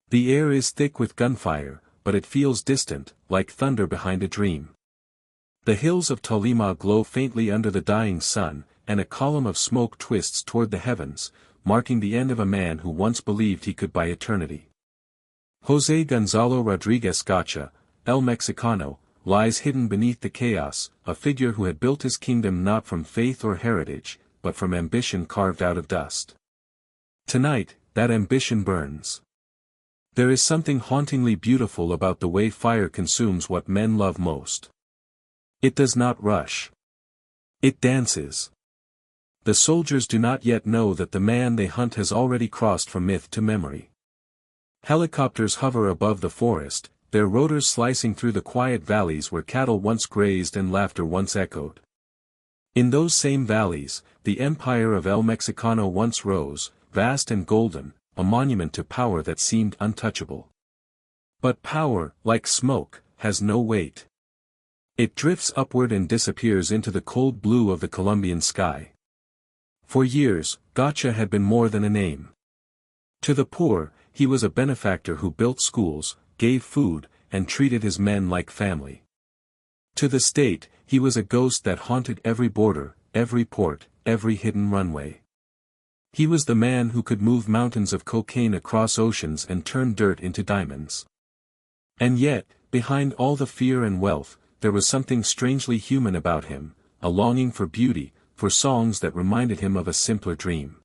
The air is thick with gunfire, but it feels distant, like thunder behind a dream. The hills of Tolima glow faintly under the dying sun, and a column of smoke twists toward the heavens, marking the end of a man who once believed he could buy eternity. José Gonzalo Rodríguez Gacha, El Mexicano, lies hidden beneath the chaos, a figure who had built his kingdom not from faith or heritage, but from ambition carved out of dust. Tonight, that ambition burns. There is something hauntingly beautiful about the way fire consumes what men love most. It does not rush. It dances. The soldiers do not yet know that the man they hunt has already crossed from myth to memory. Helicopters hover above the forest, their rotors slicing through the quiet valleys where cattle once grazed and laughter once echoed. In those same valleys, the empire of El Mexicano once rose, vast and golden, a monument to power that seemed untouchable. But power, like smoke, has no weight. It drifts upward and disappears into the cold blue of the Colombian sky. For years, Gacha had been more than a name. To the poor, he was a benefactor who built schools, gave food, and treated his men like family. To the state, he was a ghost that haunted every border, every port, every hidden runway. He was the man who could move mountains of cocaine across oceans and turn dirt into diamonds. And yet, behind all the fear and wealth, there was something strangely human about him, a longing for beauty, for songs that reminded him of a simpler dream.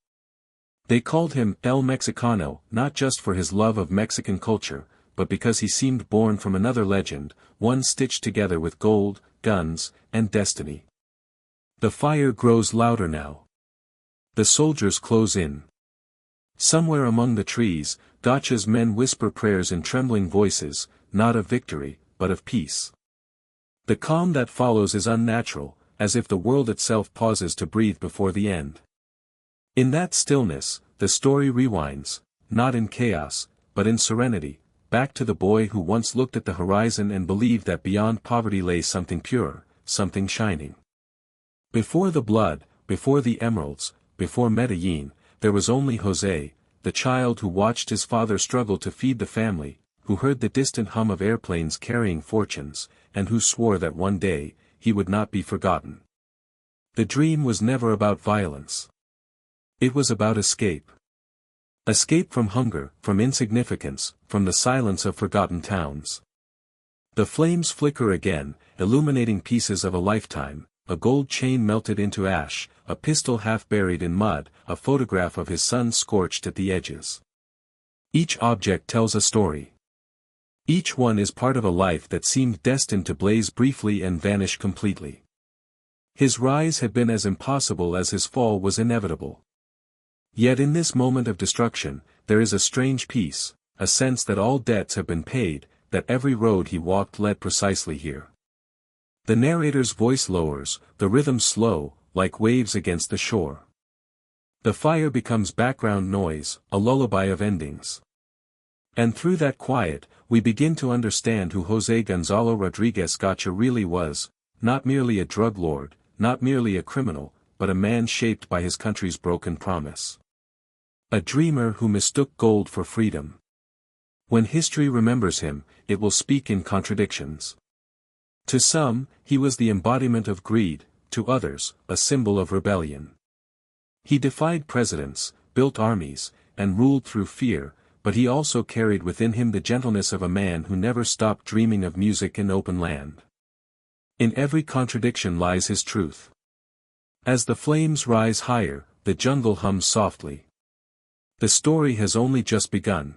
They called him El Mexicano, not just for his love of Mexican culture, but because he seemed born from another legend, one stitched together with gold, guns, and destiny. The fire grows louder now. The soldiers close in. Somewhere among the trees, Gacha's men whisper prayers in trembling voices, not of victory, but of peace. The calm that follows is unnatural, as if the world itself pauses to breathe before the end. In that stillness, the story rewinds, not in chaos, but in serenity, back to the boy who once looked at the horizon and believed that beyond poverty lay something pure, something shining. Before the blood, before the emeralds, before Medellín, there was only José, the child who watched his father struggle to feed the family, who heard the distant hum of airplanes carrying fortunes, and who swore that one day, he would not be forgotten. The dream was never about violence. It was about escape. Escape from hunger, from insignificance, from the silence of forgotten towns. The flames flicker again, illuminating pieces of a lifetime, a gold chain melted into ash, a pistol half buried in mud, a photograph of his son scorched at the edges. Each object tells a story. Each one is part of a life that seemed destined to blaze briefly and vanish completely. His rise had been as impossible as his fall was inevitable. Yet in this moment of destruction, there is a strange peace, a sense that all debts have been paid, that every road he walked led precisely here. The narrator's voice lowers, the rhythm slow, like waves against the shore. The fire becomes background noise, a lullaby of endings. And through that quiet, we begin to understand who José Gonzalo Rodríguez Gacha really was, not merely a drug lord, not merely a criminal, but a man shaped by his country's broken promise. A dreamer who mistook gold for freedom. When history remembers him, it will speak in contradictions. To some, he was the embodiment of greed, to others, a symbol of rebellion. He defied presidents, built armies, and ruled through fear, but he also carried within him the gentleness of a man who never stopped dreaming of music in open land. In every contradiction lies his truth. As the flames rise higher, the jungle hums softly. The story has only just begun.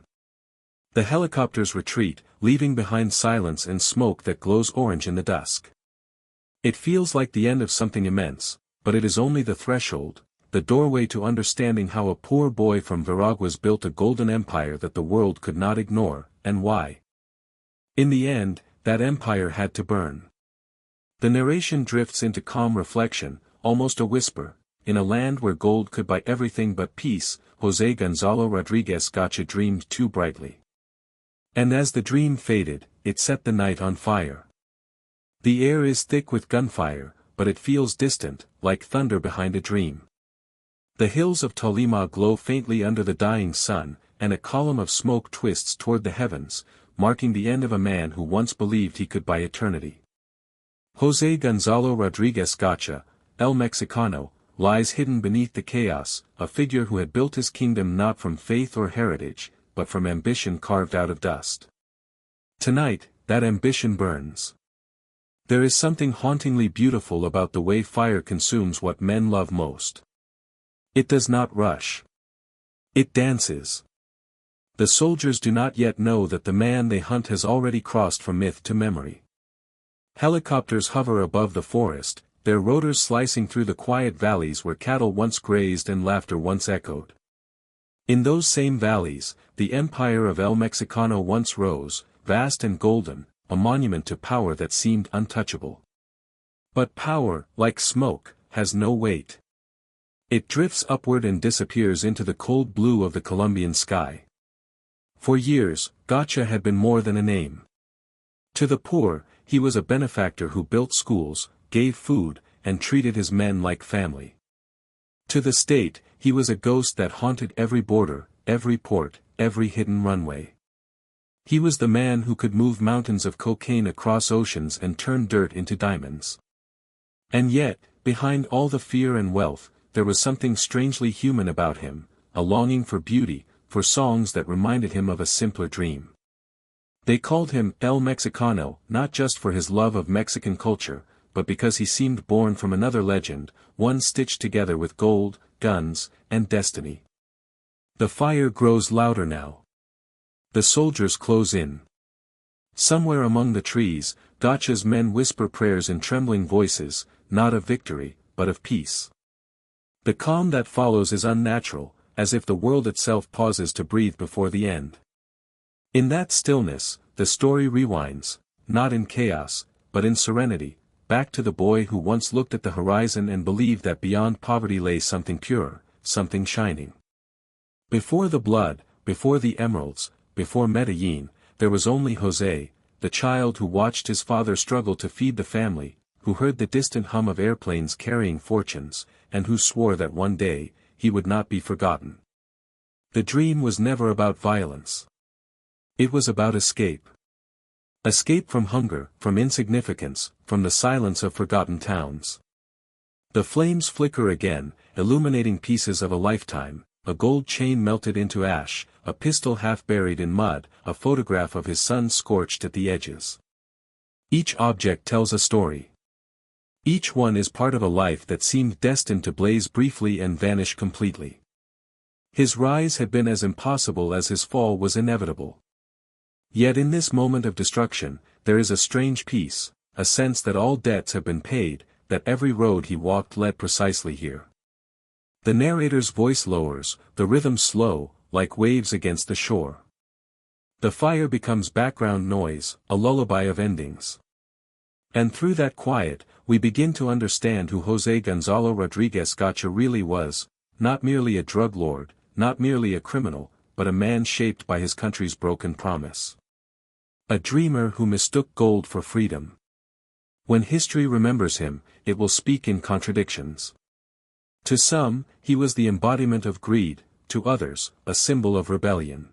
The helicopters retreat, leaving behind silence and smoke that glows orange in the dusk. It feels like the end of something immense, but it is only the threshold, the doorway to understanding how a poor boy from Veraguas built a golden empire that the world could not ignore, and why. In the end, that empire had to burn. The narration drifts into calm reflection, almost a whisper. In a land where gold could buy everything but peace, José Gonzalo Rodríguez Gacha dreamed too brightly. And as the dream faded, it set the night on fire. The air is thick with gunfire, but it feels distant, like thunder behind a dream. The hills of Tolima glow faintly under the dying sun, and a column of smoke twists toward the heavens, marking the end of a man who once believed he could buy eternity. José Gonzalo Rodríguez Gacha, El Mexicano, lies hidden beneath the chaos, a figure who had built his kingdom not from faith or heritage, but from ambition carved out of dust. Tonight, that ambition burns. There is something hauntingly beautiful about the way fire consumes what men love most. It does not rush. It dances. The soldiers do not yet know that the man they hunt has already crossed from myth to memory. Helicopters hover above the forest, their rotors slicing through the quiet valleys where cattle once grazed and laughter once echoed. In those same valleys, the empire of El Mexicano once rose, vast and golden, a monument to power that seemed untouchable. But power, like smoke, has no weight. It drifts upward and disappears into the cold blue of the Colombian sky. For years, Gacha had been more than a name. To the poor, he was a benefactor who built schools, gave food, and treated his men like family. To the state, he was a ghost that haunted every border, every port, every hidden runway. He was the man who could move mountains of cocaine across oceans and turn dirt into diamonds. And yet, behind all the fear and wealth, there was something strangely human about him, a longing for beauty, for songs that reminded him of a simpler dream. They called him El Mexicano, not just for his love of Mexican culture, but because he seemed born from another legend, one stitched together with gold, guns, and destiny. The fire grows louder now. The soldiers close in. Somewhere among the trees, Gacha's men whisper prayers in trembling voices, not of victory, but of peace. The calm that follows is unnatural, as if the world itself pauses to breathe before the end. In that stillness, the story rewinds, not in chaos, but in serenity, back to the boy who once looked at the horizon and believed that beyond poverty lay something pure, something shining. Before the blood, before the emeralds, before Medellín, there was only José, the child who watched his father struggle to feed the family, who heard the distant hum of airplanes carrying fortunes, and who swore that one day, he would not be forgotten. The dream was never about violence. It was about escape. Escape from hunger, from insignificance, from the silence of forgotten towns. The flames flicker again, illuminating pieces of a lifetime, a gold chain melted into ash, a pistol half buried in mud, a photograph of his son scorched at the edges. Each object tells a story. Each one is part of a life that seemed destined to blaze briefly and vanish completely. His rise had been as impossible as his fall was inevitable. Yet in this moment of destruction, there is a strange peace, a sense that all debts have been paid, that every road he walked led precisely here. The narrator's voice lowers, the rhythm slow, like waves against the shore. The fire becomes background noise, a lullaby of endings. And through that quiet, we begin to understand who José Gonzalo Rodríguez Gacha really was, not merely a drug lord, not merely a criminal, but a man shaped by his country's broken promise. A dreamer who mistook gold for freedom. When history remembers him, it will speak in contradictions. To some, he was the embodiment of greed, to others, a symbol of rebellion.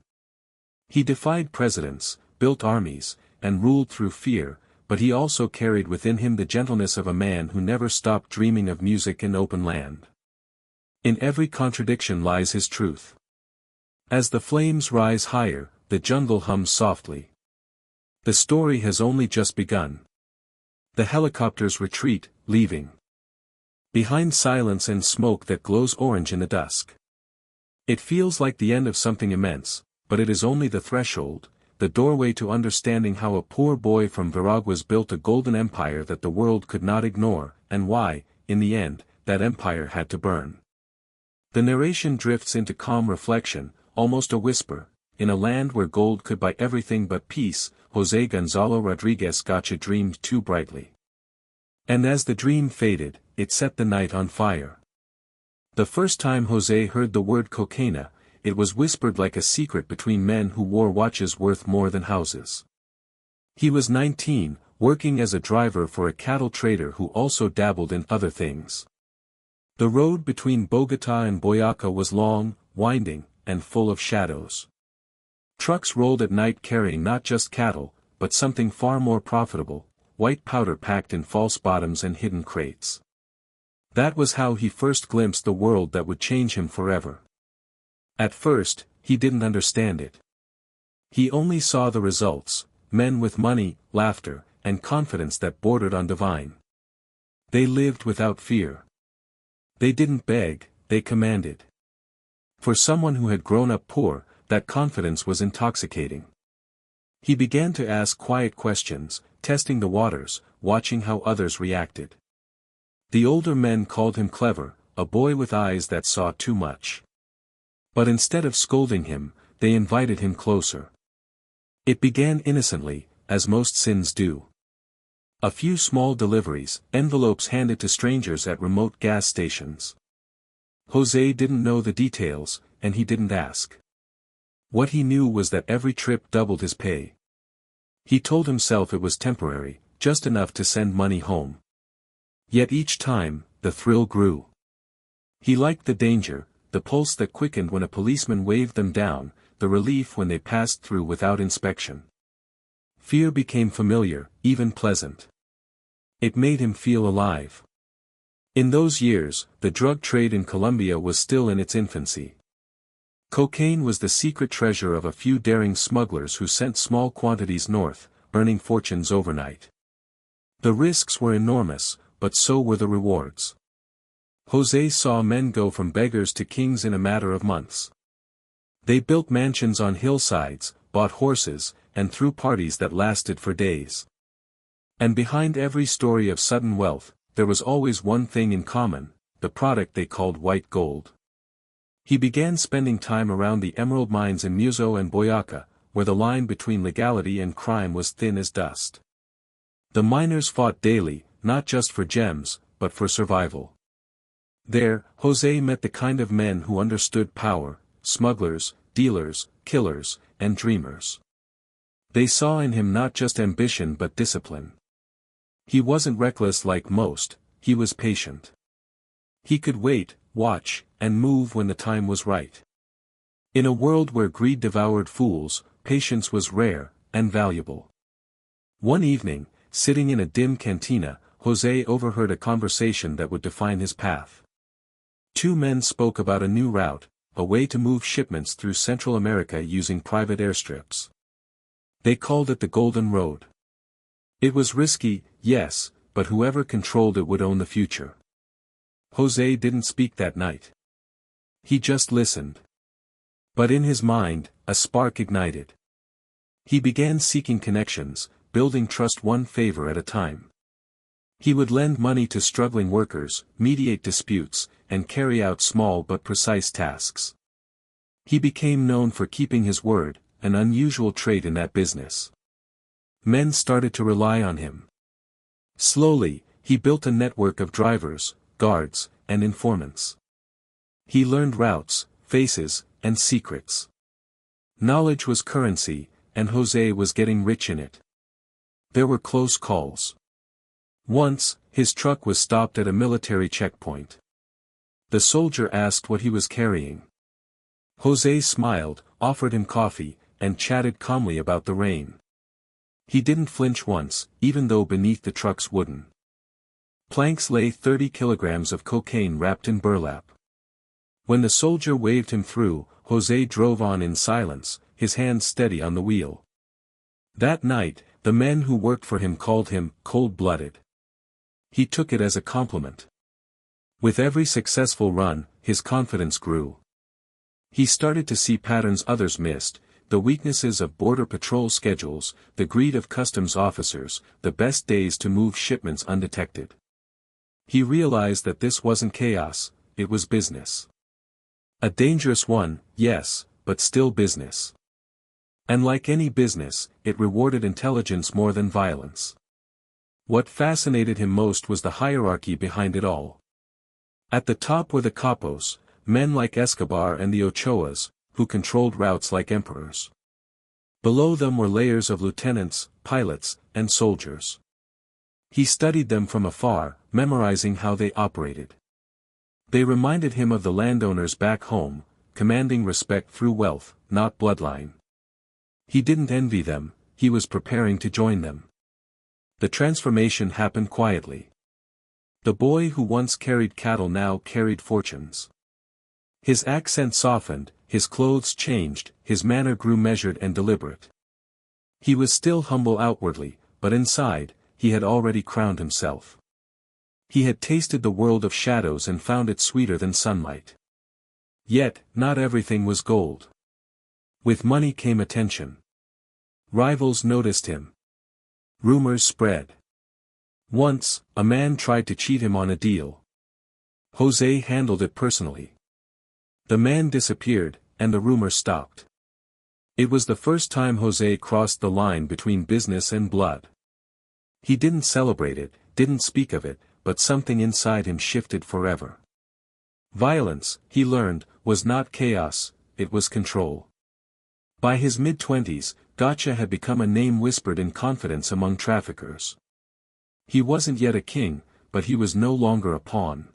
He defied presidents, built armies, and ruled through fear, but he also carried within him the gentleness of a man who never stopped dreaming of music and open land. In every contradiction lies his truth. As the flames rise higher, the jungle hums softly. The story has only just begun. The helicopters retreat, leaving behind silence and smoke that glows orange in the dusk. It feels like the end of something immense, but it is only the threshold, the doorway to understanding how a poor boy from Veraguas built a golden empire that the world could not ignore, and why, in the end, that empire had to burn. The narration drifts into calm reflection, almost a whisper. In a land where gold could buy everything but peace, José Gonzalo Rodríguez Gacha dreamed too brightly. And as the dream faded, it set the night on fire. The first time José heard the word cocaína, it was whispered like a secret between men who wore watches worth more than houses. He was 19, working as a driver for a cattle trader who also dabbled in other things. The road between Bogotá and Boyacá was long, winding, and full of shadows. Trucks rolled at night carrying not just cattle, but something far more profitable, white powder packed in false bottoms and hidden crates. That was how he first glimpsed the world that would change him forever. At first, he didn't understand it. He only saw the results, men with money, laughter, and confidence that bordered on divine. They lived without fear. They didn't beg, they commanded. For someone who had grown up poor, that confidence was intoxicating. He began to ask quiet questions, testing the waters, watching how others reacted. The older men called him clever, a boy with eyes that saw too much. But instead of scolding him, they invited him closer. It began innocently, as most sins do. A few small deliveries, envelopes handed to strangers at remote gas stations. José didn't know the details, and he didn't ask. What he knew was that every trip doubled his pay. He told himself it was temporary, just enough to send money home. Yet each time, the thrill grew. He liked the danger, the pulse that quickened when a policeman waved them down, the relief when they passed through without inspection. Fear became familiar, even pleasant. It made him feel alive. In those years, the drug trade in Colombia was still in its infancy. Cocaine was the secret treasure of a few daring smugglers who sent small quantities north, earning fortunes overnight. The risks were enormous, but so were the rewards. José saw men go from beggars to kings in a matter of months. They built mansions on hillsides, bought horses, and threw parties that lasted for days. And behind every story of sudden wealth, there was always one thing in common, the product they called white gold. He began spending time around the emerald mines in Muzo and Boyaca, where the line between legality and crime was thin as dust. The miners fought daily, not just for gems, but for survival. There, José met the kind of men who understood power, smugglers, dealers, killers, and dreamers. They saw in him not just ambition but discipline. He wasn't reckless like most, he was patient. He could wait, watch, and move when the time was right. In a world where greed devoured fools, patience was rare, and valuable. One evening, sitting in a dim cantina, José overheard a conversation that would define his path. Two men spoke about a new route, a way to move shipments through Central America using private airstrips. They called it the Golden Road. It was risky, yes, but whoever controlled it would own the future. José didn't speak that night. He just listened. But in his mind, a spark ignited. He began seeking connections, building trust one favor at a time. He would lend money to struggling workers, mediate disputes, and carry out small but precise tasks. He became known for keeping his word, an unusual trait in that business. Men started to rely on him. Slowly, he built a network of drivers, guards, and informants. He learned routes, faces, and secrets. Knowledge was currency, and José was getting rich in it. There were close calls. Once, his truck was stopped at a military checkpoint. The soldier asked what he was carrying. José smiled, offered him coffee, and chatted calmly about the rain. He didn't flinch once, even though beneath the truck's wooden planks lay 30 kilograms of cocaine wrapped in burlap. When the soldier waved him through, José drove on in silence, his hands steady on the wheel. That night, the men who worked for him called him cold-blooded. He took it as a compliment. With every successful run, his confidence grew. He started to see patterns others missed, the weaknesses of border patrol schedules, the greed of customs officers, the best days to move shipments undetected. He realized that this wasn't chaos, it was business. A dangerous one, yes, but still business. And like any business, it rewarded intelligence more than violence. What fascinated him most was the hierarchy behind it all. At the top were the capos, men like Escobar and the Ochoas, who controlled routes like emperors. Below them were layers of lieutenants, pilots, and soldiers. He studied them from afar, memorizing how they operated. They reminded him of the landowners back home, commanding respect through wealth, not bloodline. He didn't envy them, he was preparing to join them. The transformation happened quietly. The boy who once carried cattle now carried fortunes. His accent softened, his clothes changed, his manner grew measured and deliberate. He was still humble outwardly, but inside, he had already crowned himself. He had tasted the world of shadows and found it sweeter than sunlight. Yet, not everything was gold. With money came attention. Rivals noticed him. Rumors spread. Once, a man tried to cheat him on a deal. José handled it personally. The man disappeared, and the rumor stopped. It was the first time José crossed the line between business and blood. He didn't celebrate it, didn't speak of it, but something inside him shifted forever. Violence, he learned, was not chaos, it was control. By his mid-20s, Gacha had become a name whispered in confidence among traffickers. He wasn't yet a king, but he was no longer a pawn.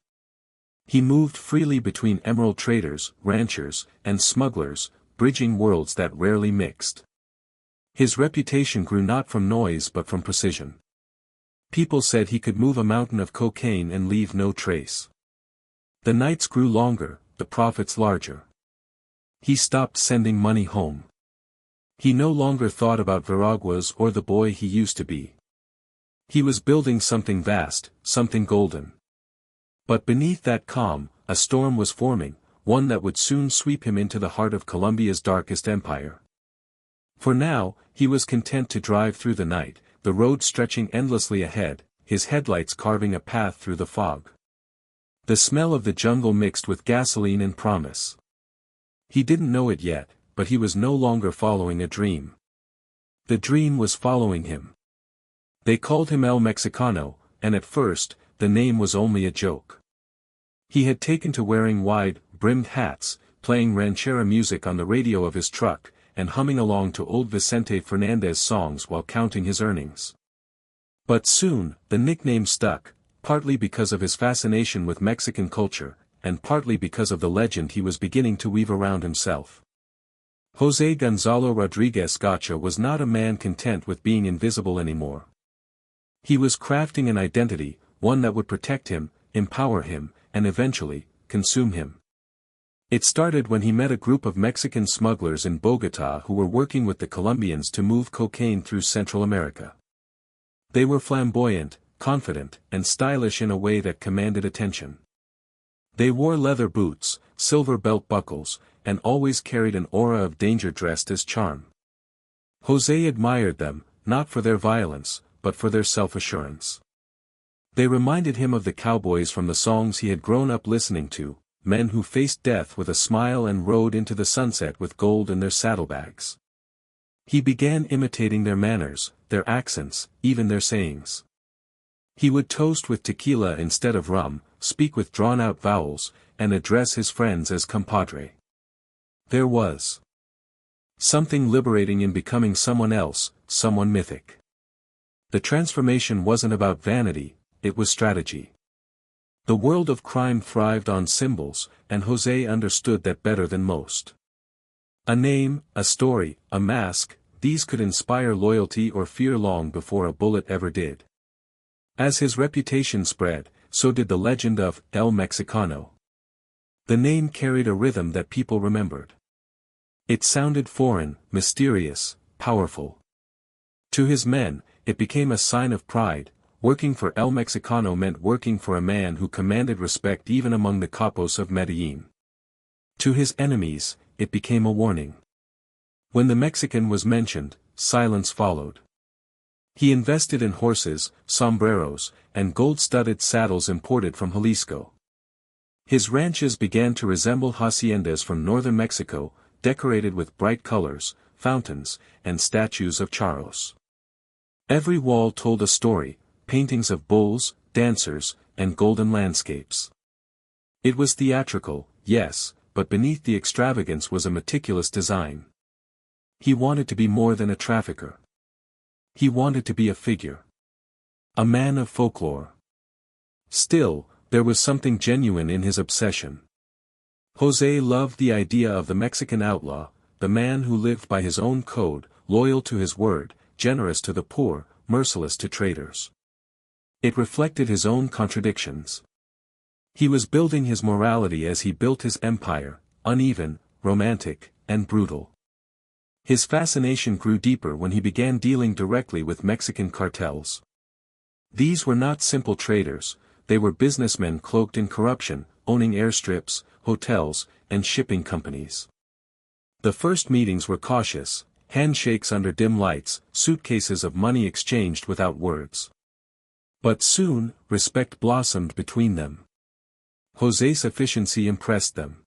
He moved freely between emerald traders, ranchers, and smugglers, bridging worlds that rarely mixed. His reputation grew not from noise but from precision. People said he could move a mountain of cocaine and leave no trace. The nights grew longer, the profits larger. He stopped sending money home. He no longer thought about Veraguas or the boy he used to be. He was building something vast, something golden. But beneath that calm, a storm was forming, one that would soon sweep him into the heart of Colombia's darkest empire. For now, he was content to drive through the night, the road stretching endlessly ahead, his headlights carving a path through the fog. The smell of the jungle mixed with gasoline and promise. He didn't know it yet, but he was no longer following a dream. The dream was following him. They called him El Mexicano, and at first, the name was only a joke. He had taken to wearing wide, brimmed hats, playing ranchera music on the radio of his truck, and humming along to old Vicente Fernandez songs while counting his earnings. But soon, the nickname stuck, partly because of his fascination with Mexican culture, and partly because of the legend he was beginning to weave around himself. José Gonzalo Rodríguez Gacha was not a man content with being invisible anymore. He was crafting an identity, one that would protect him, empower him, and eventually, consume him. It started when he met a group of Mexican smugglers in Bogotá who were working with the Colombians to move cocaine through Central America. They were flamboyant, confident, and stylish in a way that commanded attention. They wore leather boots, silver belt buckles, and always carried an aura of danger dressed as charm. José admired them, not for their violence, but for their self-assurance. They reminded him of the cowboys from the songs he had grown up listening to, men who faced death with a smile and rode into the sunset with gold in their saddlebags. He began imitating their manners, their accents, even their sayings. He would toast with tequila instead of rum, speak with drawn-out vowels, and address his friends as compadre. There was something liberating in becoming someone else, someone mythic. The transformation wasn't about vanity, it was strategy. The world of crime thrived on symbols, and José understood that better than most. A name, a story, a mask, these could inspire loyalty or fear long before a bullet ever did. As his reputation spread, so did the legend of El Mexicano. The name carried a rhythm that people remembered. It sounded foreign, mysterious, powerful. To his men, it became a sign of pride. Working for El Mexicano meant working for a man who commanded respect even among the capos of Medellín. To his enemies, it became a warning. When the Mexican was mentioned, silence followed. He invested in horses, sombreros, and gold-studded saddles imported from Jalisco. His ranches began to resemble haciendas from northern Mexico, decorated with bright colors, fountains, and statues of charros. Every wall told a story, paintings of bulls, dancers, and golden landscapes. It was theatrical, yes, but beneath the extravagance was a meticulous design. He wanted to be more than a trafficker. He wanted to be a figure. A man of folklore. Still, there was something genuine in his obsession. José loved the idea of the Mexican outlaw, the man who lived by his own code, loyal to his word, generous to the poor, merciless to traitors. It reflected his own contradictions. He was building his morality as he built his empire, uneven, romantic, and brutal. His fascination grew deeper when he began dealing directly with Mexican cartels. These were not simple traders, they were businessmen cloaked in corruption, owning airstrips, hotels, and shipping companies. The first meetings were cautious, handshakes under dim lights, suitcases of money exchanged without words. But soon, respect blossomed between them. José's efficiency impressed them.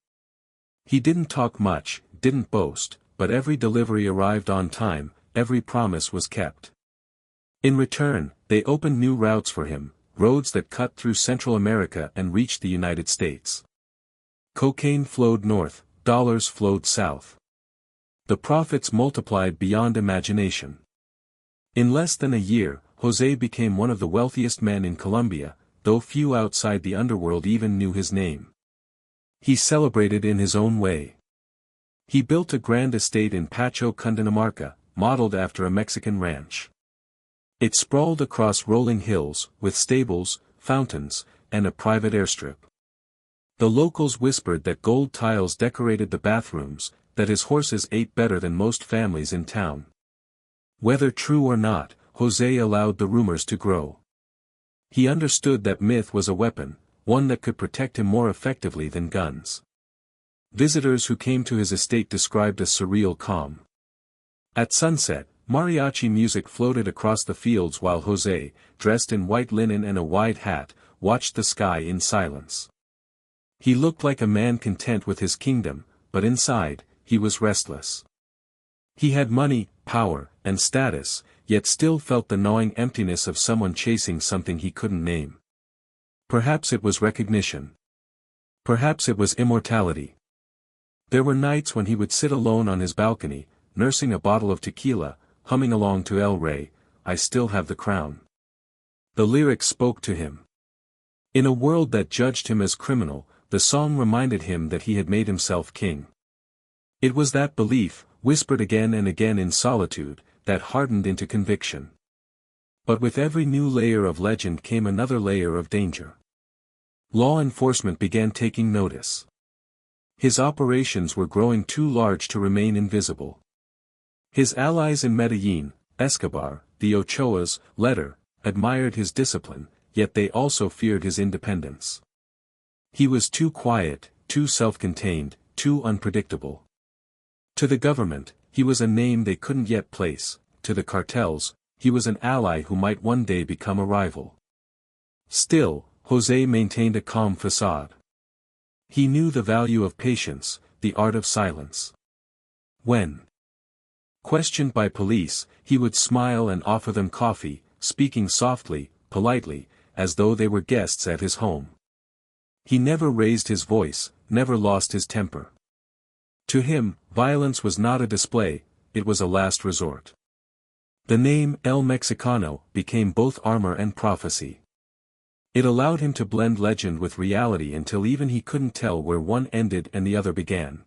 He didn't talk much, didn't boast, but every delivery arrived on time, every promise was kept. In return, they opened new routes for him, roads that cut through Central America and reached the United States. Cocaine flowed north, dollars flowed south. The profits multiplied beyond imagination. In less than a year, José became one of the wealthiest men in Colombia, though few outside the underworld even knew his name. He celebrated in his own way. He built a grand estate in Pacho, Cundinamarca, modeled after a Mexican ranch. It sprawled across rolling hills, with stables, fountains, and a private airstrip. The locals whispered that gold tiles decorated the bathrooms, that his horses ate better than most families in town. Whether true or not, José allowed the rumors to grow. He understood that myth was a weapon, one that could protect him more effectively than guns. Visitors who came to his estate described a surreal calm. At sunset, mariachi music floated across the fields while José, dressed in white linen and a wide hat, watched the sky in silence. He looked like a man content with his kingdom, but inside, he was restless. He had money, power, and status, yet still felt the gnawing emptiness of someone chasing something he couldn't name. Perhaps it was recognition. Perhaps it was immortality. There were nights when he would sit alone on his balcony, nursing a bottle of tequila, humming along to El Rey, I Still Have the Crown. The lyrics spoke to him. In a world that judged him as criminal, the song reminded him that he had made himself king. It was that belief, whispered again and again in solitude, that hardened into conviction. But with every new layer of legend came another layer of danger. Law enforcement began taking notice. His operations were growing too large to remain invisible. His allies in Medellín, Escobar, the Ochoas, Letter, admired his discipline, yet they also feared his independence. He was too quiet, too self-contained, too unpredictable. To the government, he was a name they couldn't yet place, to the cartels, he was an ally who might one day become a rival. Still, José maintained a calm facade. He knew the value of patience, the art of silence. When questioned by police, he would smile and offer them coffee, speaking softly, politely, as though they were guests at his home. He never raised his voice, never lost his temper. To him, violence was not a display, it was a last resort. The name El Mexicano became both armor and prophecy. It allowed him to blend legend with reality until even he couldn't tell where one ended and the other began.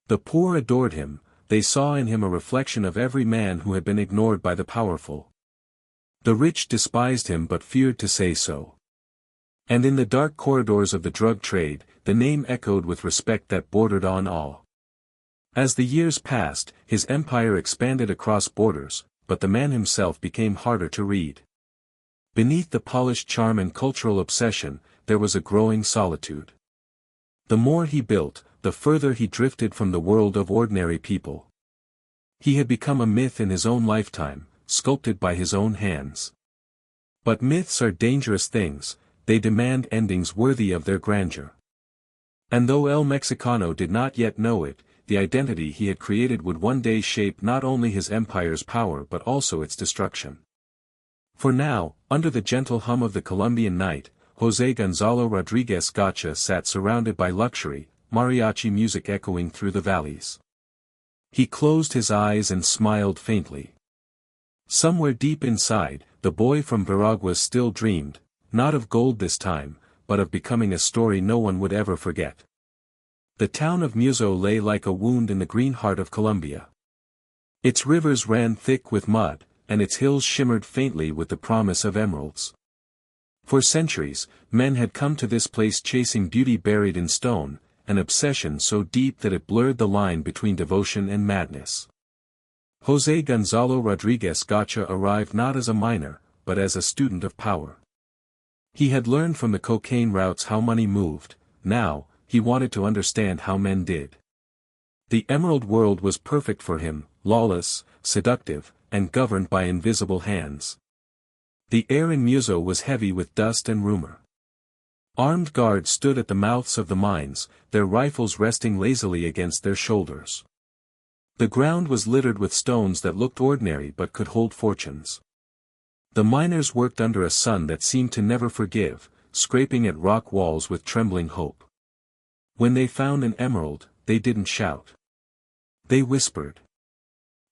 The poor adored him, they saw in him a reflection of every man who had been ignored by the powerful. The rich despised him but feared to say so. And in the dark corridors of the drug trade, the name echoed with respect that bordered on awe. As the years passed, his empire expanded across borders, but the man himself became harder to read. Beneath the polished charm and cultural obsession, there was a growing solitude. The more he built, the further he drifted from the world of ordinary people. He had become a myth in his own lifetime, sculpted by his own hands. But myths are dangerous things, they demand endings worthy of their grandeur. And though El Mexicano did not yet know it, the identity he had created would one day shape not only his empire's power but also its destruction. For now, under the gentle hum of the Colombian night, José Gonzalo Rodríguez Gacha sat surrounded by luxury, mariachi music echoing through the valleys. He closed his eyes and smiled faintly. Somewhere deep inside, the boy from Veraguas still dreamed, not of gold this time, but of becoming a story no one would ever forget. The town of Muzo lay like a wound in the green heart of Colombia. Its rivers ran thick with mud, and its hills shimmered faintly with the promise of emeralds. For centuries, men had come to this place chasing beauty buried in stone, an obsession so deep that it blurred the line between devotion and madness. José Gonzalo Rodríguez Gacha arrived not as a miner, but as a student of power. He had learned from the cocaine routes how money moved. Now, he wanted to understand how men did. The emerald world was perfect for him, lawless, seductive, and governed by invisible hands. The air in Muso was heavy with dust and rumor. Armed guards stood at the mouths of the mines, their rifles resting lazily against their shoulders. The ground was littered with stones that looked ordinary but could hold fortunes. The miners worked under a sun that seemed to never forgive, scraping at rock walls with trembling hope. When they found an emerald, they didn't shout. They whispered.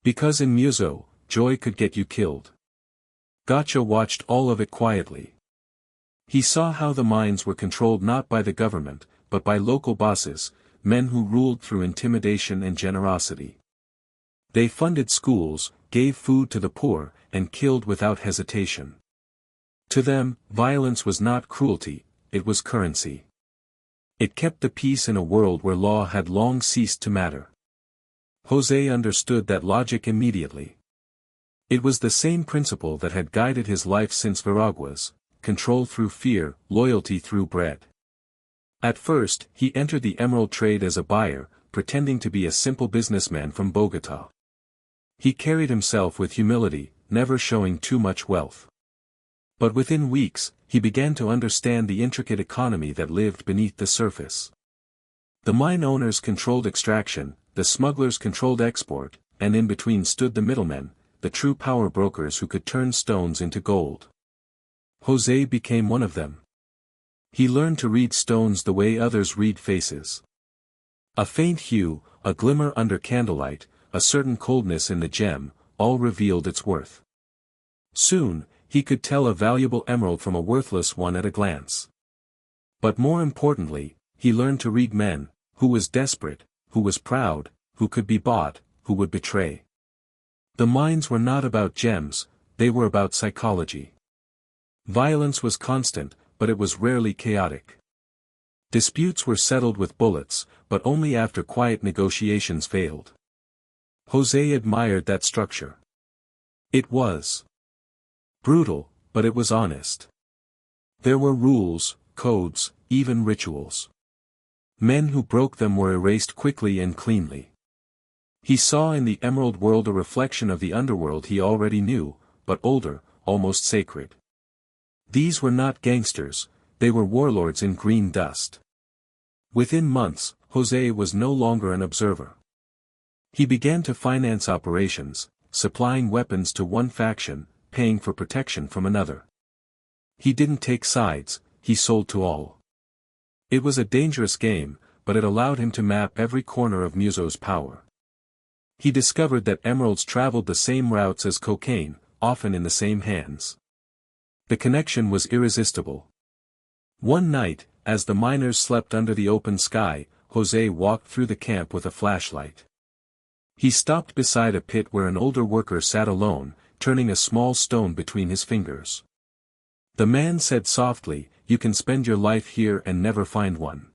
Because in Muso, joy could get you killed. Gacha watched all of it quietly. He saw how the mines were controlled not by the government, but by local bosses, men who ruled through intimidation and generosity. They funded schools, gave food to the poor, and killed without hesitation. To them, violence was not cruelty, it was currency. It kept the peace in a world where law had long ceased to matter. José understood that logic immediately. It was the same principle that had guided his life since Veraguas: control through fear, loyalty through bread. At first, he entered the emerald trade as a buyer, pretending to be a simple businessman from Bogotá. He carried himself with humility, never showing too much wealth. But within weeks, he began to understand the intricate economy that lived beneath the surface. The mine owners controlled extraction, the smugglers controlled export, and in between stood the middlemen, the true power brokers who could turn stones into gold. José became one of them. He learned to read stones the way others read faces. A faint hue, a glimmer under candlelight, a certain coldness in the gem, all revealed its worth. Soon, he could tell a valuable emerald from a worthless one at a glance. But more importantly, he learned to read men: who was desperate, who was proud, who could be bought, who would betray. The mines were not about gems, they were about psychology. Violence was constant, but it was rarely chaotic. Disputes were settled with bullets, but only after quiet negotiations failed. José admired that structure. It was brutal, but it was honest. There were rules, codes, even rituals. Men who broke them were erased quickly and cleanly. He saw in the emerald world a reflection of the underworld he already knew, but older, almost sacred. These were not gangsters, they were warlords in green dust. Within months, José was no longer an observer. He began to finance operations, supplying weapons to one faction, paying for protection from another. He didn't take sides, he sold to all. It was a dangerous game, but it allowed him to map every corner of Muso's power. He discovered that emeralds traveled the same routes as cocaine, often in the same hands. The connection was irresistible. One night, as the miners slept under the open sky, José walked through the camp with a flashlight. He stopped beside a pit where an older worker sat alone, turning a small stone between his fingers. The man said softly, "You can spend your life here and never find one.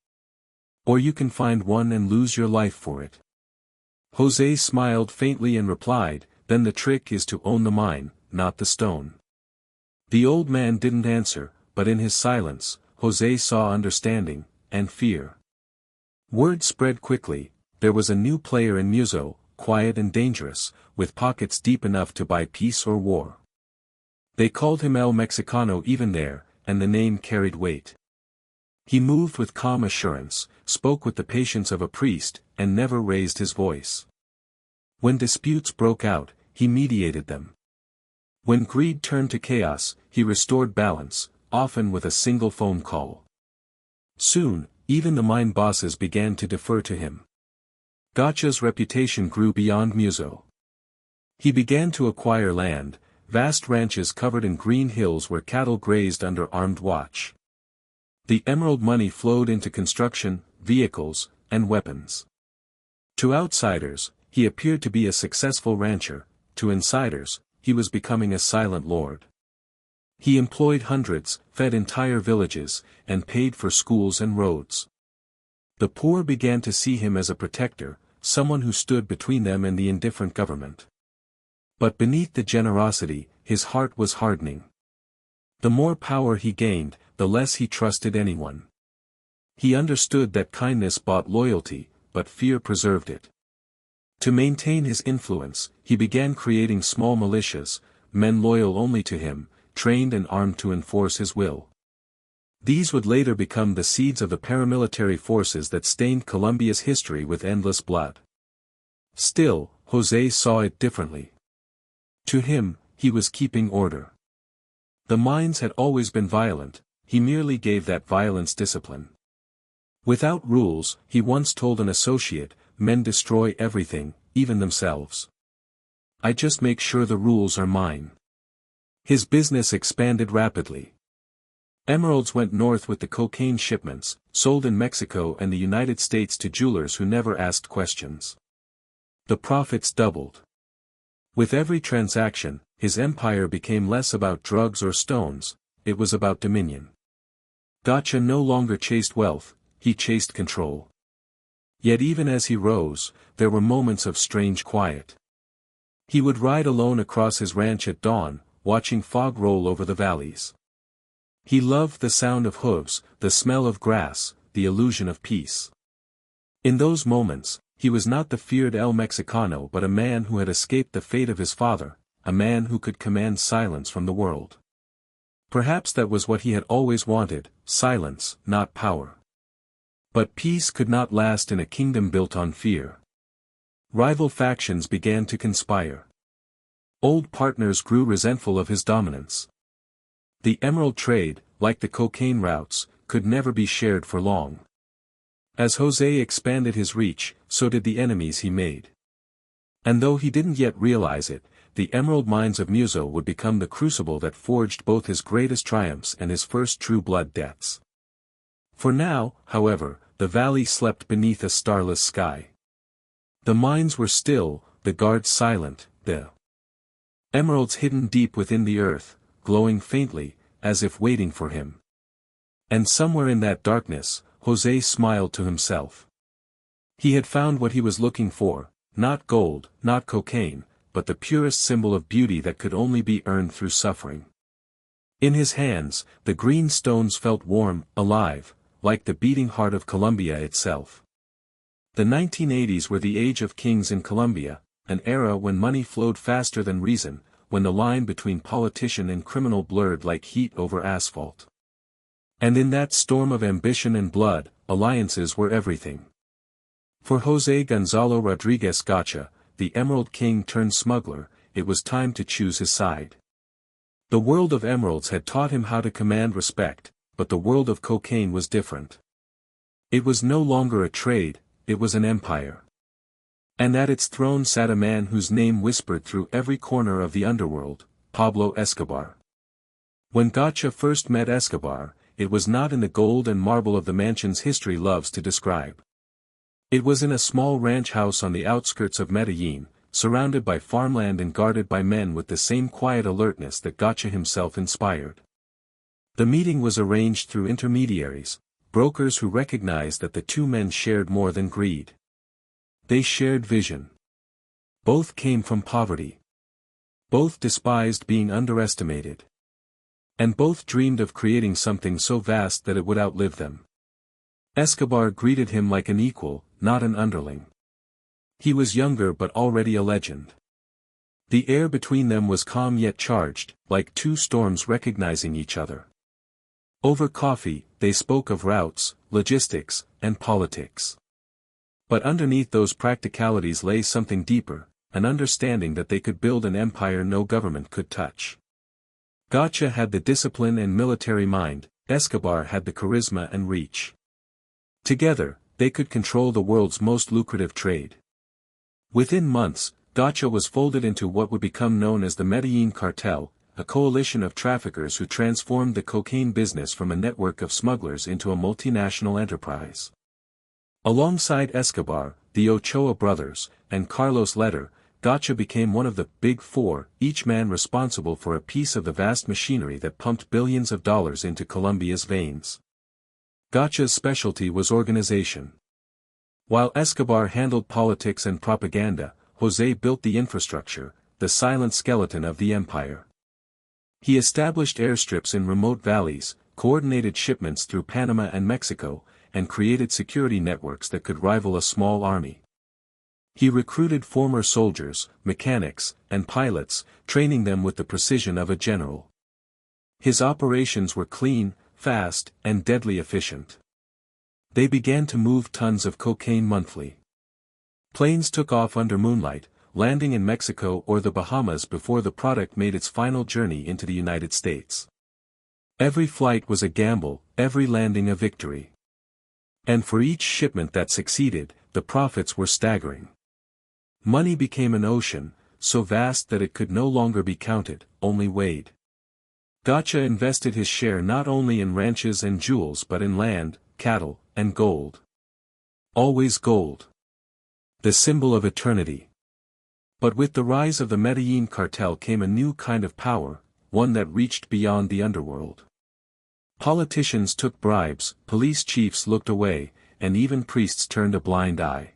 Or you can find one and lose your life for it." José smiled faintly and replied, "Then the trick is to own the mine, not the stone." The old man didn't answer, but in his silence, José saw understanding, and fear. Word spread quickly: there was a new player in Muso, quiet and dangerous, with pockets deep enough to buy peace or war. They called him El Mexicano even there, and the name carried weight. He moved with calm assurance, spoke with the patience of a priest, and never raised his voice. When disputes broke out, he mediated them. When greed turned to chaos, he restored balance, often with a single phone call. Soon, even the mine bosses began to defer to him. Gacha's reputation grew beyond Muso. He began to acquire land, vast ranches covered in green hills where cattle grazed under armed watch. The emerald money flowed into construction, vehicles, and weapons. To outsiders, he appeared to be a successful rancher. To insiders, he was becoming a silent lord. He employed hundreds, fed entire villages, and paid for schools and roads. The poor began to see him as a protector, someone who stood between them and the indifferent government. But beneath the generosity, his heart was hardening. The more power he gained, the less he trusted anyone. He understood that kindness bought loyalty, but fear preserved it. To maintain his influence, he began creating small militias, men loyal only to him, trained and armed to enforce his will. These would later become the seeds of the paramilitary forces that stained Colombia's history with endless blood. Still, José saw it differently. To him, he was keeping order. The mines had always been violent, he merely gave that violence discipline. Without rules, he once told an associate, men destroy everything, even themselves. I just make sure the rules are mine. His business expanded rapidly. Emeralds went north with the cocaine shipments, sold in Mexico and the United States to jewelers who never asked questions. The profits doubled. With every transaction, his empire became less about drugs or stones, it was about dominion. Gacha no longer chased wealth, he chased control. Yet even as he rose, there were moments of strange quiet. He would ride alone across his ranch at dawn, watching fog roll over the valleys. He loved the sound of hooves, the smell of grass, the illusion of peace. In those moments, he was not the feared El Mexicano but a man who had escaped the fate of his father, a man who could command silence from the world. Perhaps that was what he had always wanted, silence, not power. But peace could not last in a kingdom built on fear. Rival factions began to conspire. Old partners grew resentful of his dominance. The emerald trade, like the cocaine routes, could never be shared for long. As José expanded his reach, so did the enemies he made. And though he didn't yet realize it, the emerald mines of Muso would become the crucible that forged both his greatest triumphs and his first true blood debts. For now, however, the valley slept beneath a starless sky. The mines were still, the guards silent, the emeralds hidden deep within the earth, glowing faintly, as if waiting for him. And somewhere in that darkness, José smiled to himself. He had found what he was looking for, not gold, not cocaine, but the purest symbol of beauty that could only be earned through suffering. In his hands, the green stones felt warm, alive, like the beating heart of Colombia itself. The 1980s were the age of kings in Colombia, an era when money flowed faster than reason, when the line between politician and criminal blurred like heat over asphalt. And in that storm of ambition and blood, alliances were everything. For José Gonzalo Rodríguez Gacha, the Emerald King turned smuggler, it was time to choose his side. The world of emeralds had taught him how to command respect, but the world of cocaine was different. It was no longer a trade, it was an empire. And at its throne sat a man whose name whispered through every corner of the underworld, Pablo Escobar. When Gacha first met Escobar, it was not in the gold and marble of the mansions history loves to describe. It was in a small ranch house on the outskirts of Medellín, surrounded by farmland and guarded by men with the same quiet alertness that Gacha himself inspired. The meeting was arranged through intermediaries, brokers who recognized that the two men shared more than greed. They shared vision. Both came from poverty. Both despised being underestimated. And both dreamed of creating something so vast that it would outlive them. Escobar greeted him like an equal, not an underling. He was younger but already a legend. The air between them was calm yet charged, like two storms recognizing each other. Over coffee, they spoke of routes, logistics, and politics. But underneath those practicalities lay something deeper, an understanding that they could build an empire no government could touch. Gacha had the discipline and military mind, Escobar had the charisma and reach. Together, they could control the world's most lucrative trade. Within months, Gacha was folded into what would become known as the Medellín Cartel, a coalition of traffickers who transformed the cocaine business from a network of smugglers into a multinational enterprise. Alongside Escobar, the Ochoa brothers, and Carlos Letter, Gacha became one of the Big Four, each man responsible for a piece of the vast machinery that pumped billions of dollars into Colombia's veins. Gacha's specialty was organization. While Escobar handled politics and propaganda, José built the infrastructure, the silent skeleton of the empire. He established airstrips in remote valleys, coordinated shipments through Panama and Mexico, and created security networks that could rival a small army. He recruited former soldiers, mechanics, and pilots, training them with the precision of a general. His operations were clean, fast, and deadly efficient. They began to move tons of cocaine monthly. Planes took off under moonlight, landing in Mexico or the Bahamas before the product made its final journey into the United States. Every flight was a gamble, every landing a victory. And for each shipment that succeeded, the profits were staggering. Money became an ocean, so vast that it could no longer be counted, only weighed. Gacha invested his share not only in ranches and jewels but in land, cattle, and gold. Always gold. The symbol of eternity. But with the rise of the Medellín Cartel came a new kind of power, one that reached beyond the underworld. Politicians took bribes, police chiefs looked away, and even priests turned a blind eye.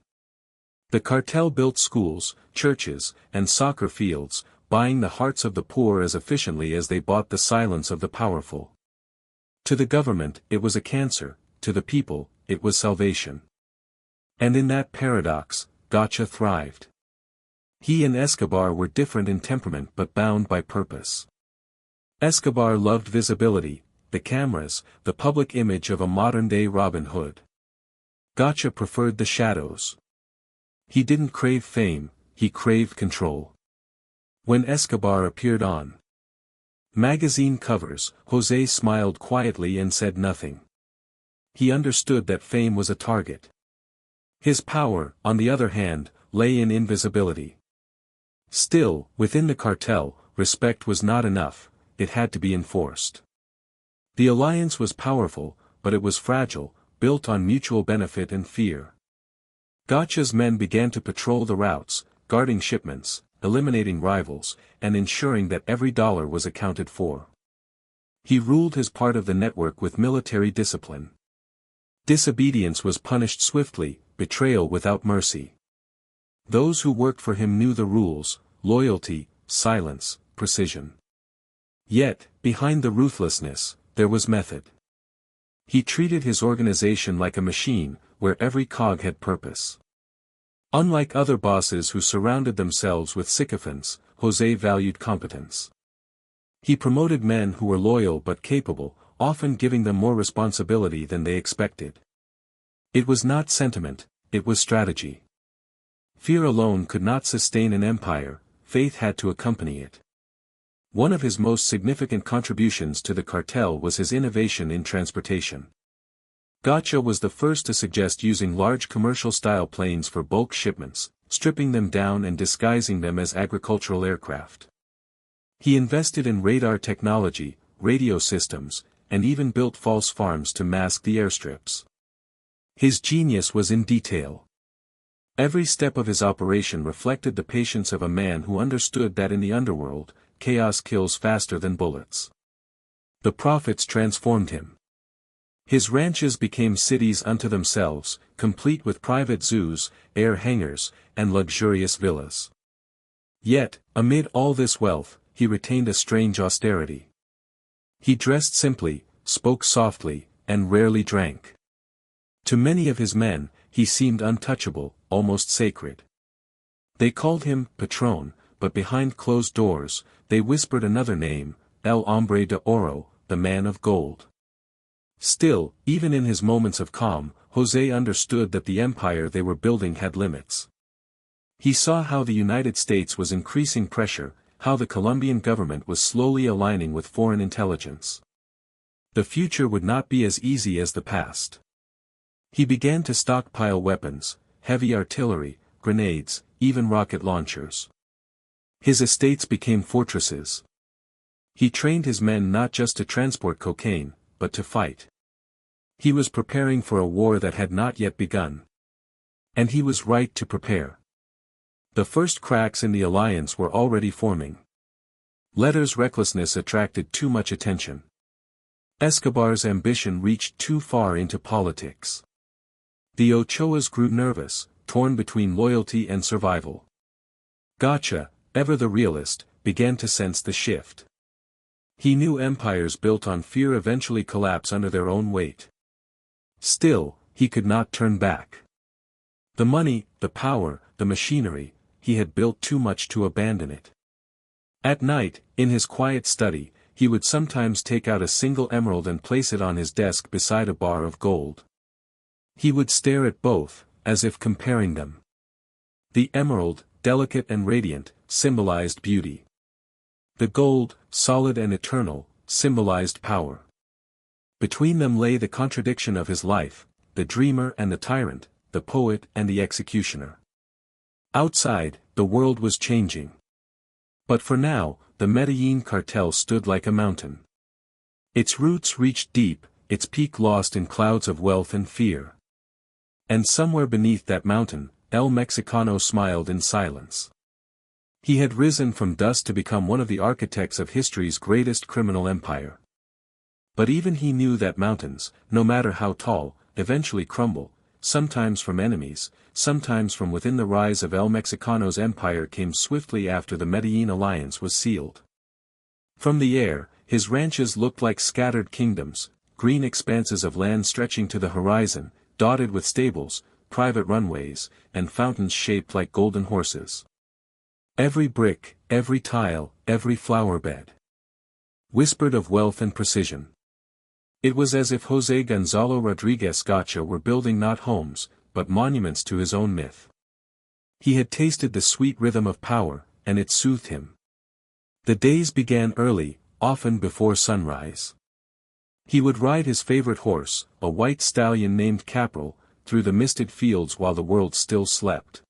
The cartel built schools, churches, and soccer fields, buying the hearts of the poor as efficiently as they bought the silence of the powerful. To the government, it was a cancer, to the people, it was salvation. And in that paradox, Gacha thrived. He and Escobar were different in temperament but bound by purpose. Escobar loved visibility, the cameras, the public image of a modern-day Robin Hood. Gacha preferred the shadows. He didn't crave fame, he craved control. When Escobar appeared on magazine covers, José smiled quietly and said nothing. He understood that fame was a target. His power, on the other hand, lay in invisibility. Still, within the cartel, respect was not enough, it had to be enforced. The alliance was powerful, but it was fragile, built on mutual benefit and fear. Gacha's men began to patrol the routes, guarding shipments, eliminating rivals, and ensuring that every dollar was accounted for. He ruled his part of the network with military discipline. Disobedience was punished swiftly, betrayal without mercy. Those who worked for him knew the rules: loyalty, silence, precision. Yet, behind the ruthlessness, there was method. He treated his organization like a machine, where every cog had purpose. Unlike other bosses who surrounded themselves with sycophants, José valued competence. He promoted men who were loyal but capable, often giving them more responsibility than they expected. It was not sentiment, it was strategy. Fear alone could not sustain an empire, faith had to accompany it. One of his most significant contributions to the cartel was his innovation in transportation. Gacha was the first to suggest using large commercial-style planes for bulk shipments, stripping them down and disguising them as agricultural aircraft. He invested in radar technology, radio systems, and even built false farms to mask the airstrips. His genius was in detail. Every step of his operation reflected the patience of a man who understood that in the underworld, chaos kills faster than bullets. The profits transformed him. His ranches became cities unto themselves, complete with private zoos, air hangars, and luxurious villas. Yet, amid all this wealth, he retained a strange austerity. He dressed simply, spoke softly, and rarely drank. To many of his men, he seemed untouchable, almost sacred. They called him Patron, but behind closed doors, they whispered another name, El Hombre de Oro, the man of gold. Still, even in his moments of calm, José understood that the empire they were building had limits. He saw how the United States was increasing pressure, how the Colombian government was slowly aligning with foreign intelligence. The future would not be as easy as the past. He began to stockpile weapons, heavy artillery, grenades, even rocket launchers. His estates became fortresses. He trained his men not just to transport cocaine, but to fight. He was preparing for a war that had not yet begun. And he was right to prepare. The first cracks in the alliance were already forming. Letter's recklessness attracted too much attention. Escobar's ambition reached too far into politics. The Ochoas grew nervous, torn between loyalty and survival. Gacha, ever the realist, began to sense the shift. He knew empires built on fear eventually collapse under their own weight. Still, he could not turn back. The money, the power, the machinery, he had built too much to abandon it. At night, in his quiet study, he would sometimes take out a single emerald and place it on his desk beside a bar of gold. He would stare at both, as if comparing them. The emerald, delicate and radiant, symbolized beauty. The gold, solid and eternal, symbolized power. Between them lay the contradiction of his life, the dreamer and the tyrant, the poet and the executioner. Outside, the world was changing. But for now, the Medellín Cartel stood like a mountain. Its roots reached deep, its peak lost in clouds of wealth and fear. And somewhere beneath that mountain, El Mexicano smiled in silence. He had risen from dust to become one of the architects of history's greatest criminal empire. But even he knew that mountains, no matter how tall, eventually crumble, sometimes from enemies, sometimes from within. The rise of El Mexicano's empire came swiftly after the Medellín alliance was sealed. From the air, his ranches looked like scattered kingdoms, green expanses of land stretching to the horizon, dotted with stables, private runways, and fountains shaped like golden horses. Every brick, every tile, every flower bed whispered of wealth and precision. It was as if José Gonzalo Rodríguez Gacha were building not homes, but monuments to his own myth. He had tasted the sweet rhythm of power, and it soothed him. The days began early, often before sunrise. He would ride his favorite horse, a white stallion named Capril, through the misted fields while the world still slept.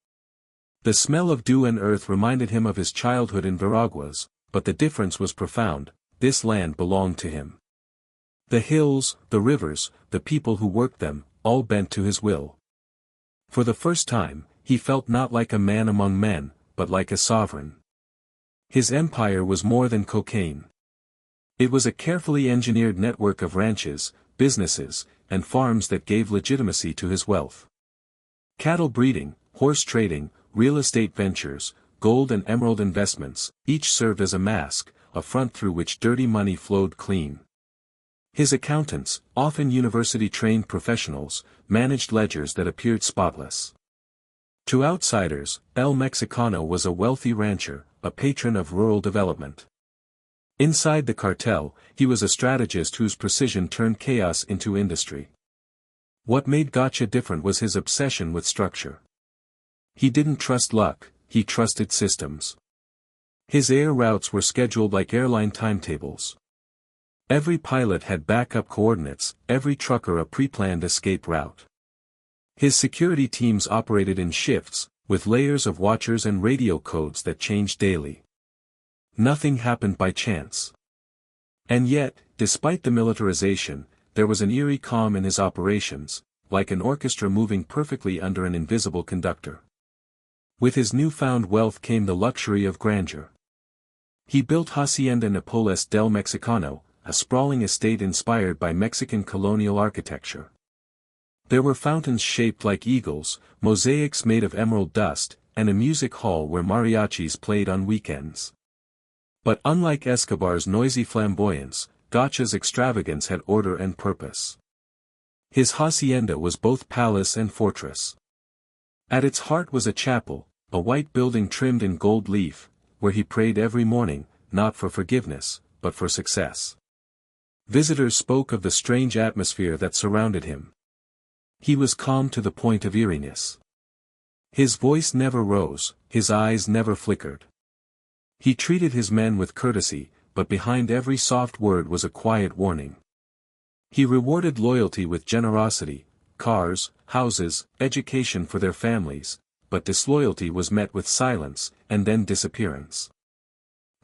The smell of dew and earth reminded him of his childhood in Veraguas, but the difference was profound. This land belonged to him. The hills, the rivers, the people who worked them, all bent to his will. For the first time, he felt not like a man among men, but like a sovereign. His empire was more than cocaine. It was a carefully engineered network of ranches, businesses, and farms that gave legitimacy to his wealth. Cattle breeding, horse trading, real estate ventures, gold and emerald investments, each served as a mask, a front through which dirty money flowed clean. His accountants, often university-trained professionals, managed ledgers that appeared spotless. To outsiders, El Mexicano was a wealthy rancher, a patron of rural development. Inside the cartel, he was a strategist whose precision turned chaos into industry. What made Gacha different was his obsession with structure. He didn't trust luck, he trusted systems. His air routes were scheduled like airline timetables. Every pilot had backup coordinates, every trucker a pre-planned escape route. His security teams operated in shifts, with layers of watchers and radio codes that changed daily. Nothing happened by chance. And yet, despite the militarization, there was an eerie calm in his operations, like an orchestra moving perfectly under an invisible conductor. With his newfound wealth came the luxury of grandeur. He built Hacienda Nápoles del Mexicano, a sprawling estate inspired by Mexican colonial architecture. There were fountains shaped like eagles, mosaics made of emerald dust, and a music hall where mariachis played on weekends. But unlike Escobar's noisy flamboyance, Gacha's extravagance had order and purpose. His hacienda was both palace and fortress. At its heart was a chapel, a white building trimmed in gold leaf, where he prayed every morning, not for forgiveness, but for success. Visitors spoke of the strange atmosphere that surrounded him. He was calm to the point of eeriness. His voice never rose, his eyes never flickered. He treated his men with courtesy, but behind every soft word was a quiet warning. He rewarded loyalty with generosity, cars, houses, education for their families, but disloyalty was met with silence, and then disappearance.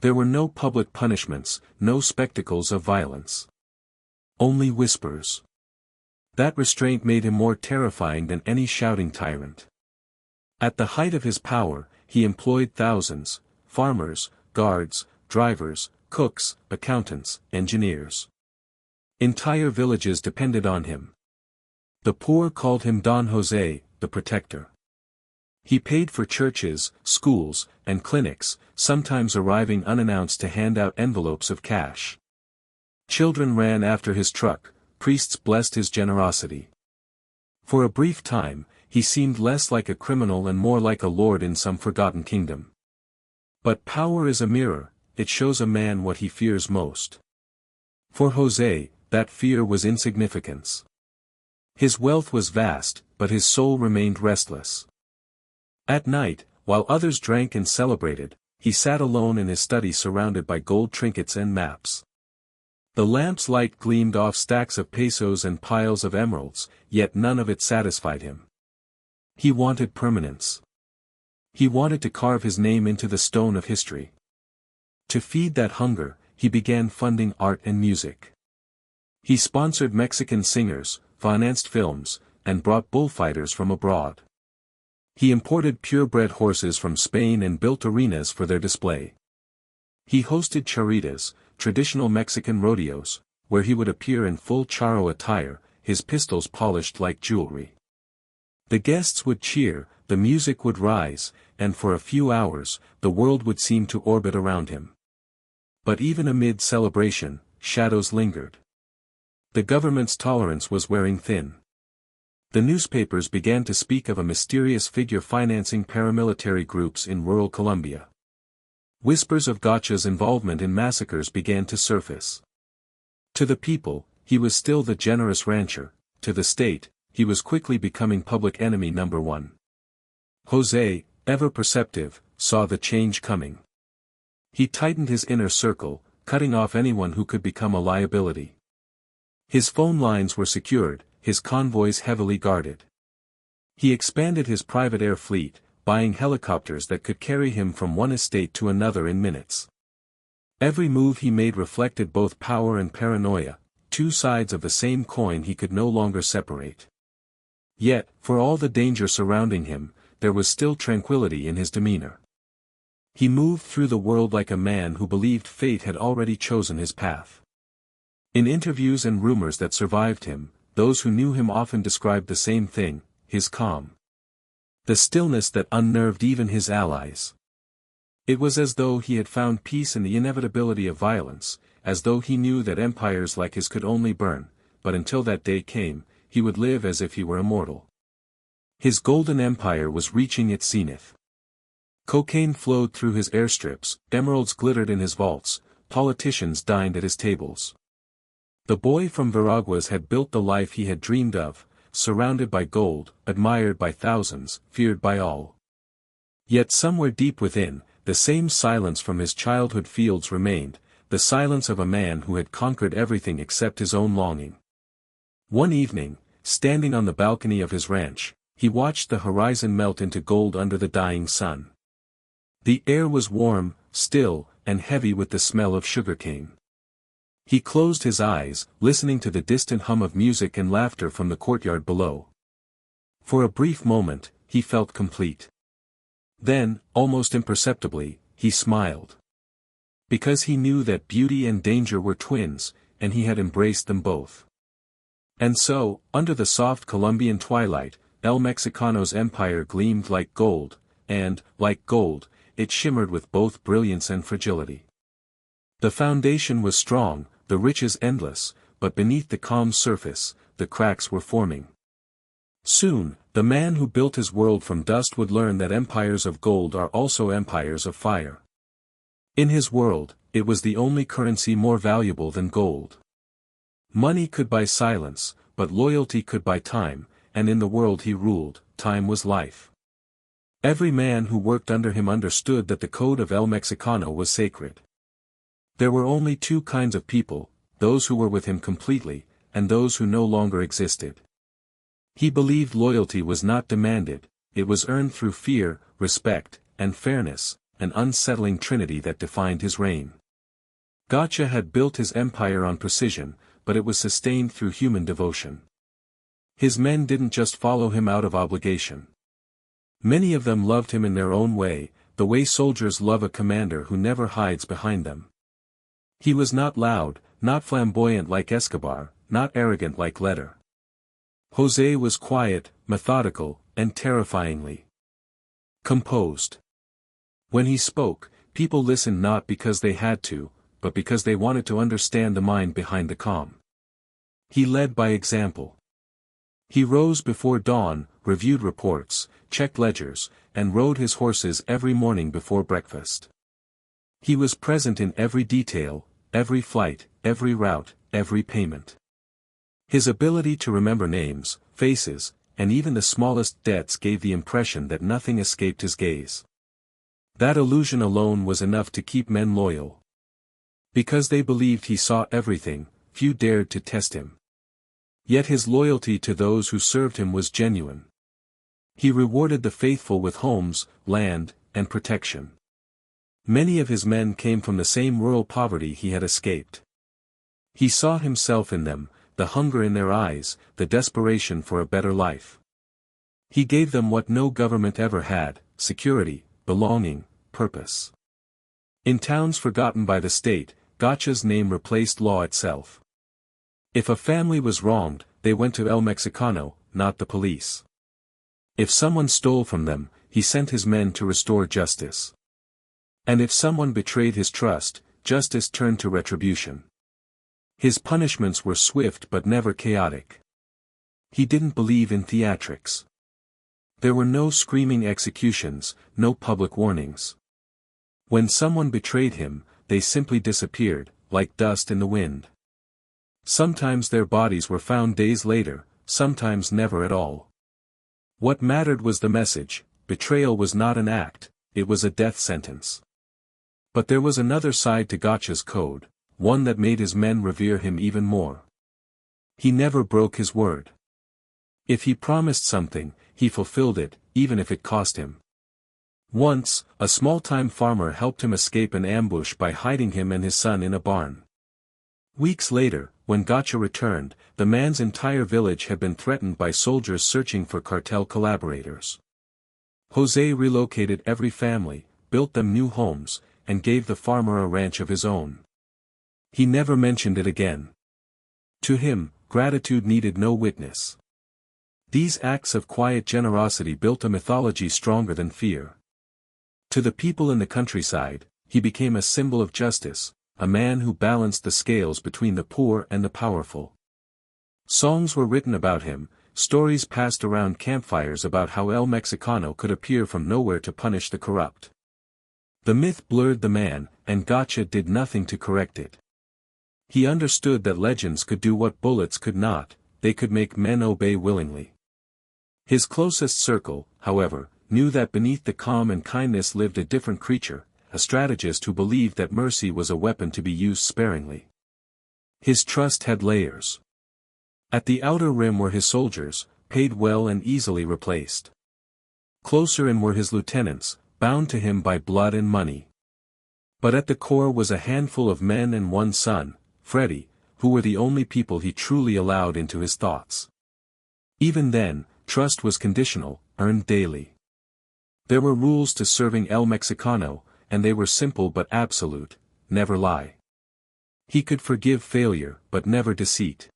There were no public punishments, no spectacles of violence. Only whispers. That restraint made him more terrifying than any shouting tyrant. At the height of his power, he employed thousands: farmers, guards, drivers, cooks, accountants, engineers. Entire villages depended on him. The poor called him Don José, the protector. He paid for churches, schools, and clinics, sometimes arriving unannounced to hand out envelopes of cash. Children ran after his truck, priests blessed his generosity. For a brief time, he seemed less like a criminal and more like a lord in some forgotten kingdom. But power is a mirror, it shows a man what he fears most. For José, that fear was insignificance. His wealth was vast, but his soul remained restless. At night, while others drank and celebrated, he sat alone in his study surrounded by gold trinkets and maps. The lamp's light gleamed off stacks of pesos and piles of emeralds, yet none of it satisfied him. He wanted permanence. He wanted to carve his name into the stone of history. To feed that hunger, he began funding art and music. He sponsored Mexican singers, financed films, and brought bullfighters from abroad. He imported purebred horses from Spain and built arenas for their display. He hosted charretas, traditional Mexican rodeos, where he would appear in full charro attire, his pistols polished like jewelry. The guests would cheer, the music would rise, and for a few hours, the world would seem to orbit around him. But even amid celebration, shadows lingered. The government's tolerance was wearing thin. The newspapers began to speak of a mysterious figure financing paramilitary groups in rural Colombia. Whispers of Gacha's involvement in massacres began to surface. To the people, he was still the generous rancher; to the state, he was quickly becoming public enemy number one. José, ever perceptive, saw the change coming. He tightened his inner circle, cutting off anyone who could become a liability. His phone lines were secured, his convoys heavily guarded. He expanded his private air fleet, buying helicopters that could carry him from one estate to another in minutes. Every move he made reflected both power and paranoia, two sides of the same coin he could no longer separate. Yet, for all the danger surrounding him, there was still tranquility in his demeanor. He moved through the world like a man who believed fate had already chosen his path. In interviews and rumors that survived him, those who knew him often described the same thing: his calm. The stillness that unnerved even his allies. It was as though he had found peace in the inevitability of violence, as though he knew that empires like his could only burn, but until that day came, he would live as if he were immortal. His golden empire was reaching its zenith. Cocaine flowed through his airstrips, emeralds glittered in his vaults, politicians dined at his tables. The boy from Veraguas had built the life he had dreamed of, surrounded by gold, admired by thousands, feared by all. Yet somewhere deep within, the same silence from his childhood fields remained, the silence of a man who had conquered everything except his own longing. One evening, standing on the balcony of his ranch, he watched the horizon melt into gold under the dying sun. The air was warm, still, and heavy with the smell of sugarcane. He closed his eyes, listening to the distant hum of music and laughter from the courtyard below. For a brief moment, he felt complete. Then, almost imperceptibly, he smiled. Because he knew that beauty and danger were twins, and he had embraced them both. And so, under the soft Colombian twilight, El Mexicano's empire gleamed like gold, and, like gold, it shimmered with both brilliance and fragility. The foundation was strong, the riches endless, but beneath the calm surface, the cracks were forming. Soon, the man who built his world from dust would learn that empires of gold are also empires of fire. In his world, it was the only currency more valuable than gold. Money could buy silence, but loyalty could buy time, and in the world he ruled, time was life. Every man who worked under him understood that the code of El Mexicano was sacred. There were only two kinds of people, those who were with him completely, and those who no longer existed. He believed loyalty was not demanded, it was earned through fear, respect, and fairness, an unsettling trinity that defined his reign. Gacha had built his empire on precision, but it was sustained through human devotion. His men didn't just follow him out of obligation. Many of them loved him in their own way, the way soldiers love a commander who never hides behind them. He was not loud, not flamboyant like Escobar, not arrogant like Letter. José was quiet, methodical, and terrifyingly composed. When he spoke, people listened not because they had to, but because they wanted to understand the mind behind the calm. He led by example. He rose before dawn, reviewed reports, checked ledgers, and rode his horses every morning before breakfast. He was present in every detail, every flight, every route, every payment. His ability to remember names, faces, and even the smallest debts gave the impression that nothing escaped his gaze. That illusion alone was enough to keep men loyal. Because they believed he saw everything, few dared to test him. Yet his loyalty to those who served him was genuine. He rewarded the faithful with homes, land, and protection. Many of his men came from the same rural poverty he had escaped. He saw himself in them, the hunger in their eyes, the desperation for a better life. He gave them what no government ever had: security, belonging, purpose. In towns forgotten by the state, Gacha's name replaced law itself. If a family was wronged, they went to El Mexicano, not the police. If someone stole from them, he sent his men to restore justice. And if someone betrayed his trust, justice turned to retribution. His punishments were swift but never chaotic. He didn't believe in theatrics. There were no screaming executions, no public warnings. When someone betrayed him, they simply disappeared, like dust in the wind. Sometimes their bodies were found days later, sometimes never at all. What mattered was the message: betrayal was not an act, it was a death sentence. But there was another side to Gacha's code, one that made his men revere him even more. He never broke his word. If he promised something, he fulfilled it, even if it cost him. Once, a small-time farmer helped him escape an ambush by hiding him and his son in a barn. Weeks later, when Gacha returned, the man's entire village had been threatened by soldiers searching for cartel collaborators. José relocated every family, built them new homes, and gave the farmer a ranch of his own. He never mentioned it again. To him, gratitude needed no witness. These acts of quiet generosity built a mythology stronger than fear. To the people in the countryside, he became a symbol of justice, a man who balanced the scales between the poor and the powerful. Songs were written about him, stories passed around campfires about how El Mexicano could appear from nowhere to punish the corrupt. The myth blurred the man, and Gacha did nothing to correct it. He understood that legends could do what bullets could not: they could make men obey willingly. His closest circle, however, knew that beneath the calm and kindness lived a different creature, a strategist who believed that mercy was a weapon to be used sparingly. His trust had layers. At the outer rim were his soldiers, paid well and easily replaced. Closer in were his lieutenants, bound to him by blood and money. But at the core was a handful of men and one son, Freddy, who were the only people he truly allowed into his thoughts. Even then, trust was conditional, earned daily. There were rules to serving El Mexicano, and they were simple but absolute: never lie. He could forgive failure, but never deceit.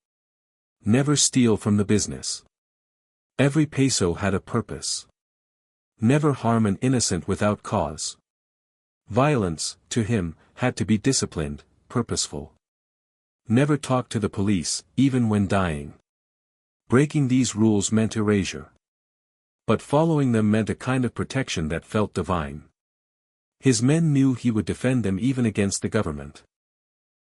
Never steal from the business. Every peso had a purpose. Never harm an innocent without cause. Violence, to him, had to be disciplined, purposeful. Never talk to the police, even when dying. Breaking these rules meant erasure. But following them meant a kind of protection that felt divine. His men knew he would defend them even against the government.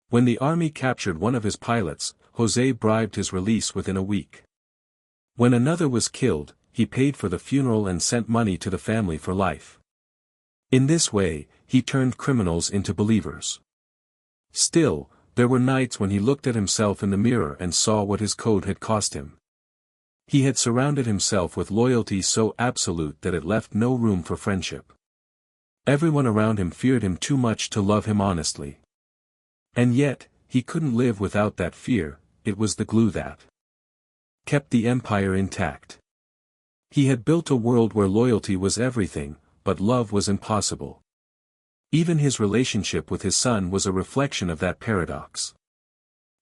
When the army captured one of his pilots, José bribed his release within a week. When another was killed, he paid for the funeral and sent money to the family for life. In this way, he turned criminals into believers. Still, there were nights when he looked at himself in the mirror and saw what his code had cost him. He had surrounded himself with loyalty so absolute that it left no room for friendship. Everyone around him feared him too much to love him honestly. And yet, he couldn't live without that fear: it was the glue that kept the empire intact. He had built a world where loyalty was everything, but love was impossible. Even his relationship with his son was a reflection of that paradox.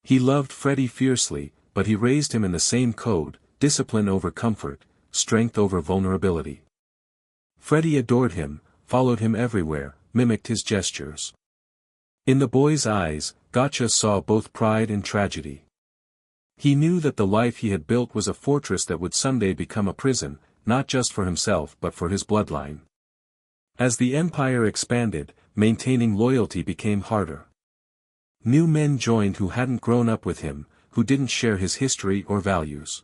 He loved Freddie fiercely, but he raised him in the same code: discipline over comfort, strength over vulnerability. Freddie adored him, followed him everywhere, mimicked his gestures. In the boy's eyes, Gacha saw both pride and tragedy. He knew that the life he had built was a fortress that would someday become a prison, not just for himself but for his bloodline. As the empire expanded, maintaining loyalty became harder. New men joined who hadn't grown up with him, who didn't share his history or values.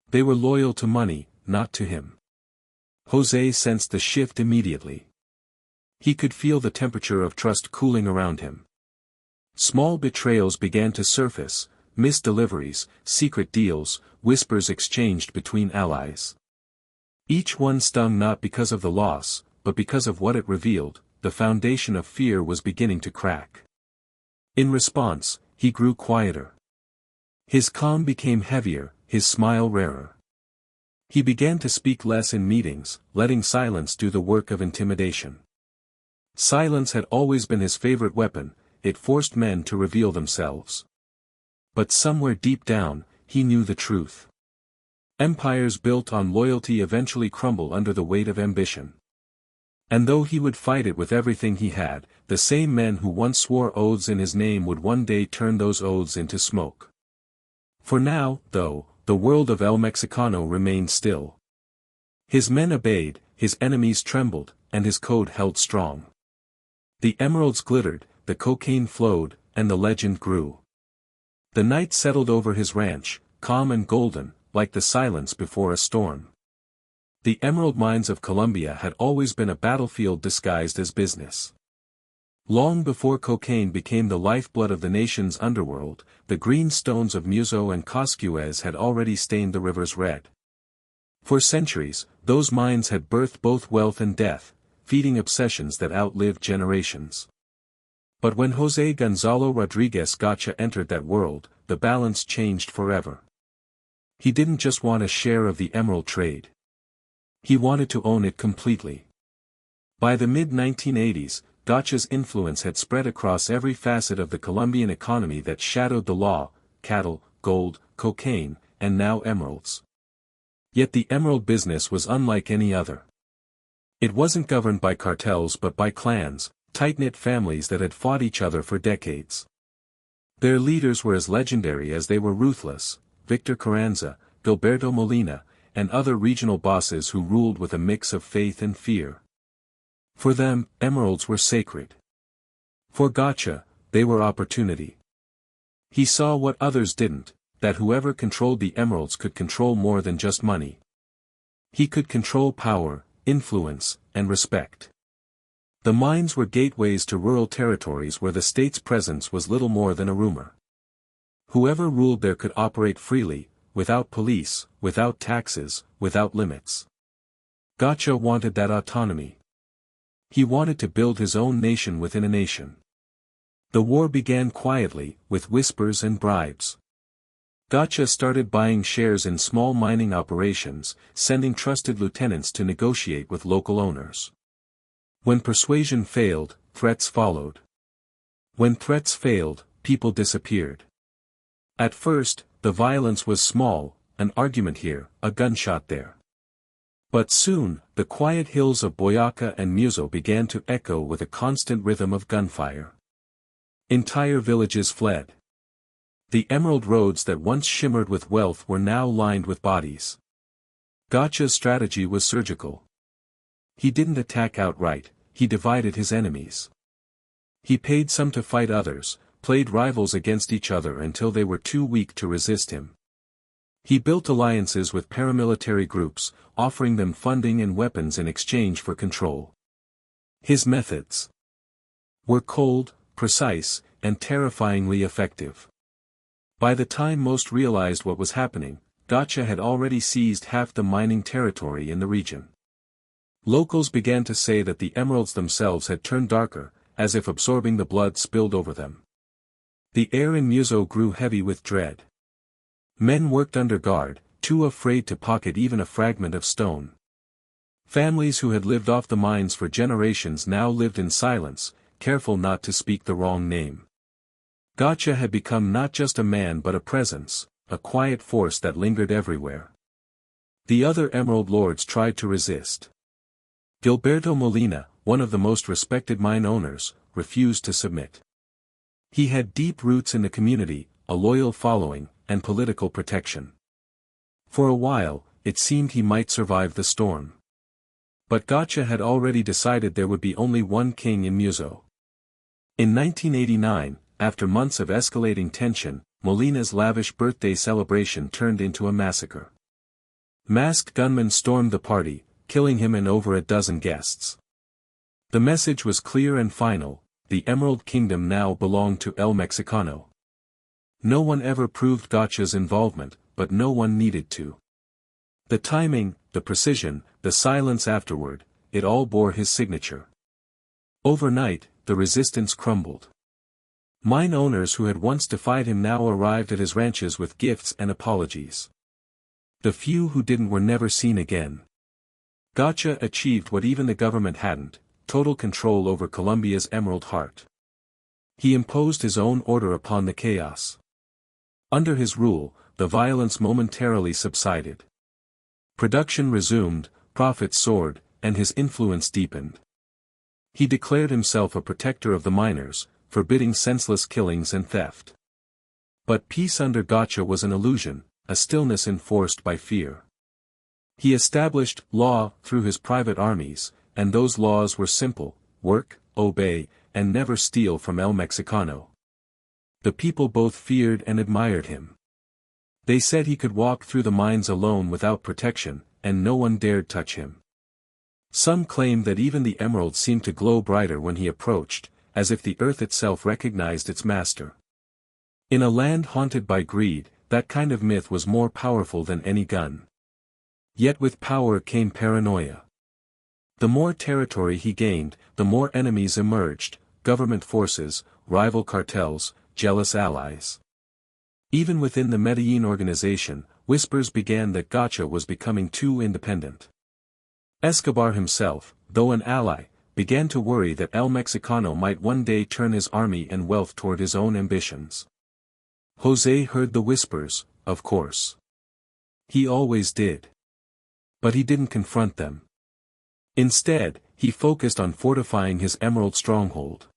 They were loyal to money, not to him. José sensed the shift immediately. He could feel the temperature of trust cooling around him. Small betrayals began to surface: missed deliveries, secret deals, whispers exchanged between allies. Each one stung not because of the loss, but because of what it revealed. The foundation of fear was beginning to crack. In response, he grew quieter. His calm became heavier, his smile rarer. He began to speak less in meetings, letting silence do the work of intimidation. Silence had always been his favorite weapon. It forced men to reveal themselves. But somewhere deep down, he knew the truth. Empires built on loyalty eventually crumble under the weight of ambition. And though he would fight it with everything he had, the same men who once swore oaths in his name would one day turn those oaths into smoke. For now, though, the world of El Mexicano remained still. His men obeyed, his enemies trembled, and his code held strong. The emeralds glittered, the cocaine flowed, and the legend grew. The night settled over his ranch, calm and golden, like the silence before a storm. The emerald mines of Colombia had always been a battlefield disguised as business. Long before cocaine became the lifeblood of the nation's underworld, the green stones of Muso and Coscuez had already stained the rivers red. For centuries, those mines had birthed both wealth and death, feeding obsessions that outlived generations. But when José Gonzalo Rodríguez Gacha entered that world, the balance changed forever. He didn't just want a share of the emerald trade. He wanted to own it completely. By the mid-1980s, Gacha's influence had spread across every facet of the Colombian economy that shadowed the law: cattle, gold, cocaine, and now emeralds. Yet the emerald business was unlike any other. It wasn't governed by cartels but by clans, tight-knit families that had fought each other for decades. Their leaders were as legendary as they were ruthless: Victor Carranza, Gilberto Molina, and other regional bosses who ruled with a mix of faith and fear. For them, emeralds were sacred. For Gacha, they were opportunity. He saw what others didn't, that whoever controlled the emeralds could control more than just money. He could control power, influence, and respect. The mines were gateways to rural territories where the state's presence was little more than a rumor. Whoever ruled there could operate freely, without police, without taxes, without limits. Gacha wanted that autonomy. He wanted to build his own nation within a nation. The war began quietly, with whispers and bribes. Gacha started buying shares in small mining operations, sending trusted lieutenants to negotiate with local owners. When persuasion failed, threats followed. When threats failed, people disappeared. At first, the violence was small: an argument here, a gunshot there. But soon, the quiet hills of Boyaca and Muso began to echo with a constant rhythm of gunfire. Entire villages fled. The emerald roads that once shimmered with wealth were now lined with bodies. Gacha's strategy was surgical. He didn't attack outright, he divided his enemies. He paid some to fight others, played rivals against each other until they were too weak to resist him. He built alliances with paramilitary groups, offering them funding and weapons in exchange for control. His methods were cold, precise, and terrifyingly effective. By the time most realized what was happening, Gacha had already seized half the mining territory in the region. Locals began to say that the emeralds themselves had turned darker, as if absorbing the blood spilled over them. The air in Muso grew heavy with dread. Men worked under guard, too afraid to pocket even a fragment of stone. Families who had lived off the mines for generations now lived in silence, careful not to speak the wrong name. Gacha had become not just a man but a presence, a quiet force that lingered everywhere. The other Emerald Lords tried to resist. Gilberto Molina, one of the most respected mine owners, refused to submit. He had deep roots in the community, a loyal following, and political protection. For a while, it seemed he might survive the storm. But Gacha had already decided there would be only one king in Muzo. In 1989, after months of escalating tension, Molina's lavish birthday celebration turned into a massacre. Masked gunmen stormed the party, killing him and over a dozen guests. The message was clear and final: the Emerald Kingdom now belonged to El Mexicano. No one ever proved Gacha's involvement, but no one needed to. The timing, the precision, the silence afterward, it all bore his signature. Overnight, the resistance crumbled. Mine owners who had once defied him now arrived at his ranches with gifts and apologies. The few who didn't were never seen again. Gacha achieved what even the government hadn't: total control over Colombia's Emerald Heart. He imposed his own order upon the chaos. Under his rule, the violence momentarily subsided. Production resumed, profits soared, and his influence deepened. He declared himself a protector of the miners, forbidding senseless killings and theft. But peace under Gacha was an illusion, a stillness enforced by fear. He established law through his private armies, and those laws were simple: work, obey, and never steal from El Mexicano. The people both feared and admired him. They said he could walk through the mines alone without protection, and no one dared touch him. Some claimed that even the emerald seemed to glow brighter when he approached, as if the earth itself recognized its master. In a land haunted by greed, that kind of myth was more powerful than any gun. Yet with power came paranoia. The more territory he gained, the more enemies emerged: government forces, rival cartels, jealous allies. Even within the Medellín organization, whispers began that Gacha was becoming too independent. Escobar himself, though an ally, began to worry that El Mexicano might one day turn his army and wealth toward his own ambitions. José heard the whispers, of course. He always did. But he didn't confront them. Instead, he focused on fortifying his emerald stronghold.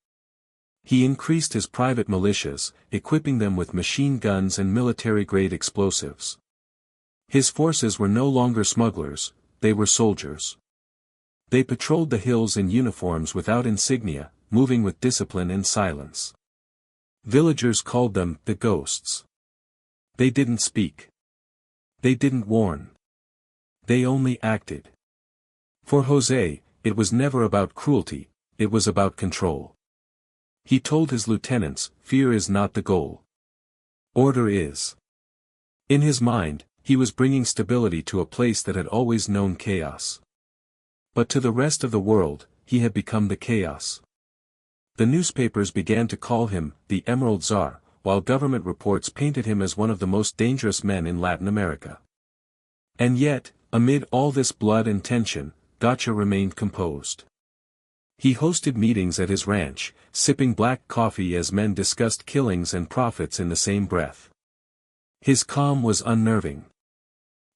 He increased his private militias, equipping them with machine guns and military-grade explosives. His forces were no longer smugglers, they were soldiers. They patrolled the hills in uniforms without insignia, moving with discipline and silence. Villagers called them the ghosts. They didn't speak. They didn't warn. They only acted. For José, it was never about cruelty, it was about control. He told his lieutenants, fear is not the goal. Order is. In his mind, he was bringing stability to a place that had always known chaos. But to the rest of the world, he had become the chaos. The newspapers began to call him the Emerald Czar, while government reports painted him as one of the most dangerous men in Latin America. And yet, amid all this blood and tension, Gacha remained composed. He hosted meetings at his ranch, sipping black coffee as men discussed killings and profits in the same breath. His calm was unnerving.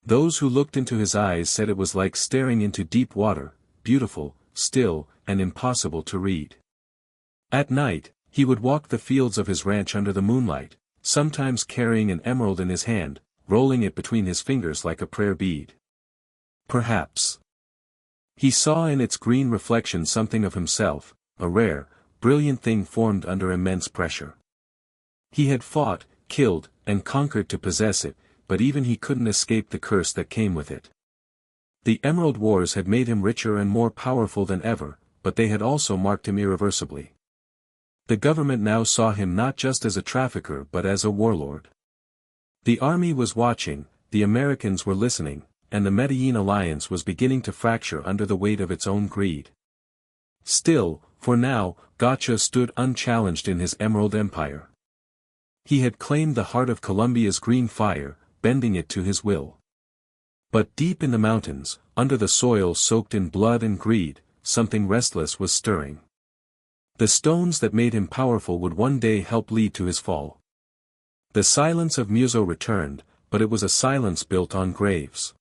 Those who looked into his eyes said it was like staring into deep water, beautiful, still, and impossible to read. At night, he would walk the fields of his ranch under the moonlight, sometimes carrying an emerald in his hand, rolling it between his fingers like a prayer bead. Perhaps he saw in its green reflection something of himself, a rare, brilliant thing formed under immense pressure. He had fought, killed, and conquered to possess it, but even he couldn't escape the curse that came with it. The Emerald Wars had made him richer and more powerful than ever, but they had also marked him irreversibly. The government now saw him not just as a trafficker but as a warlord. The army was watching, the Americans were listening, and the Medellín alliance was beginning to fracture under the weight of its own greed. Still, for now, Gacha stood unchallenged in his Emerald Empire. He had claimed the heart of Colombia's green fire, bending it to his will. But deep in the mountains, under the soil soaked in blood and greed, something restless was stirring. The stones that made him powerful would one day help lead to his fall. The silence of Muzo returned, but it was a silence built on graves.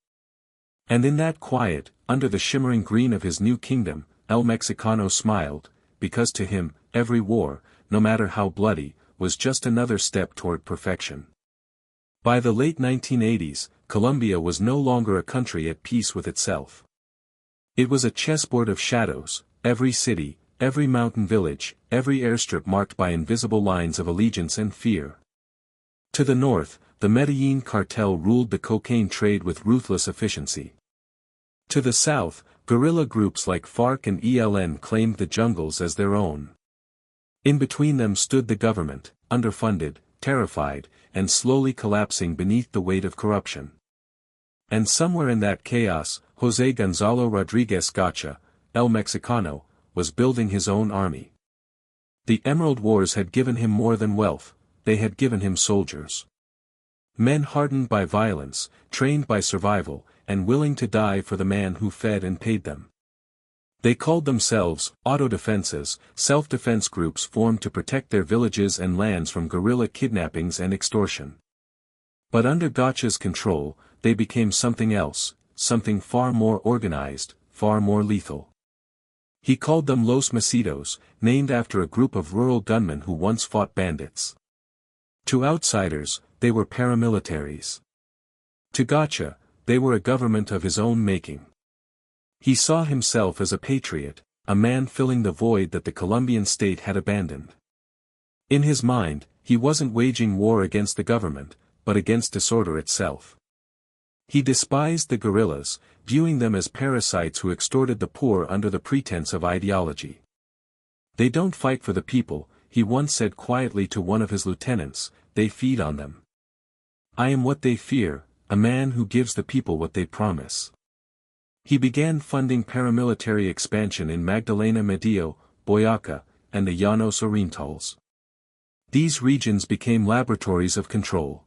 And in that quiet, under the shimmering green of his new kingdom, El Mexicano smiled, because to him, every war, no matter how bloody, was just another step toward perfection. By the late 1980s, Colombia was no longer a country at peace with itself. It was a chessboard of shadows, every city, every mountain village, every airstrip marked by invisible lines of allegiance and fear. To the north, the Medellín Cartel ruled the cocaine trade with ruthless efficiency. To the south, guerrilla groups like FARC and ELN claimed the jungles as their own. In between them stood the government, underfunded, terrified, and slowly collapsing beneath the weight of corruption. And somewhere in that chaos, José Gonzalo Rodríguez Gacha, El Mexicano, was building his own army. The Emerald Wars had given him more than wealth, they had given him soldiers. Men hardened by violence, trained by survival, and willing to die for the man who fed and paid them. They called themselves autodefenses, self-defense groups formed to protect their villages and lands from guerrilla kidnappings and extortion. But under Gacha's control, they became something else, something far more organized, far more lethal. He called them Los Mesitos, named after a group of rural gunmen who once fought bandits. To outsiders, they were paramilitaries. To Gacha, they were a government of his own making. He saw himself as a patriot, a man filling the void that the Colombian state had abandoned. In his mind, he wasn't waging war against the government, but against disorder itself. He despised the guerrillas, viewing them as parasites who extorted the poor under the pretense of ideology. They don't fight for the people, he once said quietly to one of his lieutenants, they feed on them. I am what they fear, a man who gives the people what they promise. He began funding paramilitary expansion in Magdalena Medio, Boyacá, and the Llanos Orientales. These regions became laboratories of control.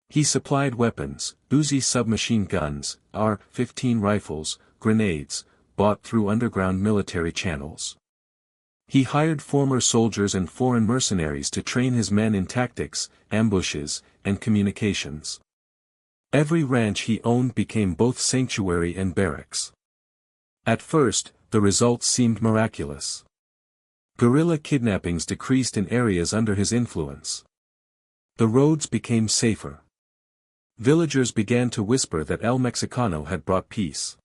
He supplied weapons, Uzi submachine guns, AR-15 rifles, grenades, bought through underground military channels. He hired former soldiers and foreign mercenaries to train his men in tactics, ambushes, and communications. Every ranch he owned became both sanctuary and barracks. At first, the results seemed miraculous. Guerrilla kidnappings decreased in areas under his influence. The roads became safer. Villagers began to whisper that El Mexicano had brought peace.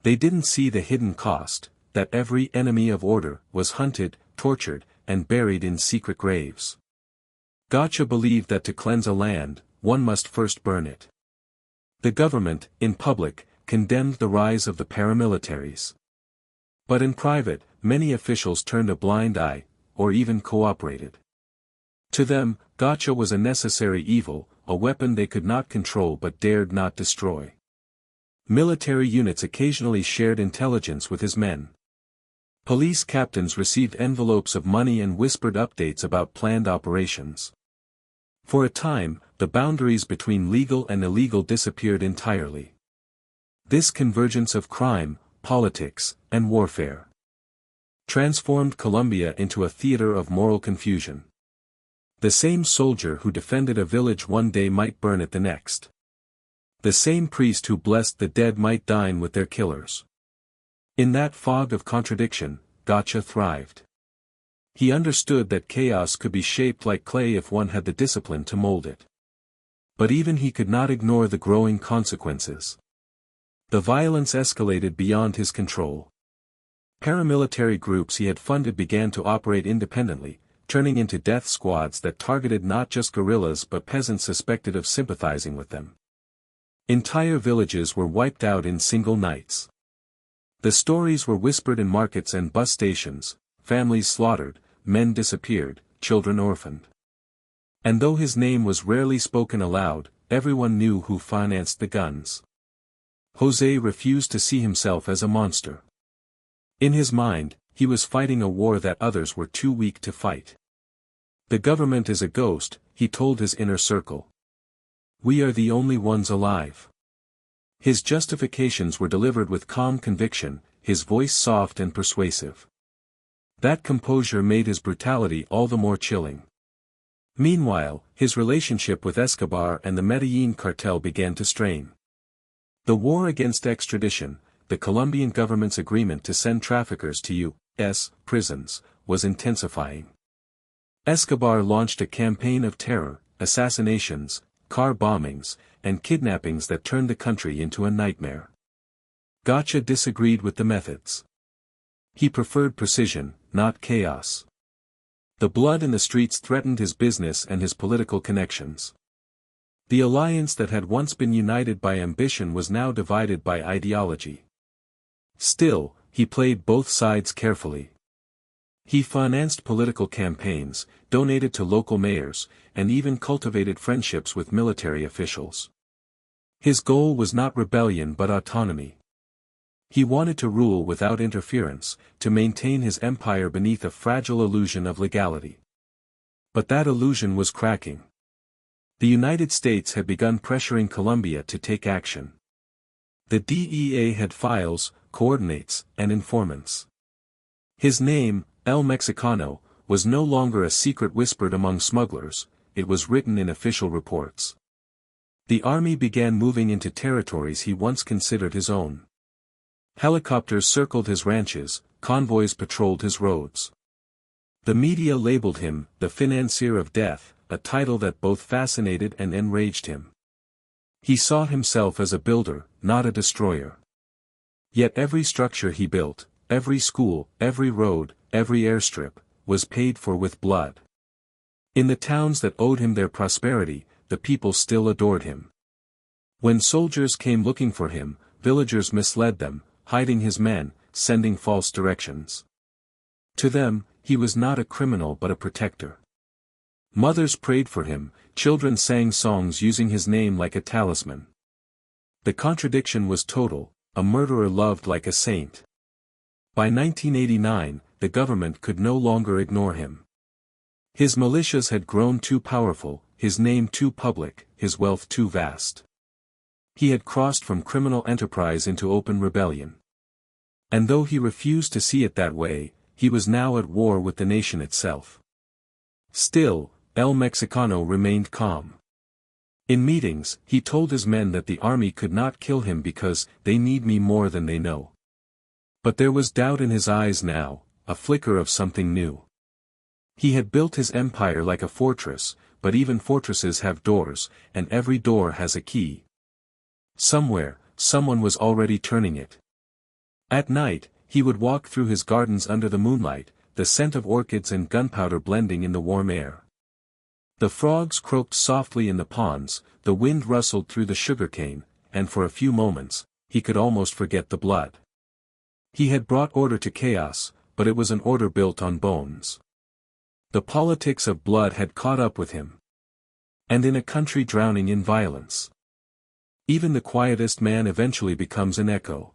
They didn't see the hidden cost, that every enemy of order was hunted, tortured, and buried in secret graves. Gacha believed that to cleanse a land, one must first burn it. The government, in public, condemned the rise of the paramilitaries. But in private, many officials turned a blind eye, or even cooperated. To them, Gacha was a necessary evil, a weapon they could not control but dared not destroy. Military units occasionally shared intelligence with his men. Police captains received envelopes of money and whispered updates about planned operations. For a time, the boundaries between legal and illegal disappeared entirely. This convergence of crime, politics, and warfare transformed Colombia into a theater of moral confusion. The same soldier who defended a village one day might burn it the next. The same priest who blessed the dead might dine with their killers. In that fog of contradiction, Gacha thrived. He understood that chaos could be shaped like clay if one had the discipline to mold it. But even he could not ignore the growing consequences. The violence escalated beyond his control. Paramilitary groups he had funded began to operate independently, turning into death squads that targeted not just guerrillas but peasants suspected of sympathizing with them. Entire villages were wiped out in single nights. The stories were whispered in markets and bus stations, families slaughtered, men disappeared, children orphaned. And though his name was rarely spoken aloud, everyone knew who financed the guns. José refused to see himself as a monster. In his mind, he was fighting a war that others were too weak to fight. The government is a ghost, he told his inner circle. We are the only ones alive. His justifications were delivered with calm conviction, his voice soft and persuasive. That composure made his brutality all the more chilling. Meanwhile, his relationship with Escobar and the Medellín Cartel began to strain. The war against extradition, the Colombian government's agreement to send traffickers to U.S. prisons, was intensifying. Escobar launched a campaign of terror, assassinations, car bombings, and kidnappings that turned the country into a nightmare. Gacha disagreed with the methods. He preferred precision, not chaos. The blood in the streets threatened his business and his political connections. The alliance that had once been united by ambition was now divided by ideology. Still, he played both sides carefully. He financed political campaigns, donated to local mayors, and even cultivated friendships with military officials. His goal was not rebellion but autonomy. He wanted to rule without interference, to maintain his empire beneath a fragile illusion of legality. But that illusion was cracking. The United States had begun pressuring Colombia to take action. The DEA had files, coordinates, and informants. His name, El Mexicano, was no longer a secret whispered among smugglers, it was written in official reports. The army began moving into territories he once considered his own. Helicopters circled his ranches, convoys patrolled his roads. The media labeled him, the financier of death, a title that both fascinated and enraged him. He saw himself as a builder, not a destroyer. Yet every structure he built, every school, every road, every airstrip, was paid for with blood. In the towns that owed him their prosperity, the people still adored him. When soldiers came looking for him, villagers misled them, hiding his men, sending false directions. To them, he was not a criminal but a protector. Mothers prayed for him, children sang songs using his name like a talisman. The contradiction was total, a murderer loved like a saint. By 1989, the government could no longer ignore him. His militias had grown too powerful, his name too public, his wealth too vast. He had crossed from criminal enterprise into open rebellion. And though he refused to see it that way, he was now at war with the nation itself. Still, El Mexicano remained calm. In meetings, he told his men that the army could not kill him because they need me more than they know. But there was doubt in his eyes now, a flicker of something new. He had built his empire like a fortress, but even fortresses have doors, and every door has a key. Somewhere, someone was already turning it. At night, he would walk through his gardens under the moonlight, the scent of orchids and gunpowder blending in the warm air. The frogs croaked softly in the ponds, the wind rustled through the sugarcane, and for a few moments, he could almost forget the blood. He had brought order to chaos, but it was an order built on bones. The politics of blood had caught up with him. And in a country drowning in violence, even the quietest man eventually becomes an echo.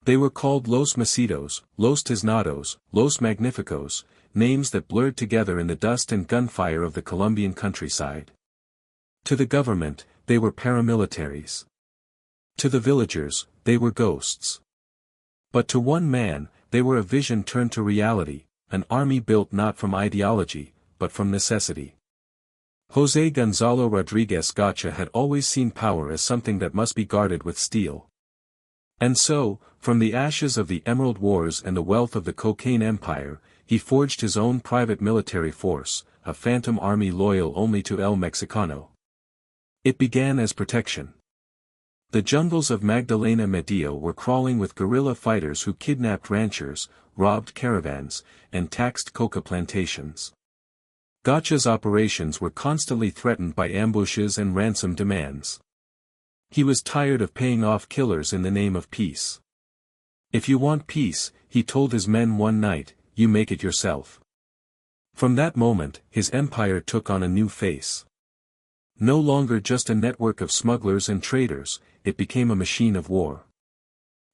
They were called Los Macitos, Los Tiznados, Los Magnificos, names that blurred together in the dust and gunfire of the Colombian countryside. To the government, they were paramilitaries. To the villagers, they were ghosts. But to one man, they were a vision turned to reality, an army built not from ideology, but from necessity. José Gonzalo Rodríguez Gacha had always seen power as something that must be guarded with steel. And so, from the ashes of the Emerald Wars and the wealth of the cocaine empire, he forged his own private military force, a phantom army loyal only to El Mexicano. It began as protection. The jungles of Magdalena Medio were crawling with guerrilla fighters who kidnapped ranchers, robbed caravans, and taxed coca plantations. Gacha's operations were constantly threatened by ambushes and ransom demands. He was tired of paying off killers in the name of peace. If you want peace, he told his men one night, you make it yourself. From that moment, his empire took on a new face. No longer just a network of smugglers and traders, it became a machine of war.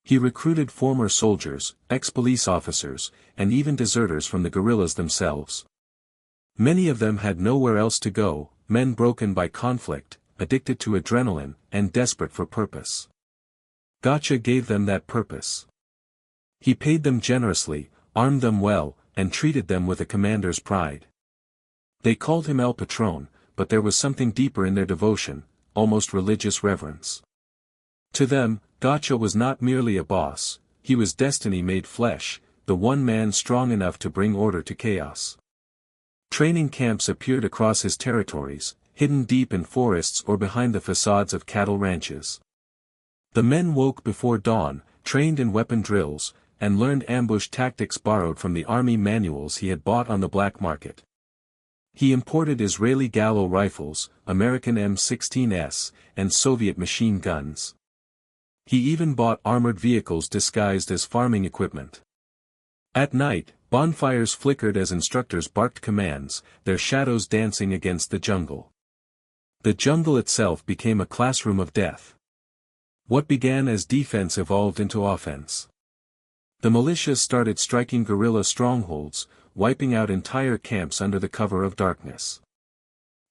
He recruited former soldiers, ex-police officers, and even deserters from the guerrillas themselves. Many of them had nowhere else to go, men broken by conflict, addicted to adrenaline, and desperate for purpose. Gacha gave them that purpose. He paid them generously, armed them well, and treated them with a commander's pride. They called him El Patron, but there was something deeper in their devotion, almost religious reverence. To them, Gacha was not merely a boss, he was destiny made flesh, the one man strong enough to bring order to chaos. Training camps appeared across his territories, hidden deep in forests or behind the facades of cattle ranches. The men woke before dawn, trained in weapon drills, and learned ambush tactics borrowed from the army manuals he had bought on the black market. He imported Israeli Gallo rifles, American M16s, and Soviet machine guns. He even bought armored vehicles disguised as farming equipment. At night, bonfires flickered as instructors barked commands, their shadows dancing against the jungle. The jungle itself became a classroom of death. What began as defense evolved into offense. The militias started striking guerrilla strongholds, wiping out entire camps under the cover of darkness.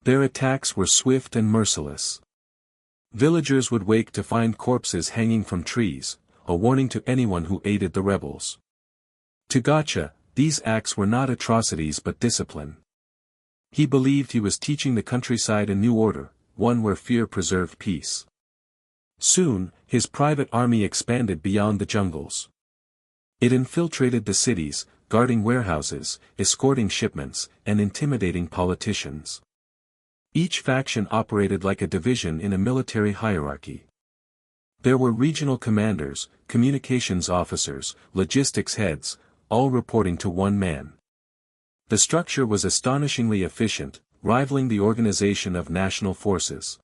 Their attacks were swift and merciless. Villagers would wake to find corpses hanging from trees, a warning to anyone who aided the rebels. To Gacha, these acts were not atrocities but discipline. He believed he was teaching the countryside a new order, one where fear preserved peace. Soon, his private army expanded beyond the jungles. It infiltrated the cities, guarding warehouses, escorting shipments, and intimidating politicians. Each faction operated like a division in a military hierarchy. There were regional commanders, communications officers, logistics heads, all reporting to one man. The structure was astonishingly efficient, rivaling the organization of national forces.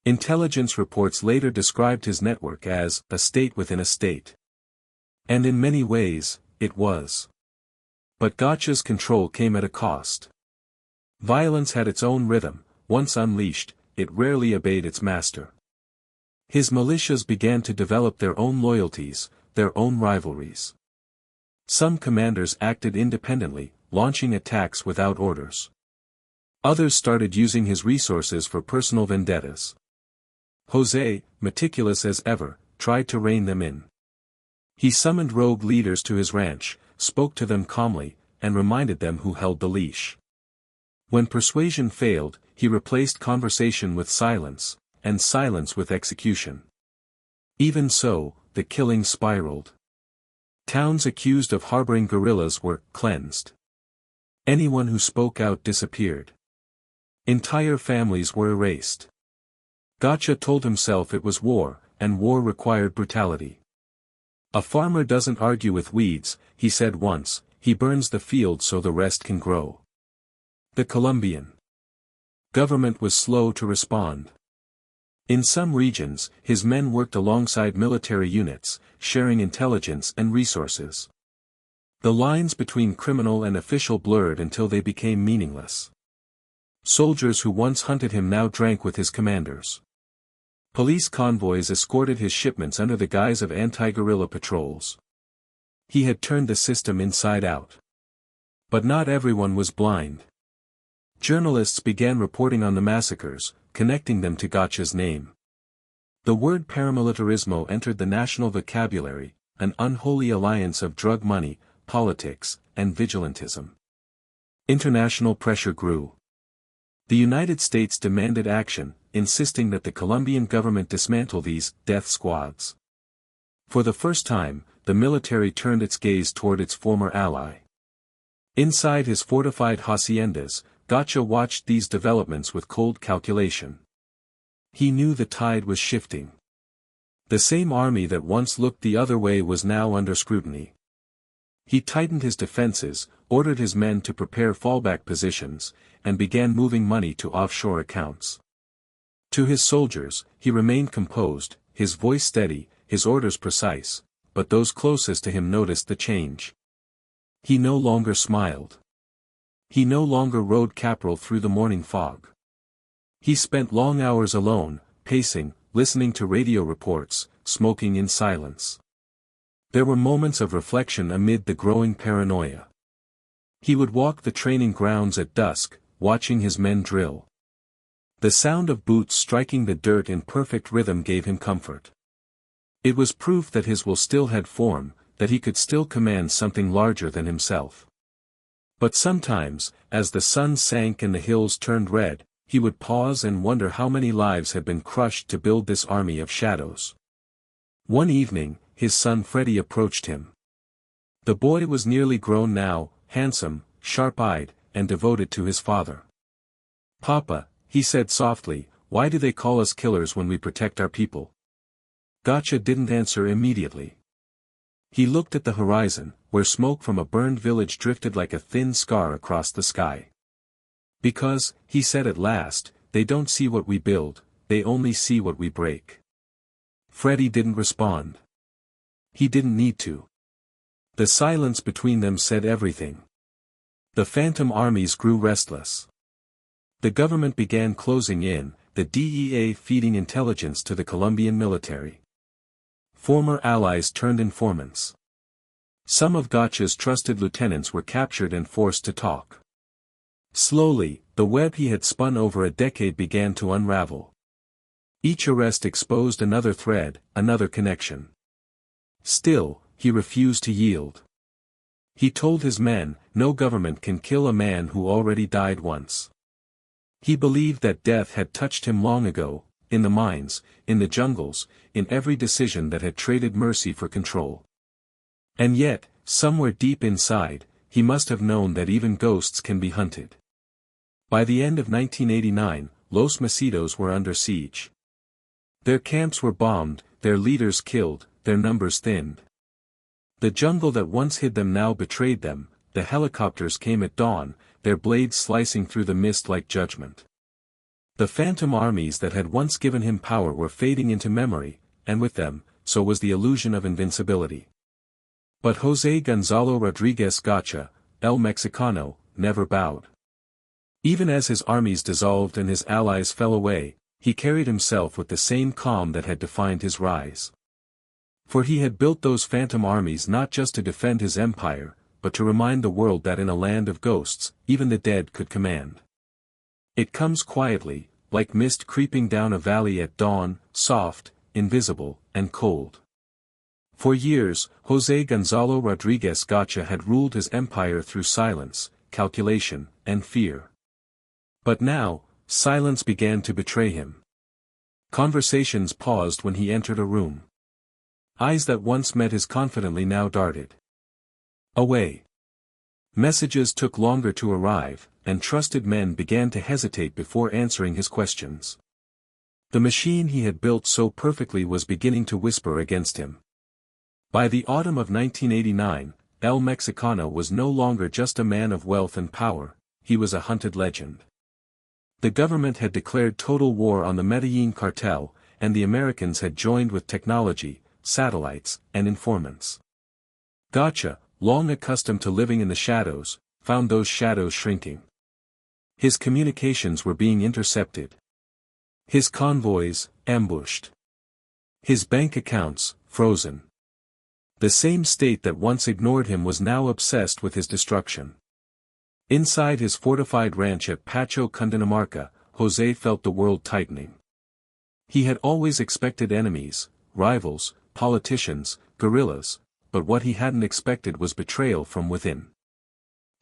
Intelligence reports later described his network as a state within a state. And in many ways, it was. But Gacha's control came at a cost. Violence had its own rhythm, once unleashed, it rarely obeyed its master. His militias began to develop their own loyalties, their own rivalries. Some commanders acted independently, launching attacks without orders. Others started using his resources for personal vendettas. José, meticulous as ever, tried to rein them in. He summoned rogue leaders to his ranch, spoke to them calmly, and reminded them who held the leash. When persuasion failed, he replaced conversation with silence, and silence with execution. Even so, the killing spiraled. Towns accused of harboring guerrillas were cleansed. Anyone who spoke out disappeared. Entire families were erased. Gacha told himself it was war, and war required brutality. A farmer doesn't argue with weeds, he said once, he burns the field so the rest can grow. The Colombian government was slow to respond. In some regions, his men worked alongside military units, sharing intelligence and resources. The lines between criminal and official blurred until they became meaningless. Soldiers who once hunted him now drank with his commanders. Police convoys escorted his shipments under the guise of anti-guerrilla patrols. He had turned the system inside out. But not everyone was blind. Journalists began reporting on the massacres, connecting them to Gacha's name. The word paramilitarismo entered the national vocabulary, an unholy alliance of drug money, politics, and vigilantism. International pressure grew. The United States demanded action, insisting that the Colombian government dismantle these death squads. For the first time, the military turned its gaze toward its former ally. Inside his fortified haciendas, Gacha watched these developments with cold calculation. He knew the tide was shifting. The same army that once looked the other way was now under scrutiny. He tightened his defenses, ordered his men to prepare fallback positions, and began moving money to offshore accounts. To his soldiers, he remained composed, his voice steady, his orders precise, but those closest to him noticed the change. He no longer smiled. He no longer rode Caporal through the morning fog. He spent long hours alone, pacing, listening to radio reports, smoking in silence. There were moments of reflection amid the growing paranoia. He would walk the training grounds at dusk, watching his men drill. The sound of boots striking the dirt in perfect rhythm gave him comfort. It was proof that his will still had form, that he could still command something larger than himself. But sometimes, as the sun sank and the hills turned red, he would pause and wonder how many lives had been crushed to build this army of shadows. One evening, his son Freddie approached him. The boy was nearly grown now, handsome, sharp-eyed, and devoted to his father. "Papa," he said softly, "why do they call us killers when we protect our people?" Gacha didn't answer immediately. He looked at the horizon, where smoke from a burned village drifted like a thin scar across the sky. "Because," he said at last, "they don't see what we build, they only see what we break." Freddie didn't respond. He didn't need to. The silence between them said everything. The phantom armies grew restless. The government began closing in, the DEA feeding intelligence to the Colombian military. Former allies turned informants. Some of Gacha's trusted lieutenants were captured and forced to talk. Slowly, the web he had spun over a decade began to unravel. Each arrest exposed another thread, another connection. Still, he refused to yield. He told his men, no government can kill a man who already died once. He believed that death had touched him long ago, in the mines, in the jungles, in every decision that had traded mercy for control. And yet, somewhere deep inside, he must have known that even ghosts can be hunted. By the end of 1989, Los Mesitos were under siege. Their camps were bombed, their leaders killed, their numbers thinned. The jungle that once hid them now betrayed them, the helicopters came at dawn, their blades slicing through the mist like judgment. The phantom armies that had once given him power were fading into memory, and with them, so was the illusion of invincibility. But José Gonzalo Rodríguez Gacha, El Mexicano, never bowed. Even as his armies dissolved and his allies fell away, he carried himself with the same calm that had defined his rise. For he had built those phantom armies not just to defend his empire, but to remind the world that in a land of ghosts, even the dead could command. It comes quietly, like mist creeping down a valley at dawn, soft, invisible, and cold. For years, José Gonzalo Rodríguez Gacha had ruled his empire through silence, calculation, and fear. But now, silence began to betray him. Conversations paused when he entered a room. Eyes that once met his confidently now darted away. Messages took longer to arrive, and trusted men began to hesitate before answering his questions. The machine he had built so perfectly was beginning to whisper against him. By the autumn of 1989, El Mexicano was no longer just a man of wealth and power, he was a hunted legend. The government had declared total war on the Medellín Cartel, and the Americans had joined with technology, satellites, and informants. Gacha, long accustomed to living in the shadows, found those shadows shrinking. His communications were being intercepted. His convoys, ambushed. His bank accounts, frozen. The same state that once ignored him was now obsessed with his destruction. Inside his fortified ranch at Pacho, Cundinamarca, José felt the world tightening. He had always expected enemies, rivals, politicians, guerrillas, but what he hadn't expected was betrayal from within.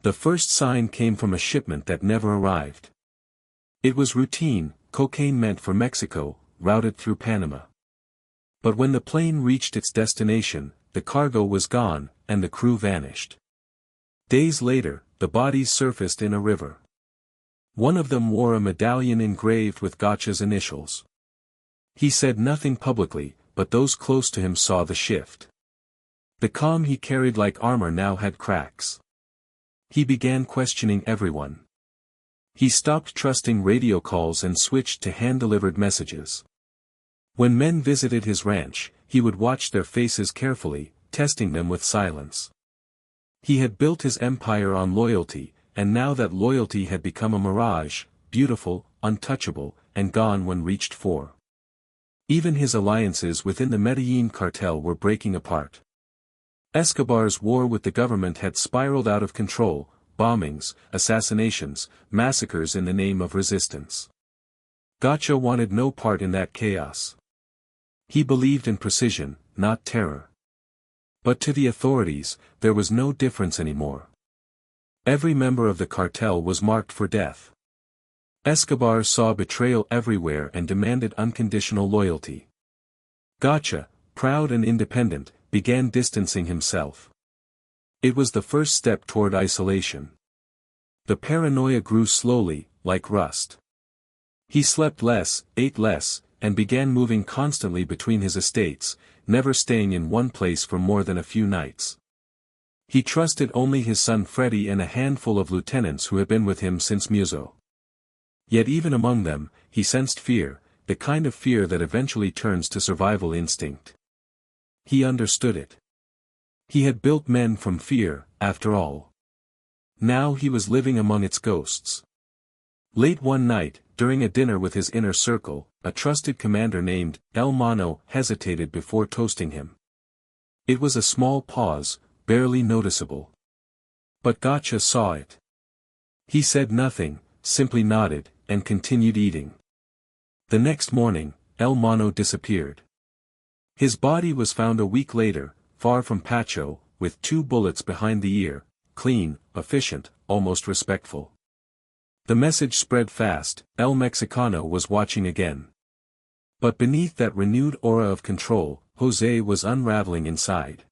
The first sign came from a shipment that never arrived. It was routine, cocaine meant for Mexico, routed through Panama. But when the plane reached its destination, the cargo was gone, and the crew vanished. Days later, the bodies surfaced in a river. One of them wore a medallion engraved with Gacha's initials. He said nothing publicly, but those close to him saw the shift. The calm he carried like armor now had cracks. He began questioning everyone. He stopped trusting radio calls and switched to hand-delivered messages. When men visited his ranch, he would watch their faces carefully, testing them with silence. He had built his empire on loyalty, and now that loyalty had become a mirage, beautiful, untouchable, and gone when reached for. Even his alliances within the Medellín Cartel were breaking apart. Escobar's war with the government had spiraled out of control, bombings, assassinations, massacres in the name of resistance. Gacha wanted no part in that chaos. He believed in precision, not terror. But to the authorities, there was no difference anymore. Every member of the cartel was marked for death. Escobar saw betrayal everywhere and demanded unconditional loyalty. Gacha, proud and independent, began distancing himself. It was the first step toward isolation. The paranoia grew slowly, like rust. He slept less, ate less, and began moving constantly between his estates, never staying in one place for more than a few nights. He trusted only his son Freddy and a handful of lieutenants who had been with him since Muzo. Yet even among them, he sensed fear, the kind of fear that eventually turns to survival instinct. He understood it. He had built men from fear, after all. Now he was living among its ghosts. Late one night, during a dinner with his inner circle, a trusted commander named El Mono hesitated before toasting him. It was a small pause, barely noticeable. But Gacha saw it. He said nothing, simply nodded, and continued eating. The next morning, El Mono disappeared. His body was found a week later, far from Pacho, with 2 bullets behind the ear, clean, efficient, almost respectful. The message spread fast, El Mexicano was watching again. But beneath that renewed aura of control, José was unraveling inside.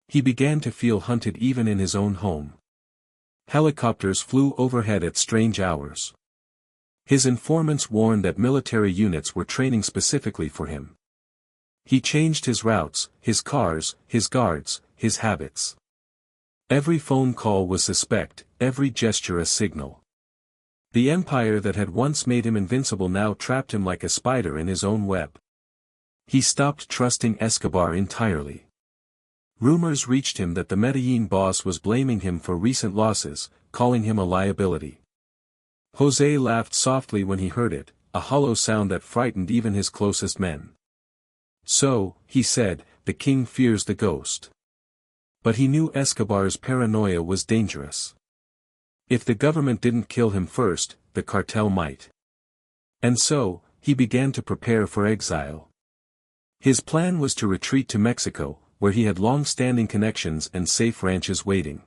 He began to feel hunted even in his own home. Helicopters flew overhead at strange hours. His informants warned that military units were training specifically for him. He changed his routes, his cars, his guards, his habits. Every phone call was suspect, every gesture a signal. The empire that had once made him invincible now trapped him like a spider in his own web. He stopped trusting Escobar entirely. Rumors reached him that the Medellín boss was blaming him for recent losses, calling him a liability. José laughed softly when he heard it, a hollow sound that frightened even his closest men. So, he said, the king fears the ghost. But he knew Escobar's paranoia was dangerous. If the government didn't kill him first, the cartel might. And so, he began to prepare for exile. His plan was to retreat to Mexico, where he had long-standing connections and safe ranches waiting.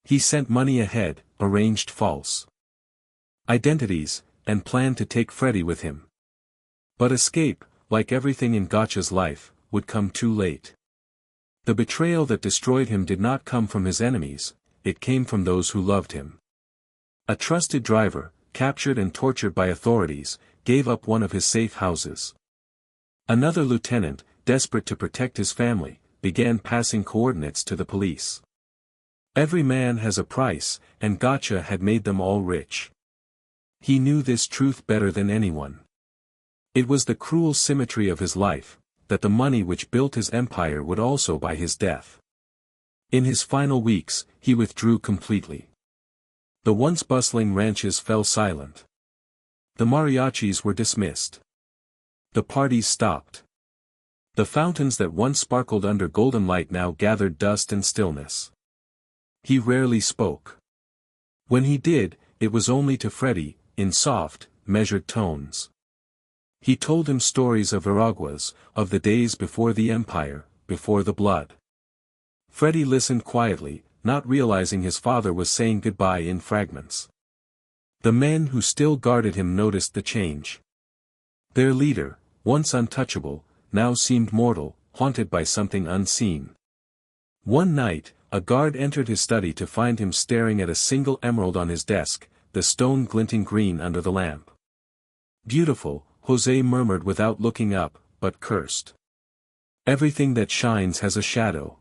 He sent money ahead, arranged false identities, and planned to take Freddy with him. But escape, like everything in Gacha's life, would come too late. The betrayal that destroyed him did not come from his enemies, it came from those who loved him. A trusted driver, captured and tortured by authorities, gave up one of his safe houses. Another lieutenant, desperate to protect his family, began passing coordinates to the police. Every man has a price, and Gacha had made them all rich. He knew this truth better than anyone. It was the cruel symmetry of his life, that the money which built his empire would also buy his death. In his final weeks, he withdrew completely. The once bustling ranches fell silent. The mariachis were dismissed. The parties stopped. The fountains that once sparkled under golden light now gathered dust and stillness. He rarely spoke. When he did, it was only to Freddy, in soft, measured tones. He told him stories of Veraguas, of the days before the empire, before the blood. Freddy listened quietly, not realizing his father was saying goodbye in fragments. The men who still guarded him noticed the change. Their leader, once untouchable, now seemed mortal, haunted by something unseen. One night, a guard entered his study to find him staring at a single emerald on his desk, the stone glinting green under the lamp. Beautiful, José murmured without looking up, but cursed. Everything that shines has a shadow.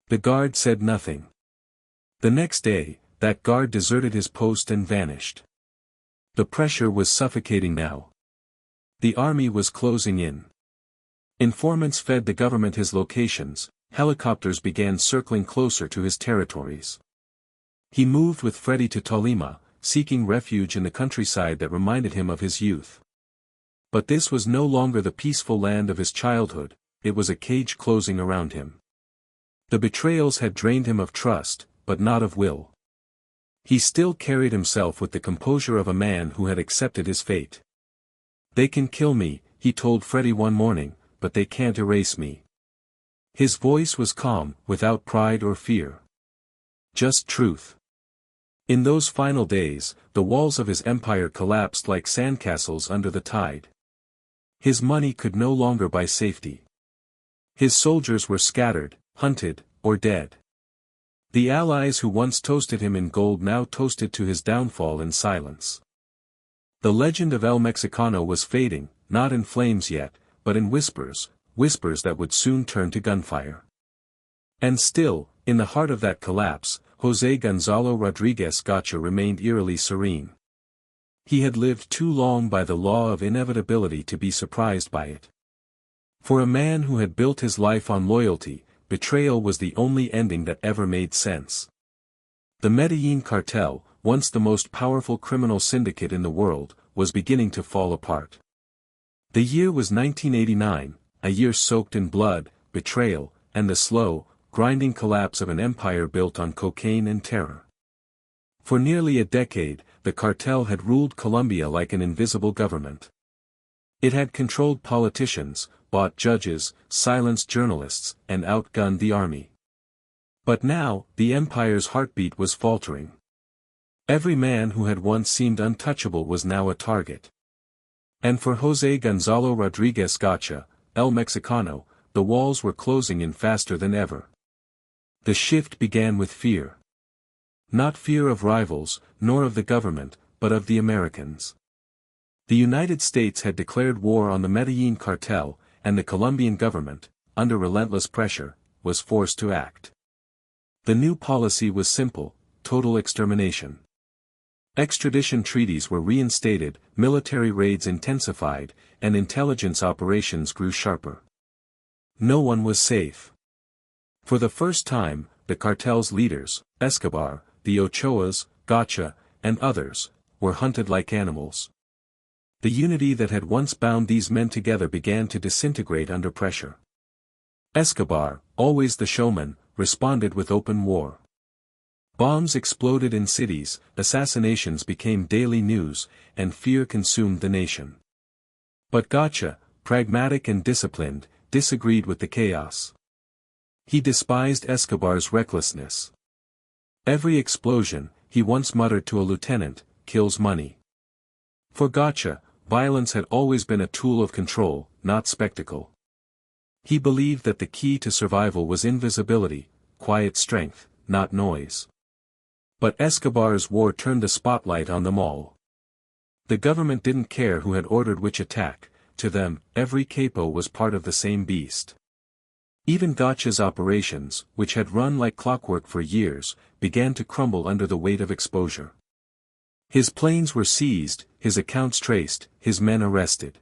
The guard said nothing. The next day, that guard deserted his post and vanished. The pressure was suffocating now. The army was closing in. Informants fed the government his locations, helicopters began circling closer to his territories. He moved with Freddy to Tolima, seeking refuge in the countryside that reminded him of his youth. But this was no longer the peaceful land of his childhood, it was a cage closing around him. The betrayals had drained him of trust, but not of will. He still carried himself with the composure of a man who had accepted his fate. They can kill me, he told Freddy one morning, but they can't erase me. His voice was calm, without pride or fear. Just truth. In those final days, the walls of his empire collapsed like sandcastles under the tide. His money could no longer buy safety. His soldiers were scattered, hunted, or dead. The allies who once toasted him in gold now toasted to his downfall in silence. The legend of El Mexicano was fading, not in flames yet, but in whispers, whispers that would soon turn to gunfire. And still, in the heart of that collapse, José Gonzalo Rodríguez Gacha remained eerily serene. He had lived too long by the law of inevitability to be surprised by it. For a man who had built his life on loyalty, betrayal was the only ending that ever made sense. The Medellín Cartel, once the most powerful criminal syndicate in the world, was beginning to fall apart. The year was 1989, a year soaked in blood, betrayal, and the slow, grinding collapse of an empire built on cocaine and terror. For nearly a decade, the cartel had ruled Colombia like an invisible government. It had controlled politicians, bought judges, silenced journalists, and outgunned the army. But now, the empire's heartbeat was faltering. Every man who had once seemed untouchable was now a target. And for José Gonzalo Rodríguez Gacha, El Mexicano, the walls were closing in faster than ever. The shift began with fear. Not fear of rivals, nor of the government, but of the Americans. The United States had declared war on the Medellín Cartel, and the Colombian government, under relentless pressure, was forced to act. The new policy was simple: total extermination. Extradition treaties were reinstated, military raids intensified, and intelligence operations grew sharper. No one was safe. For the first time, the cartel's leaders, Escobar, the Ochoas, Gacha, and others, were hunted like animals. The unity that had once bound these men together began to disintegrate under pressure. Escobar, always the showman, responded with open war. Bombs exploded in cities, assassinations became daily news, and fear consumed the nation. But Gacha, pragmatic and disciplined, disagreed with the chaos. He despised Escobar's recklessness. Every explosion, he once muttered to a lieutenant, kills money. For Gacha, violence had always been a tool of control, not spectacle. He believed that the key to survival was invisibility, quiet strength, not noise. But Escobar's war turned the spotlight on them all. The government didn't care who had ordered which attack; to them, every capo was part of the same beast. Even Gacha's operations, which had run like clockwork for years, began to crumble under the weight of exposure. His planes were seized, his accounts traced, his men arrested.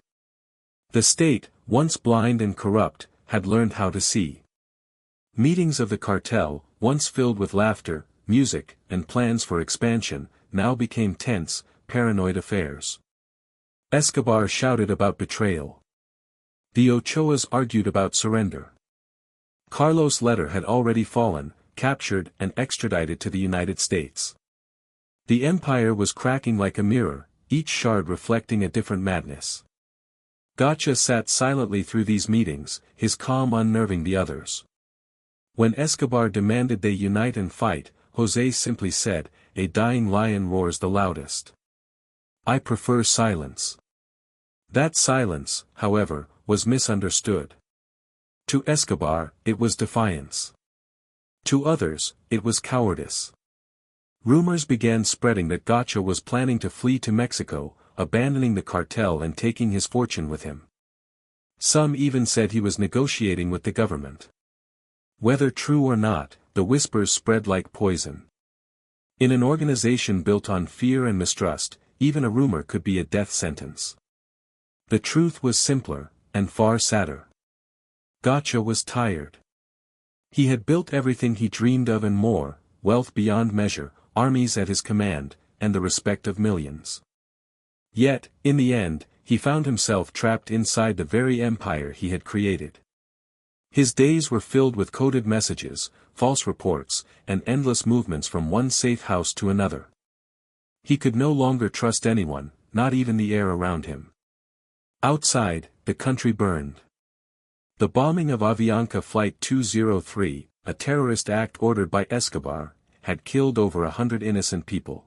The state, once blind and corrupt, had learned how to see. Meetings of the cartel, once filled with laughter, music, and plans for expansion, now became tense, paranoid affairs. Escobar shouted about betrayal. The Ochoas argued about surrender. Carlos' letter had already fallen, captured and extradited to the United States. The empire was cracking like a mirror, each shard reflecting a different madness. Gacha sat silently through these meetings, his calm unnerving the others. When Escobar demanded they unite and fight, José simply said, "A dying lion roars the loudest. I prefer silence." That silence, however, was misunderstood. To Escobar, it was defiance. To others, it was cowardice. Rumors began spreading that Gacha was planning to flee to Mexico, abandoning the cartel and taking his fortune with him. Some even said he was negotiating with the government. Whether true or not, the whispers spread like poison. In an organization built on fear and mistrust, even a rumor could be a death sentence. The truth was simpler, and far sadder. Gacha was tired. He had built everything he dreamed of and more: wealth beyond measure, armies at his command, and the respect of millions. Yet, in the end, he found himself trapped inside the very empire he had created. His days were filled with coded messages, false reports, and endless movements from one safe house to another. He could no longer trust anyone, not even the air around him. Outside, the country burned. The bombing of Avianca Flight 203, a terrorist act ordered by Escobar, had killed over 100 innocent people.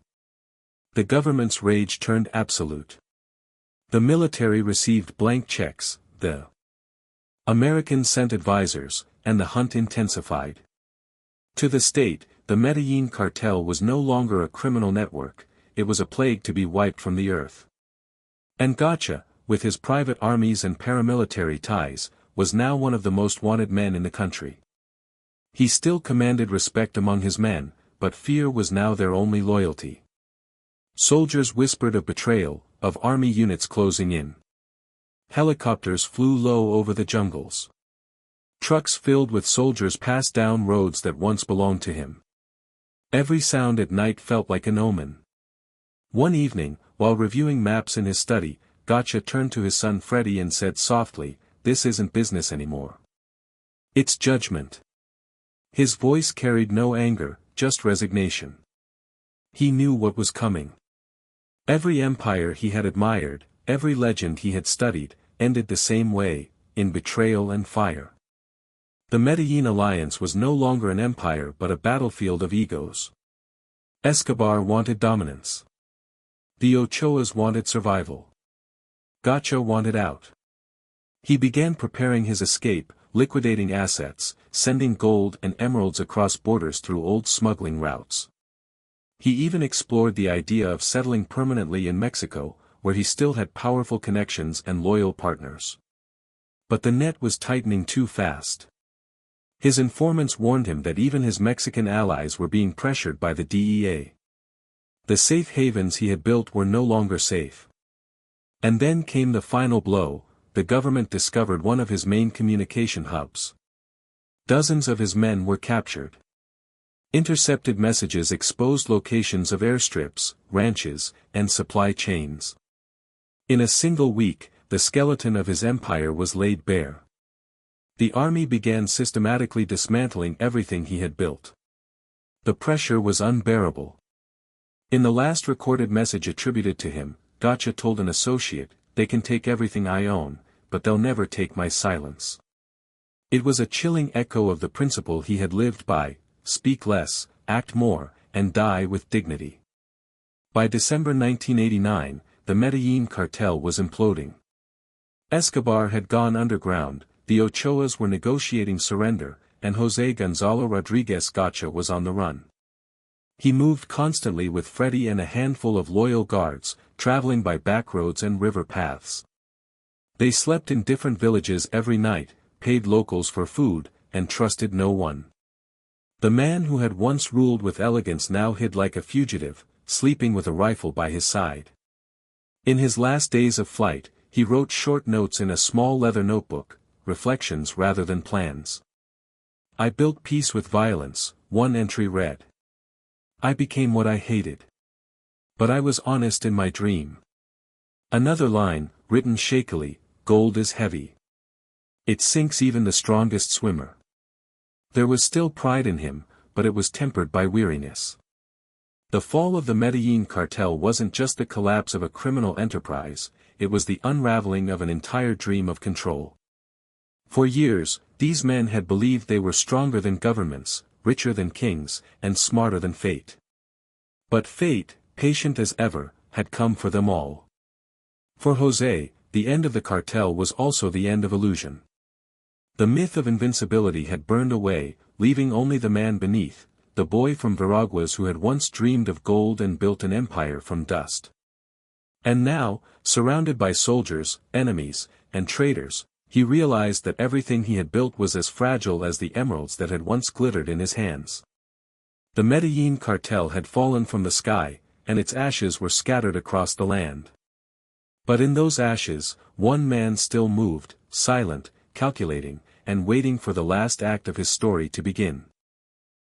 The government's rage turned absolute. The military received blank checks, the Americans sent advisors, and the hunt intensified. To the state, the Medellín Cartel was no longer a criminal network, it was a plague to be wiped from the earth. And Gacha, with his private armies and paramilitary ties, was now one of the most wanted men in the country. He still commanded respect among his men, but fear was now their only loyalty. Soldiers whispered of betrayal, of army units closing in. Helicopters flew low over the jungles. Trucks filled with soldiers passed down roads that once belonged to him. Every sound at night felt like an omen. One evening, while reviewing maps in his study, Gacha turned to his son Freddy and said softly, "This isn't business anymore. It's judgment." His voice carried no anger, just resignation. He knew what was coming. Every empire he had admired, every legend he had studied, ended the same way, in betrayal and fire. The Medellín alliance was no longer an empire but a battlefield of egos. Escobar wanted dominance. The Ochoas wanted survival. Gacha wanted out. He began preparing his escape, liquidating assets, sending gold and emeralds across borders through old smuggling routes. He even explored the idea of settling permanently in Mexico, where he still had powerful connections and loyal partners. But the net was tightening too fast. His informants warned him that even his Mexican allies were being pressured by the DEA. The safe havens he had built were no longer safe. And then came the final blow. The government discovered one of his main communication hubs. Dozens of his men were captured. Intercepted messages exposed locations of airstrips, ranches, and supply chains. In a single week, the skeleton of his empire was laid bare. The army began systematically dismantling everything he had built. The pressure was unbearable. In the last recorded message attributed to him, Gacha told an associate, "They can take everything I own, but they'll never take my silence." It was a chilling echo of the principle he had lived by: speak less, act more, and die with dignity. By December 1989, the Medellín Cartel was imploding. Escobar had gone underground, the Ochoas were negotiating surrender, and José Gonzalo Rodríguez Gacha was on the run. He moved constantly with Freddy and a handful of loyal guards, traveling by back roads and river paths. They slept in different villages every night, paid locals for food, and trusted no one. The man who had once ruled with elegance now hid like a fugitive, sleeping with a rifle by his side. In his last days of flight, he wrote short notes in a small leather notebook, reflections rather than plans. "I built peace with violence," one entry read. "I became what I hated. But I was honest in my dream." Another line, written shakily, "Gold is heavy. It sinks even the strongest swimmer." There was still pride in him, but it was tempered by weariness. The fall of the Medellín Cartel wasn't just the collapse of a criminal enterprise, it was the unraveling of an entire dream of control. For years, these men had believed they were stronger than governments, richer than kings, and smarter than fate. But fate, patient as ever, had come for them all. For José, the end of the cartel was also the end of illusion. The myth of invincibility had burned away, leaving only the man beneath, the boy from Veraguas who had once dreamed of gold and built an empire from dust. And now, surrounded by soldiers, enemies, and traitors, he realized that everything he had built was as fragile as the emeralds that had once glittered in his hands. The Medellín Cartel had fallen from the sky, and its ashes were scattered across the land. But in those ashes, one man still moved, silent, calculating, and waiting for the last act of his story to begin.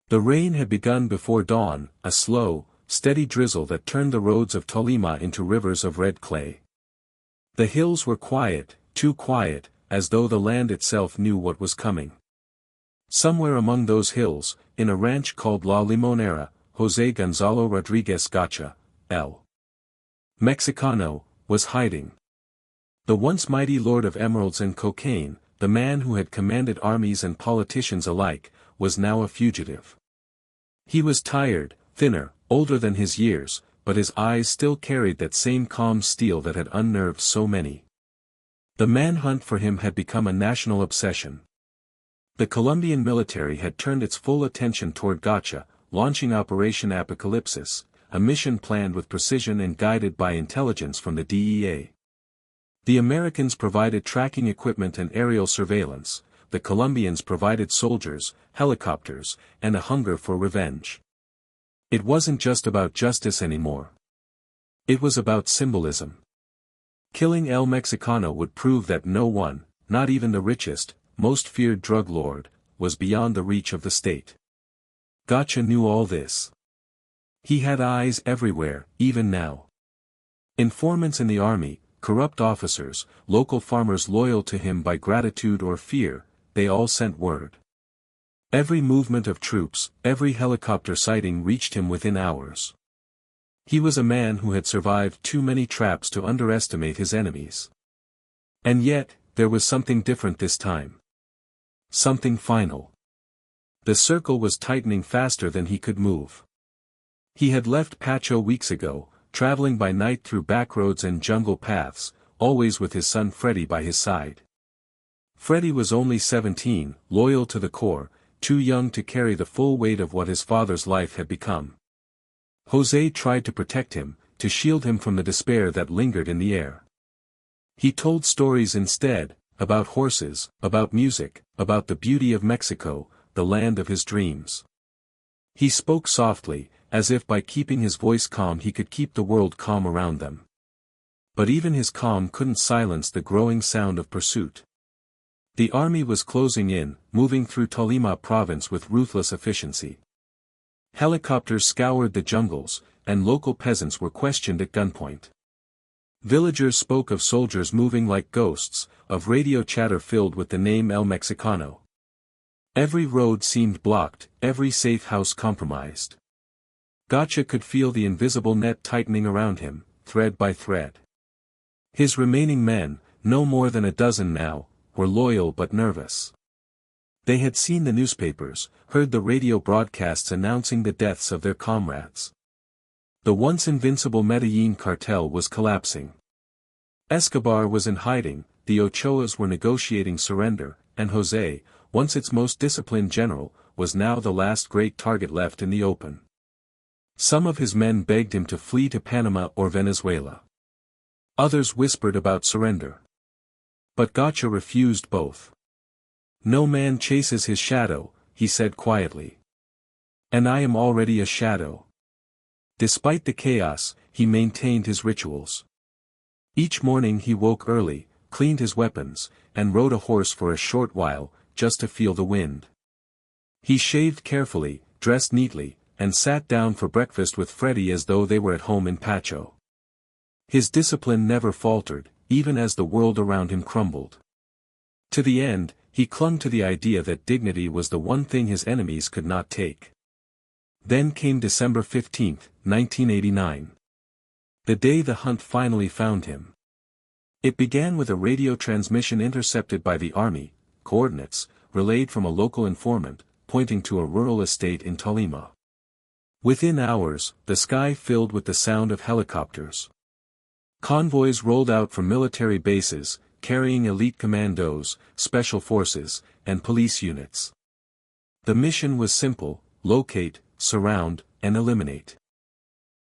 The rain had begun before dawn, a slow, steady drizzle that turned the roads of Tolima into rivers of red clay. The hills were quiet, too quiet, as though the land itself knew what was coming. Somewhere among those hills, in a ranch called La Limonera, José Gonzalo Rodríguez Gacha, el Mexicano, was hiding. The once mighty lord of emeralds and cocaine, the man who had commanded armies and politicians alike, was now a fugitive. He was tired, thinner, older than his years, but his eyes still carried that same calm steel that had unnerved so many. The manhunt for him had become a national obsession. The Colombian military had turned its full attention toward Gacha, launching Operation Apocalypsis, a mission planned with precision and guided by intelligence from the DEA. The Americans provided tracking equipment and aerial surveillance, the Colombians provided soldiers, helicopters, and a hunger for revenge. It wasn't just about justice anymore. It was about symbolism. Killing El Mexicano would prove that no one, not even the richest, most feared drug lord, was beyond the reach of the state. Gacha knew all this. He had eyes everywhere, even now. Informants in the army, corrupt officers, local farmers loyal to him by gratitude or fear, they all sent word. Every movement of troops, every helicopter sighting reached him within hours. He was a man who had survived too many traps to underestimate his enemies. And yet, there was something different this time. Something final. The circle was tightening faster than he could move. He had left Pacho weeks ago, traveling by night through backroads and jungle paths, always with his son Freddy by his side. Freddy was only 17, loyal to the core, too young to carry the full weight of what his father's life had become. José tried to protect him, to shield him from the despair that lingered in the air. He told stories instead, about horses, about music, about the beauty of Mexico, the land of his dreams. He spoke softly, as if by keeping his voice calm he could keep the world calm around them. But even his calm couldn't silence the growing sound of pursuit. The army was closing in, moving through Tolima province with ruthless efficiency. Helicopters scoured the jungles, and local peasants were questioned at gunpoint. Villagers spoke of soldiers moving like ghosts, of radio chatter filled with the name El Mexicano. Every road seemed blocked, every safe house compromised. Gacha could feel the invisible net tightening around him, thread by thread. His remaining men, no more than a dozen now, were loyal but nervous. They had seen the newspapers, heard the radio broadcasts announcing the deaths of their comrades. The once invincible Medellín Cartel was collapsing. Escobar was in hiding, the Ochoas were negotiating surrender, and José, once its most disciplined general, was now the last great target left in the open. Some of his men begged him to flee to Panama or Venezuela. Others whispered about surrender. But Gacha refused both. "No man chases his shadow," he said quietly. "And I am already a shadow." Despite the chaos, he maintained his rituals. Each morning he woke early, cleaned his weapons, and rode a horse for a short while, just to feel the wind. He shaved carefully, dressed neatly, and sat down for breakfast with Freddy as though they were at home in Pacho. His discipline never faltered, even as the world around him crumbled. To the end, he clung to the idea that dignity was the one thing his enemies could not take. Then came December 15, 1989. The day the hunt finally found him. It began with a radio transmission intercepted by the army, coordinates, relayed from a local informant, pointing to a rural estate in Tolima. Within hours, the sky filled with the sound of helicopters. Convoys rolled out from military bases, carrying elite commandos, special forces, and police units. The mission was simple: locate, surround, and eliminate.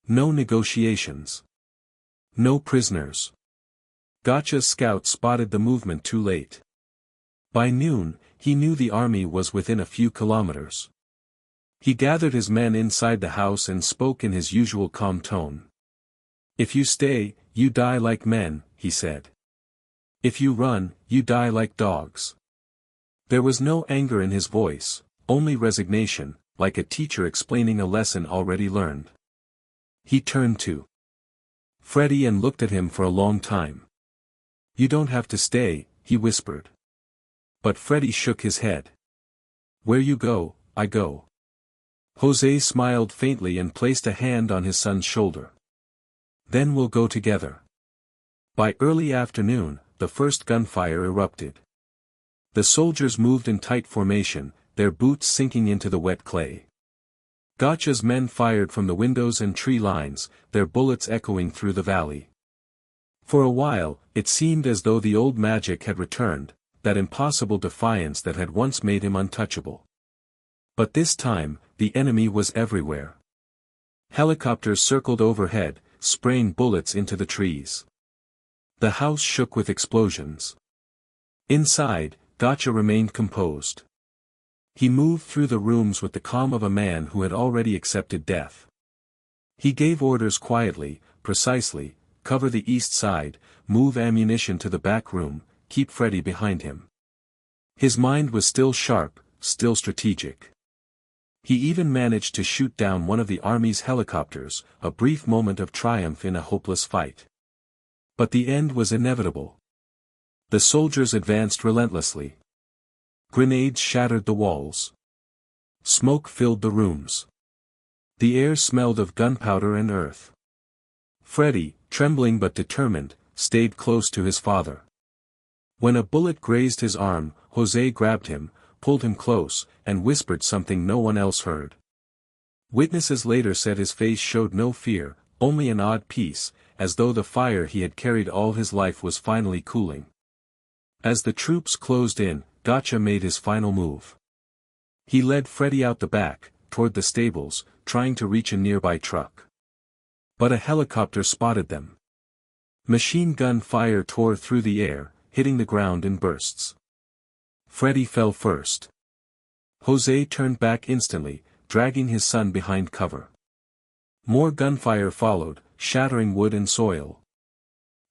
No negotiations. No prisoners. Gacha's scouts spotted the movement too late. By noon, he knew the army was within a few kilometers. He gathered his men inside the house and spoke in his usual calm tone. "If you stay, you die like men," he said. "If you run, you die like dogs." There was no anger in his voice, only resignation, like a teacher explaining a lesson already learned. He turned to Freddy and looked at him for a long time. "You don't have to stay," he whispered. But Freddy shook his head. "Where you go, I go." José smiled faintly and placed a hand on his son's shoulder. "Then we'll go together." By early afternoon, the first gunfire erupted. The soldiers moved in tight formation, their boots sinking into the wet clay. Gacha's men fired from the windows and tree lines, their bullets echoing through the valley. For a while, it seemed as though the old magic had returned, that impossible defiance that had once made him untouchable. But this time, the enemy was everywhere. Helicopters circled overhead, spraying bullets into the trees. The house shook with explosions. Inside, Gacha remained composed. He moved through the rooms with the calm of a man who had already accepted death. He gave orders quietly, precisely: cover the east side, move ammunition to the back room, keep Freddy behind him. His mind was still sharp, still strategic. He even managed to shoot down one of the army's helicopters, a brief moment of triumph in a hopeless fight. But the end was inevitable. The soldiers advanced relentlessly. Grenades shattered the walls. Smoke filled the rooms. The air smelled of gunpowder and earth. Freddy, trembling but determined, stayed close to his father. When a bullet grazed his arm, José grabbed him, pulled him close, and whispered something no one else heard. Witnesses later said his face showed no fear, only an odd peace, as though the fire he had carried all his life was finally cooling. As the troops closed in, Gacha made his final move. He led Freddy out the back, toward the stables, trying to reach a nearby truck. But a helicopter spotted them. Machine gun fire tore through the air, hitting the ground in bursts. Freddy fell first. José turned back instantly, dragging his son behind cover. More gunfire followed, shattering wood and soil.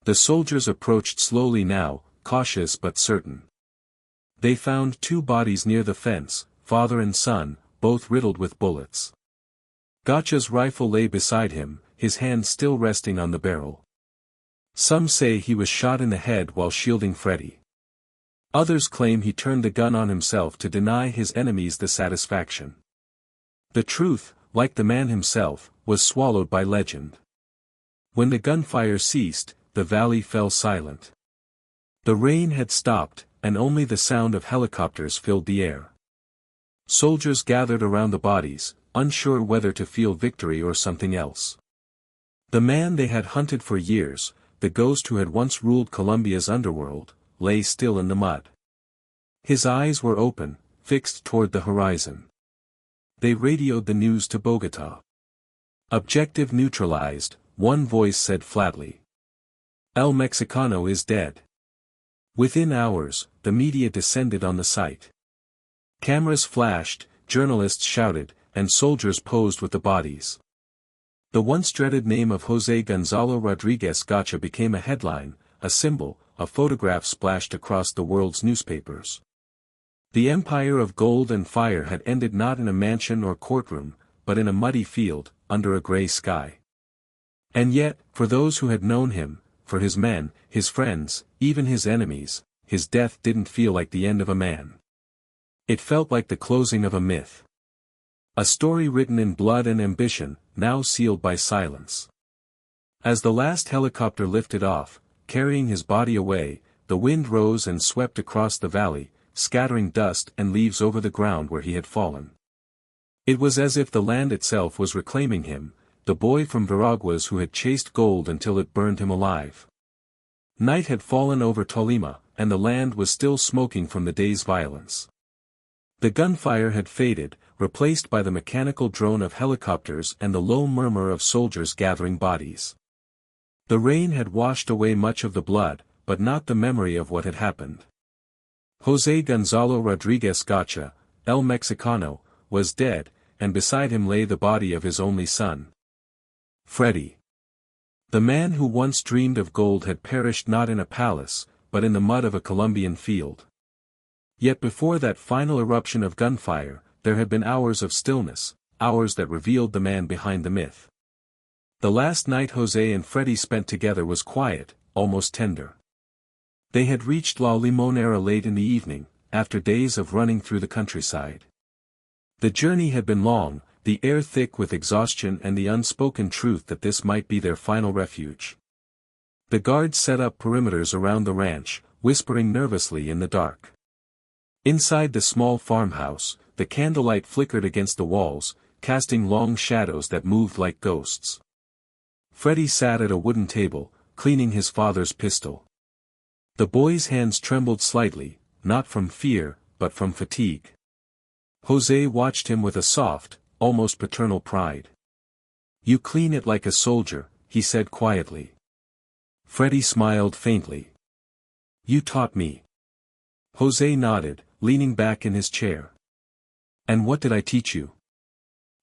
The soldiers approached slowly now, cautious but certain. They found two bodies near the fence, father and son, both riddled with bullets. Gacha's rifle lay beside him, his hand still resting on the barrel. Some say he was shot in the head while shielding Freddy. Others claim he turned the gun on himself to deny his enemies the satisfaction. The truth, like the man himself, was swallowed by legend. When the gunfire ceased, the valley fell silent. The rain had stopped, and only the sound of helicopters filled the air. Soldiers gathered around the bodies, unsure whether to feel victory or something else. The man they had hunted for years, the ghost who had once ruled Colombia's underworld, lay still in the mud. His eyes were open, fixed toward the horizon. They radioed the news to Bogotá. Objective neutralized, one voice said flatly. El Mexicano is dead. Within hours, the media descended on the site. Cameras flashed, journalists shouted, and soldiers posed with the bodies. The once dreaded name of José Gonzalo Rodríguez Gacha became a headline, a symbol, a photograph splashed across the world's newspapers. The empire of gold and fire had ended not in a mansion or courtroom, but in a muddy field, under a gray sky. And yet, for those who had known him, for his men, his friends, even his enemies, his death didn't feel like the end of a man. It felt like the closing of a myth. A story written in blood and ambition, now sealed by silence. As the last helicopter lifted off, carrying his body away, the wind rose and swept across the valley, scattering dust and leaves over the ground where he had fallen. It was as if the land itself was reclaiming him, the boy from Veraguas who had chased gold until it burned him alive. Night had fallen over Tolima, and the land was still smoking from the day's violence. The gunfire had faded, replaced by the mechanical drone of helicopters and the low murmur of soldiers gathering bodies. The rain had washed away much of the blood, but not the memory of what had happened. José Gonzalo Rodríguez Gacha, El Mexicano, was dead, and beside him lay the body of his only son. Freddy. The man who once dreamed of gold had perished not in a palace, but in the mud of a Colombian field. Yet before that final eruption of gunfire, there had been hours of stillness, hours that revealed the man behind the myth. The last night José and Freddy spent together was quiet, almost tender. They had reached La Limonera late in the evening, after days of running through the countryside. The journey had been long, the air thick with exhaustion and the unspoken truth that this might be their final refuge. The guards set up perimeters around the ranch, whispering nervously in the dark. Inside the small farmhouse, the candlelight flickered against the walls, casting long shadows that moved like ghosts. Freddy sat at a wooden table, cleaning his father's pistol. The boy's hands trembled slightly, not from fear, but from fatigue. José watched him with a soft, almost paternal pride. "You clean it like a soldier," he said quietly. Freddy smiled faintly. "You taught me." José nodded, leaning back in his chair. "And what did I teach you?"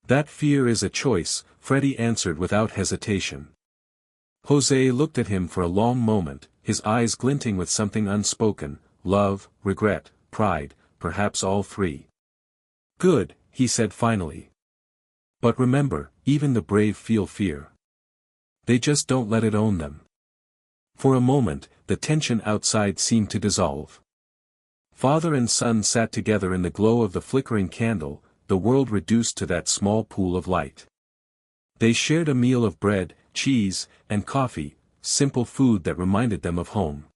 "That fear is a choice," Freddy answered without hesitation. José looked at him for a long moment, his eyes glinting with something unspoken, love, regret, pride, perhaps all three. "Good," he said finally. "But remember, even the brave feel fear. They just don't let it own them." For a moment, the tension outside seemed to dissolve. Father and son sat together in the glow of the flickering candle, the world reduced to that small pool of light. They shared a meal of bread, cheese, and coffee, simple food that reminded them of home.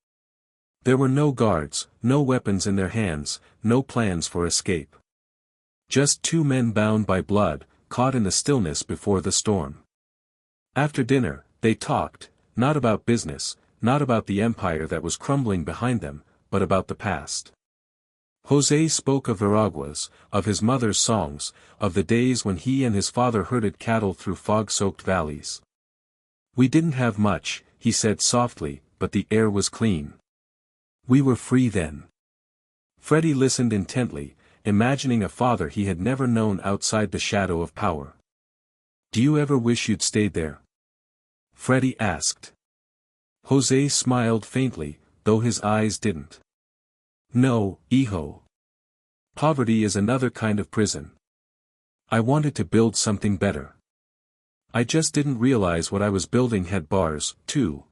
There were no guards, no weapons in their hands, no plans for escape. Just two men bound by blood, caught in the stillness before the storm. After dinner, they talked, not about business, not about the empire that was crumbling behind them, but about the past. José spoke of Veraguas, of his mother's songs, of the days when he and his father herded cattle through fog-soaked valleys. "We didn't have much," he said softly, "but the air was clean. We were free then." Freddy listened intently, imagining a father he had never known outside the shadow of power. "Do you ever wish you'd stayed there?" Freddy asked. José smiled faintly, though his eyes didn't. "No, hijo. Poverty is another kind of prison. I wanted to build something better. I just didn't realize what I was building had bars, too."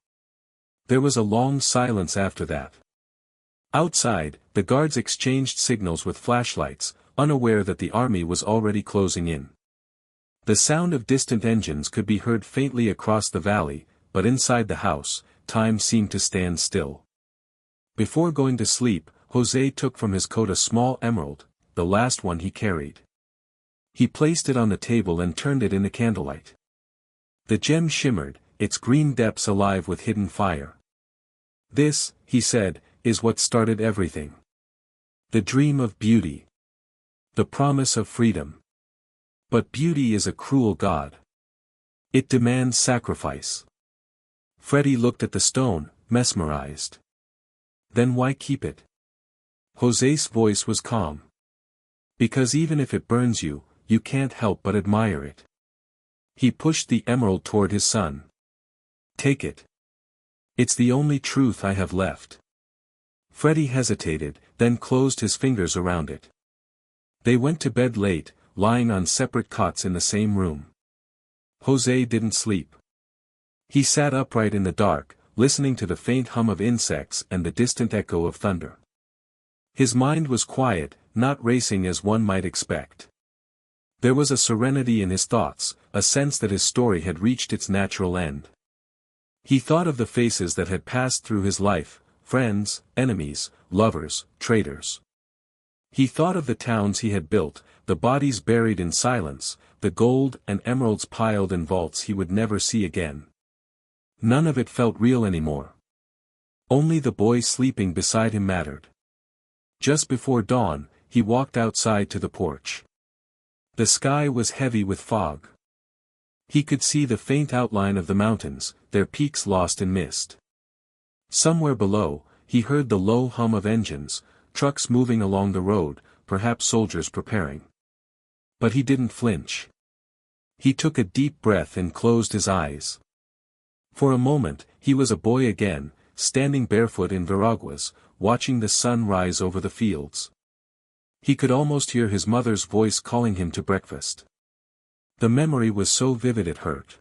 There was a long silence after that. Outside, the guards exchanged signals with flashlights, unaware that the army was already closing in. The sound of distant engines could be heard faintly across the valley, but inside the house, time seemed to stand still. Before going to sleep, José took from his coat a small emerald, the last one he carried. He placed it on the table and turned it in the candlelight. The gem shimmered, its green depths alive with hidden fire. "This," he said, "is what started everything. The dream of beauty. The promise of freedom. But beauty is a cruel god. It demands sacrifice." Freddy looked at the stone, mesmerized. "Then why keep it?" José's voice was calm. "Because even if it burns you, you can't help but admire it." He pushed the emerald toward his son. "Take it. It's the only truth I have left." Freddy hesitated, then closed his fingers around it. They went to bed late, lying on separate cots in the same room. José didn't sleep. He sat upright in the dark, listening to the faint hum of insects and the distant echo of thunder. His mind was quiet, not racing as one might expect. There was a serenity in his thoughts, a sense that his story had reached its natural end. He thought of the faces that had passed through his life, friends, enemies, lovers, traitors. He thought of the towns he had built, the bodies buried in silence, the gold and emeralds piled in vaults he would never see again. None of it felt real anymore. Only the boy sleeping beside him mattered. Just before dawn, he walked outside to the porch. The sky was heavy with fog. He could see the faint outline of the mountains, their peaks lost in mist. Somewhere below, he heard the low hum of engines, trucks moving along the road, perhaps soldiers preparing. But he didn't flinch. He took a deep breath and closed his eyes. For a moment, he was a boy again, standing barefoot in Veraguas, watching the sun rise over the fields. He could almost hear his mother's voice calling him to breakfast. The memory was so vivid it hurt.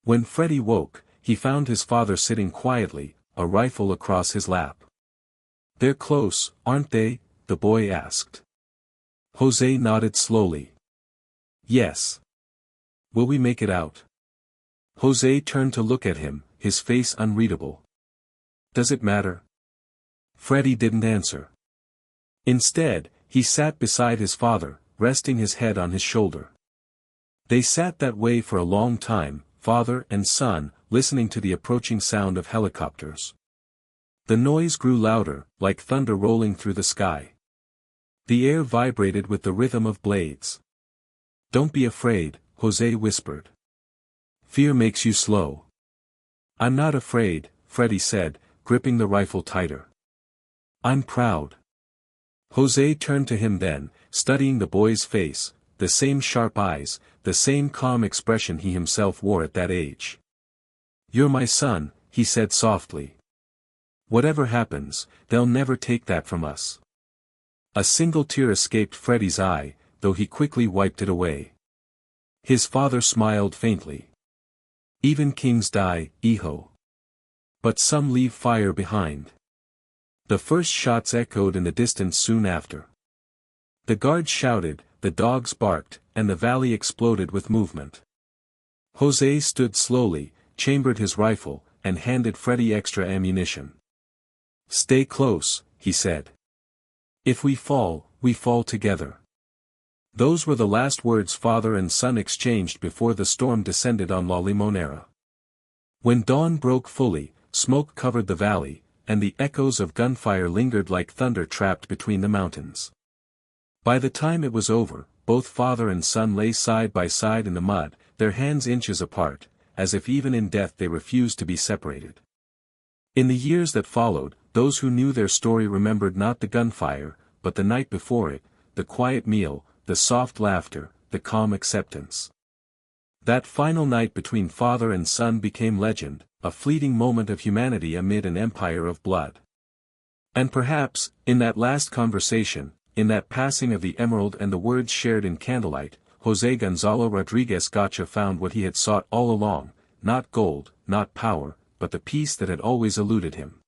When Freddy woke, he found his father sitting quietly, a rifle across his lap. "They're close, aren't they?" the boy asked. José nodded slowly. "Yes. Will we make it out?" José turned to look at him, his face unreadable. "Does it matter?" Freddy didn't answer. Instead, he sat beside his father, resting his head on his shoulder. They sat that way for a long time, father and son, listening to the approaching sound of helicopters. The noise grew louder, like thunder rolling through the sky. The air vibrated with the rhythm of blades. "Don't be afraid," José whispered. "Fear makes you slow." "I'm not afraid," Freddie said, gripping the rifle tighter. "I'm proud." José turned to him then, studying the boy's face, the same sharp eyes, the same calm expression he himself wore at that age. "You're my son," he said softly. "Whatever happens, they'll never take that from us." A single tear escaped Freddie's eye, though he quickly wiped it away. His father smiled faintly. "Even kings die, hijo. But some leave fire behind." The first shots echoed in the distance soon after. The guards shouted, the dogs barked, and the valley exploded with movement. José stood slowly, chambered his rifle, and handed Freddie extra ammunition. "Stay close," he said. "If we fall together." Those were the last words father and son exchanged before the storm descended on La Limonera. When dawn broke fully, smoke covered the valley, and the echoes of gunfire lingered like thunder trapped between the mountains. By the time it was over, both father and son lay side by side in the mud, their hands inches apart, as if even in death they refused to be separated. In the years that followed, those who knew their story remembered not the gunfire, but the night before it, the quiet meal, the soft laughter, the calm acceptance. That final night between father and son became legend, a fleeting moment of humanity amid an empire of blood. And perhaps, in that last conversation, in that passing of the emerald and the words shared in candlelight, José Gonzalo Rodríguez Gacha found what he had sought all along, not gold, not power, but the peace that had always eluded him.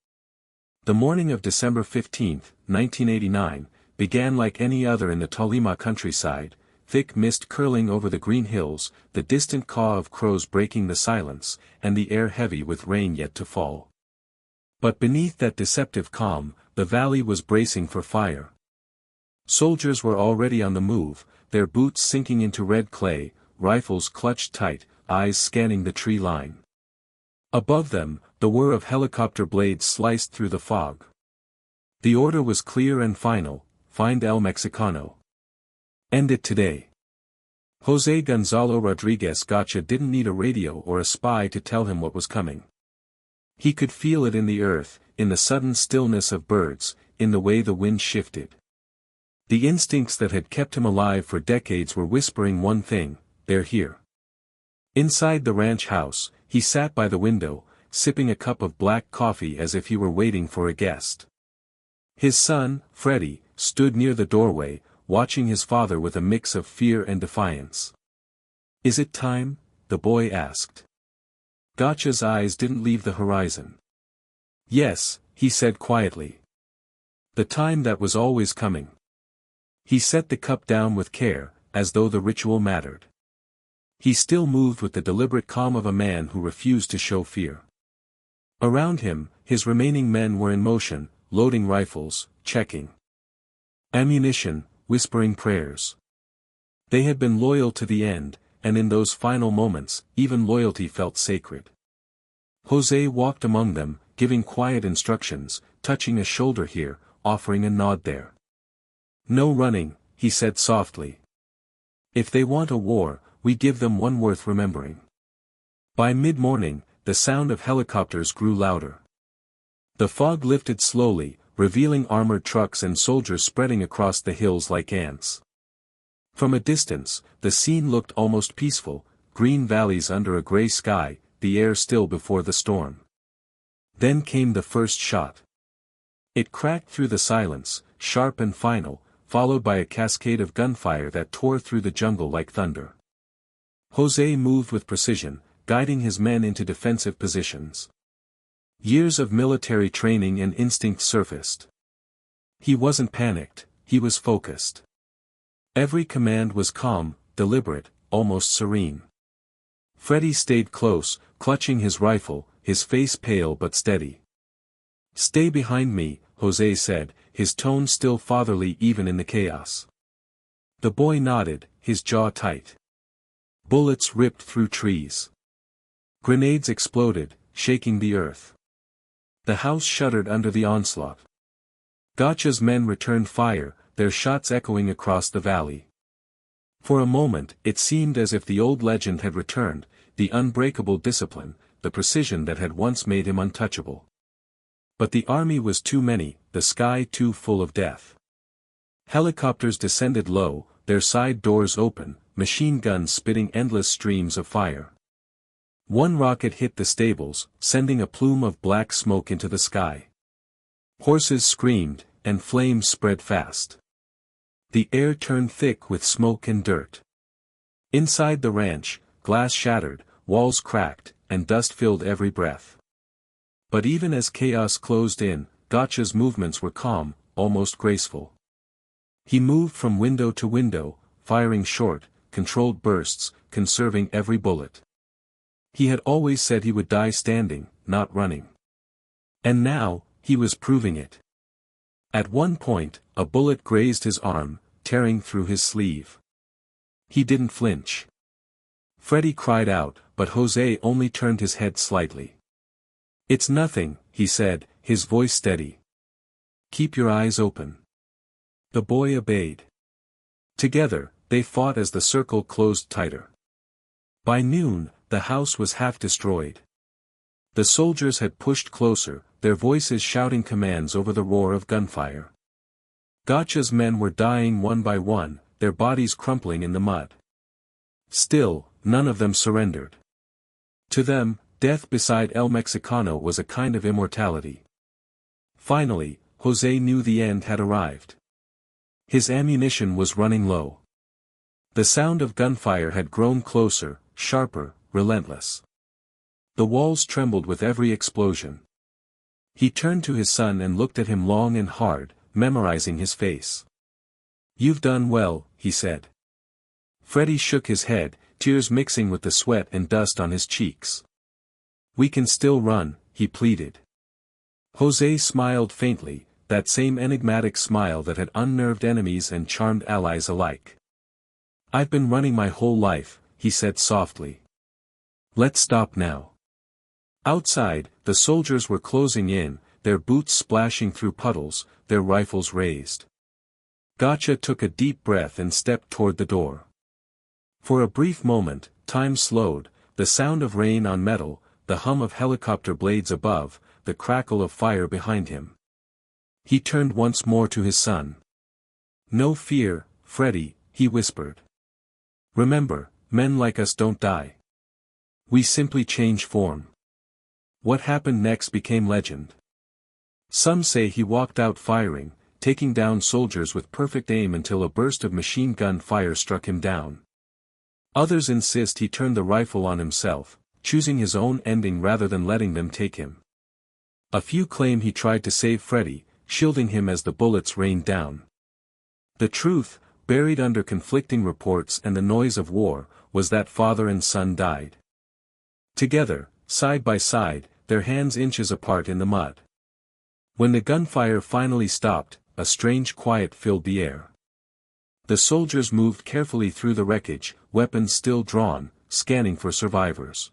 The morning of December 15, 1989, began like any other in the Tolima countryside, thick mist curling over the green hills, the distant caw of crows breaking the silence, and the air heavy with rain yet to fall. But beneath that deceptive calm, the valley was bracing for fire. Soldiers were already on the move, their boots sinking into red clay, rifles clutched tight, eyes scanning the tree line. Above them, the whir of helicopter blades sliced through the fog. The order was clear and final: find El Mexicano. End it today. José Gonzalo Rodríguez Gacha didn't need a radio or a spy to tell him what was coming. He could feel it in the earth, in the sudden stillness of birds, in the way the wind shifted. The instincts that had kept him alive for decades were whispering one thing: they're here. Inside the ranch house, he sat by the window, sipping a cup of black coffee as if he were waiting for a guest. His son, Freddie, stood near the doorway, watching his father with a mix of fear and defiance. "Is it time?" the boy asked. Gacha's eyes didn't leave the horizon. "Yes," he said quietly. "The time that was always coming." He set the cup down with care, as though the ritual mattered. He still moved with the deliberate calm of a man who refused to show fear. Around him, his remaining men were in motion, loading rifles, checking ammunition, whispering prayers. They had been loyal to the end, and in those final moments, even loyalty felt sacred. José walked among them, giving quiet instructions, touching a shoulder here, offering a nod there. "No running," he said softly. "If they want a war, we give them one worth remembering." By mid-morning, the sound of helicopters grew louder. The fog lifted slowly, revealing armored trucks and soldiers spreading across the hills like ants. From a distance, the scene looked almost peaceful, green valleys under a gray sky, the air still before the storm. Then came the first shot. It cracked through the silence, sharp and final, followed by a cascade of gunfire that tore through the jungle like thunder. José moved with precision, guiding his men into defensive positions. Years of military training and instinct surfaced. He wasn't panicked, he was focused. Every command was calm, deliberate, almost serene. Freddie stayed close, clutching his rifle, his face pale but steady. "Stay behind me," José said, his tone still fatherly even in the chaos. The boy nodded, his jaw tight. Bullets ripped through trees. Grenades exploded, shaking the earth. The house shuddered under the onslaught. Gacha's men returned fire, their shots echoing across the valley. For a moment, it seemed as if the old legend had returned, the unbreakable discipline, the precision that had once made him untouchable. But the army was too many, the sky too full of death. Helicopters descended low, their side doors open, machine guns spitting endless streams of fire. One rocket hit the stables, sending a plume of black smoke into the sky. Horses screamed, and flames spread fast. The air turned thick with smoke and dirt. Inside the ranch, glass shattered, walls cracked, and dust filled every breath. But even as chaos closed in, Gacha's movements were calm, almost graceful. He moved from window to window, firing short, controlled bursts, conserving every bullet. He had always said he would die standing, not running. And now, he was proving it. At one point, a bullet grazed his arm, tearing through his sleeve. He didn't flinch. Freddy cried out, but José only turned his head slightly. "It's nothing," he said, his voice steady. "Keep your eyes open." The boy obeyed. Together, they fought as the circle closed tighter. By noon, the house was half destroyed. The soldiers had pushed closer, their voices shouting commands over the roar of gunfire. Gacha's men were dying one by one, their bodies crumpling in the mud. Still, none of them surrendered. To them, death beside El Mexicano was a kind of immortality. Finally, José knew the end had arrived. His ammunition was running low. The sound of gunfire had grown closer, sharper, relentless. The walls trembled with every explosion. He turned to his son and looked at him long and hard, memorizing his face. "You've done well," he said. Freddy shook his head, tears mixing with the sweat and dust on his cheeks. "We can still run," he pleaded. José smiled faintly, that same enigmatic smile that had unnerved enemies and charmed allies alike. "I've been running my whole life," he said softly. "Let's stop now." Outside, the soldiers were closing in, their boots splashing through puddles, their rifles raised. Gacha took a deep breath and stepped toward the door. For a brief moment, time slowed, the sound of rain on metal, the hum of helicopter blades above, the crackle of fire behind him. He turned once more to his son. "No fear, Freddy," he whispered. "Remember, men like us don't die. We simply change form." What happened next became legend. Some say he walked out firing, taking down soldiers with perfect aim until a burst of machine gun fire struck him down. Others insist he turned the rifle on himself, choosing his own ending rather than letting them take him. A few claim he tried to save Freddy, shielding him as the bullets rained down. The truth, buried under conflicting reports and the noise of war, was that father and son died. Together, side by side, their hands inches apart in the mud. When the gunfire finally stopped, a strange quiet filled the air. The soldiers moved carefully through the wreckage, weapons still drawn, scanning for survivors.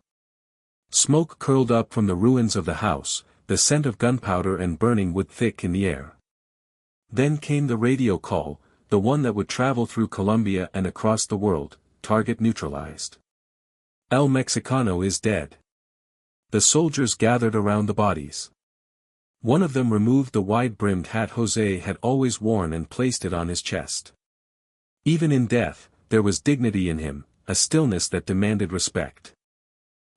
Smoke curled up from the ruins of the house, the scent of gunpowder and burning wood thick in the air. Then came the radio call, the one that would travel through Colombia and across the world, target neutralized. El Mexicano is dead. The soldiers gathered around the bodies. One of them removed the wide-brimmed hat José had always worn and placed it on his chest. Even in death, there was dignity in him, a stillness that demanded respect.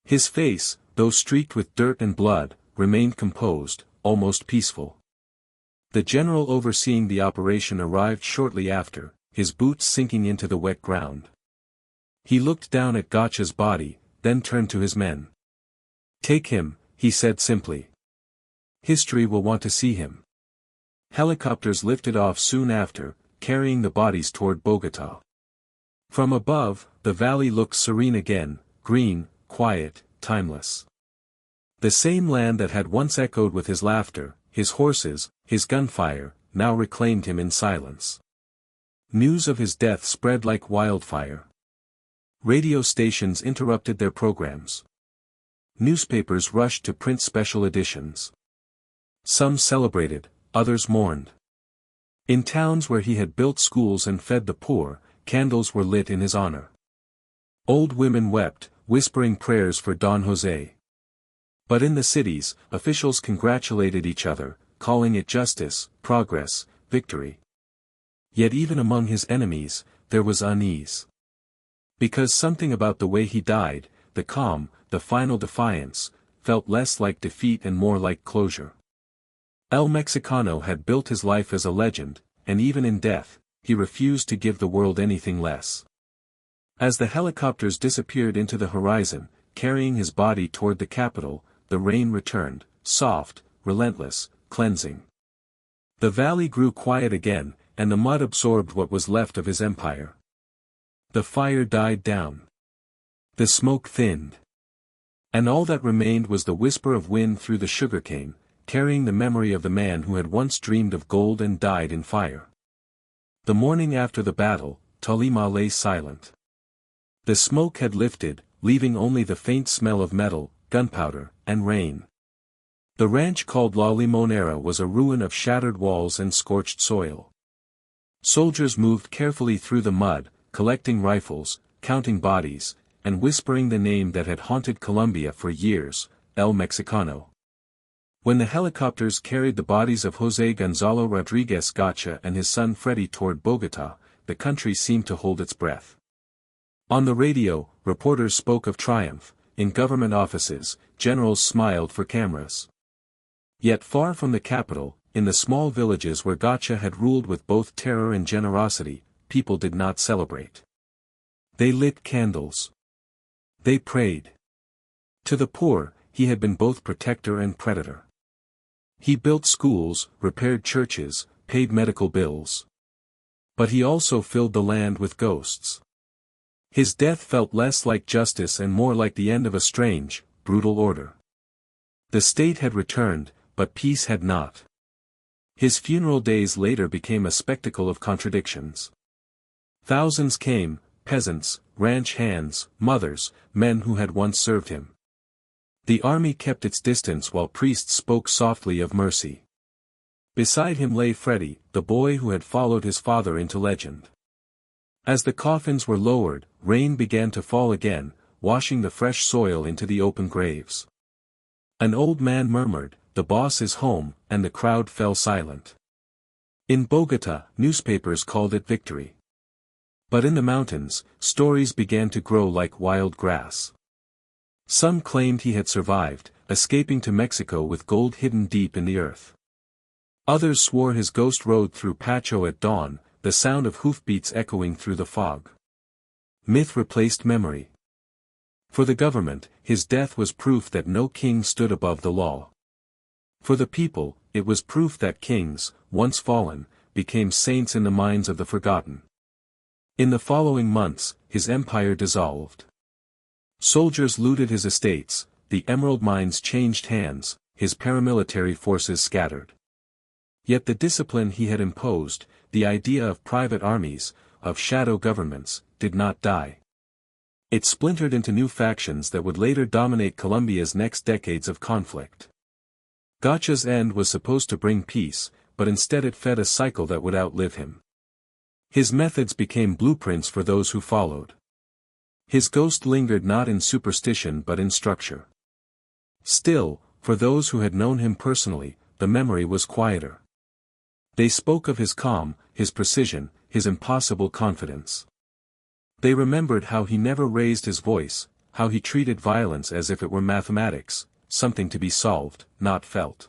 His face, though streaked with dirt and blood, remained composed, almost peaceful. The general overseeing the operation arrived shortly after, his boots sinking into the wet ground. He looked down at Gacha's body, then turned to his men. "Take him," he said simply. "History will want to see him." Helicopters lifted off soon after, carrying the bodies toward Bogotá. From above, the valley looked serene again, green, quiet, timeless. The same land that had once echoed with his laughter, his horses, his gunfire, now reclaimed him in silence. News of his death spread like wildfire. Radio stations interrupted their programs. Newspapers rushed to print special editions. Some celebrated, others mourned. In towns where he had built schools and fed the poor, candles were lit in his honor. Old women wept, whispering prayers for Don José. But in the cities, officials congratulated each other, calling it justice, progress, victory. Yet even among his enemies, there was unease. Because something about the way he died, the calm, the final defiance, felt less like defeat and more like closure. El Mexicano had built his life as a legend, and even in death, he refused to give the world anything less. As the helicopters disappeared into the horizon, carrying his body toward the capital, the rain returned, soft, relentless, cleansing. The valley grew quiet again, and the mud absorbed what was left of his empire. The fire died down. The smoke thinned. And all that remained was the whisper of wind through the sugarcane, carrying the memory of the man who had once dreamed of gold and died in fire. The morning after the battle, Tolima lay silent. The smoke had lifted, leaving only the faint smell of metal, gunpowder, and rain. The ranch called La Limonera was a ruin of shattered walls and scorched soil. Soldiers moved carefully through the mud, collecting rifles, counting bodies, and whispering the name that had haunted Colombia for years, El Mexicano. When the helicopters carried the bodies of José Gonzalo Rodríguez Gacha and his son Freddy toward Bogotá, the country seemed to hold its breath. On the radio, reporters spoke of triumph. In government offices, generals smiled for cameras. Yet far from the capital, in the small villages where Gacha had ruled with both terror and generosity, people did not celebrate. They lit candles. They prayed. To the poor, he had been both protector and predator. He built schools, repaired churches, paid medical bills. But he also filled the land with ghosts. His death felt less like justice and more like the end of a strange, brutal order. The state had returned, but peace had not. His funeral days later became a spectacle of contradictions. Thousands came, peasants, ranch hands, mothers, men who had once served him. The army kept its distance while priests spoke softly of mercy. Beside him lay Freddy, the boy who had followed his father into legend. As the coffins were lowered, rain began to fall again, washing the fresh soil into the open graves. An old man murmured, "The boss is home," and the crowd fell silent. In Bogotá, newspapers called it victory. But in the mountains, stories began to grow like wild grass. Some claimed he had survived, escaping to Mexico with gold hidden deep in the earth. Others swore his ghost rode through Pacho at dawn, the sound of hoofbeats echoing through the fog. Myth replaced memory. For the government, his death was proof that no king stood above the law. For the people, it was proof that kings, once fallen, became saints in the minds of the forgotten. In the following months, his empire dissolved. Soldiers looted his estates, the emerald mines changed hands, his paramilitary forces scattered. Yet the discipline he had imposed, the idea of private armies, of shadow governments, did not die. It splintered into new factions that would later dominate Colombia's next decades of conflict. Gacha's end was supposed to bring peace, but instead it fed a cycle that would outlive him. His methods became blueprints for those who followed. His ghost lingered not in superstition but in structure. Still, for those who had known him personally, the memory was quieter. They spoke of his calm, his precision, his impossible confidence. They remembered how he never raised his voice, how he treated violence as if it were mathematics, something to be solved, not felt.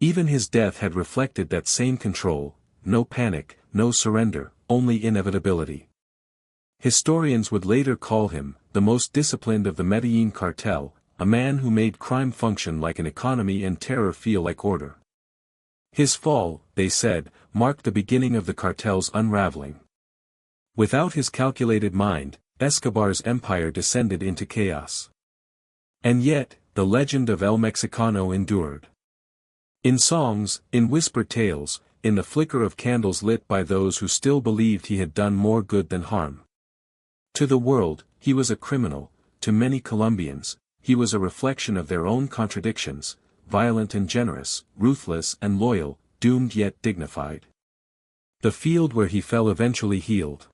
Even his death had reflected that same control, no panic, no surrender, only inevitability. Historians would later call him, the most disciplined of the Medellín Cartel, a man who made crime function like an economy and terror feel like order. His fall, they said, marked the beginning of the cartel's unraveling. Without his calculated mind, Escobar's empire descended into chaos. And yet, the legend of El Mexicano endured. In songs, in whispered tales, in the flicker of candles lit by those who still believed he had done more good than harm. To the world, he was a criminal; to many Colombians, he was a reflection of their own contradictions, violent and generous, ruthless and loyal, doomed yet dignified. The field where he fell eventually healed.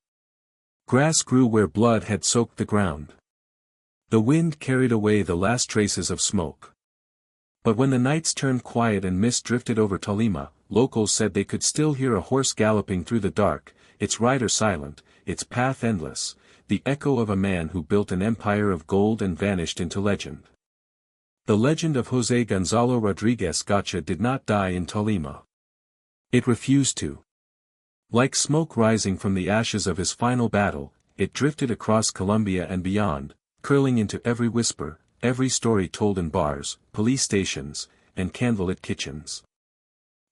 Grass grew where blood had soaked the ground. The wind carried away the last traces of smoke. But when the nights turned quiet and mist drifted over Tolima, locals said they could still hear a horse galloping through the dark, its rider silent, its path endless, the echo of a man who built an empire of gold and vanished into legend. The legend of José Gonzalo Rodríguez Gacha did not die in Tolima. It refused to. Like smoke rising from the ashes of his final battle, it drifted across Colombia and beyond, curling into every whisper, every story told in bars, police stations, and candlelit kitchens.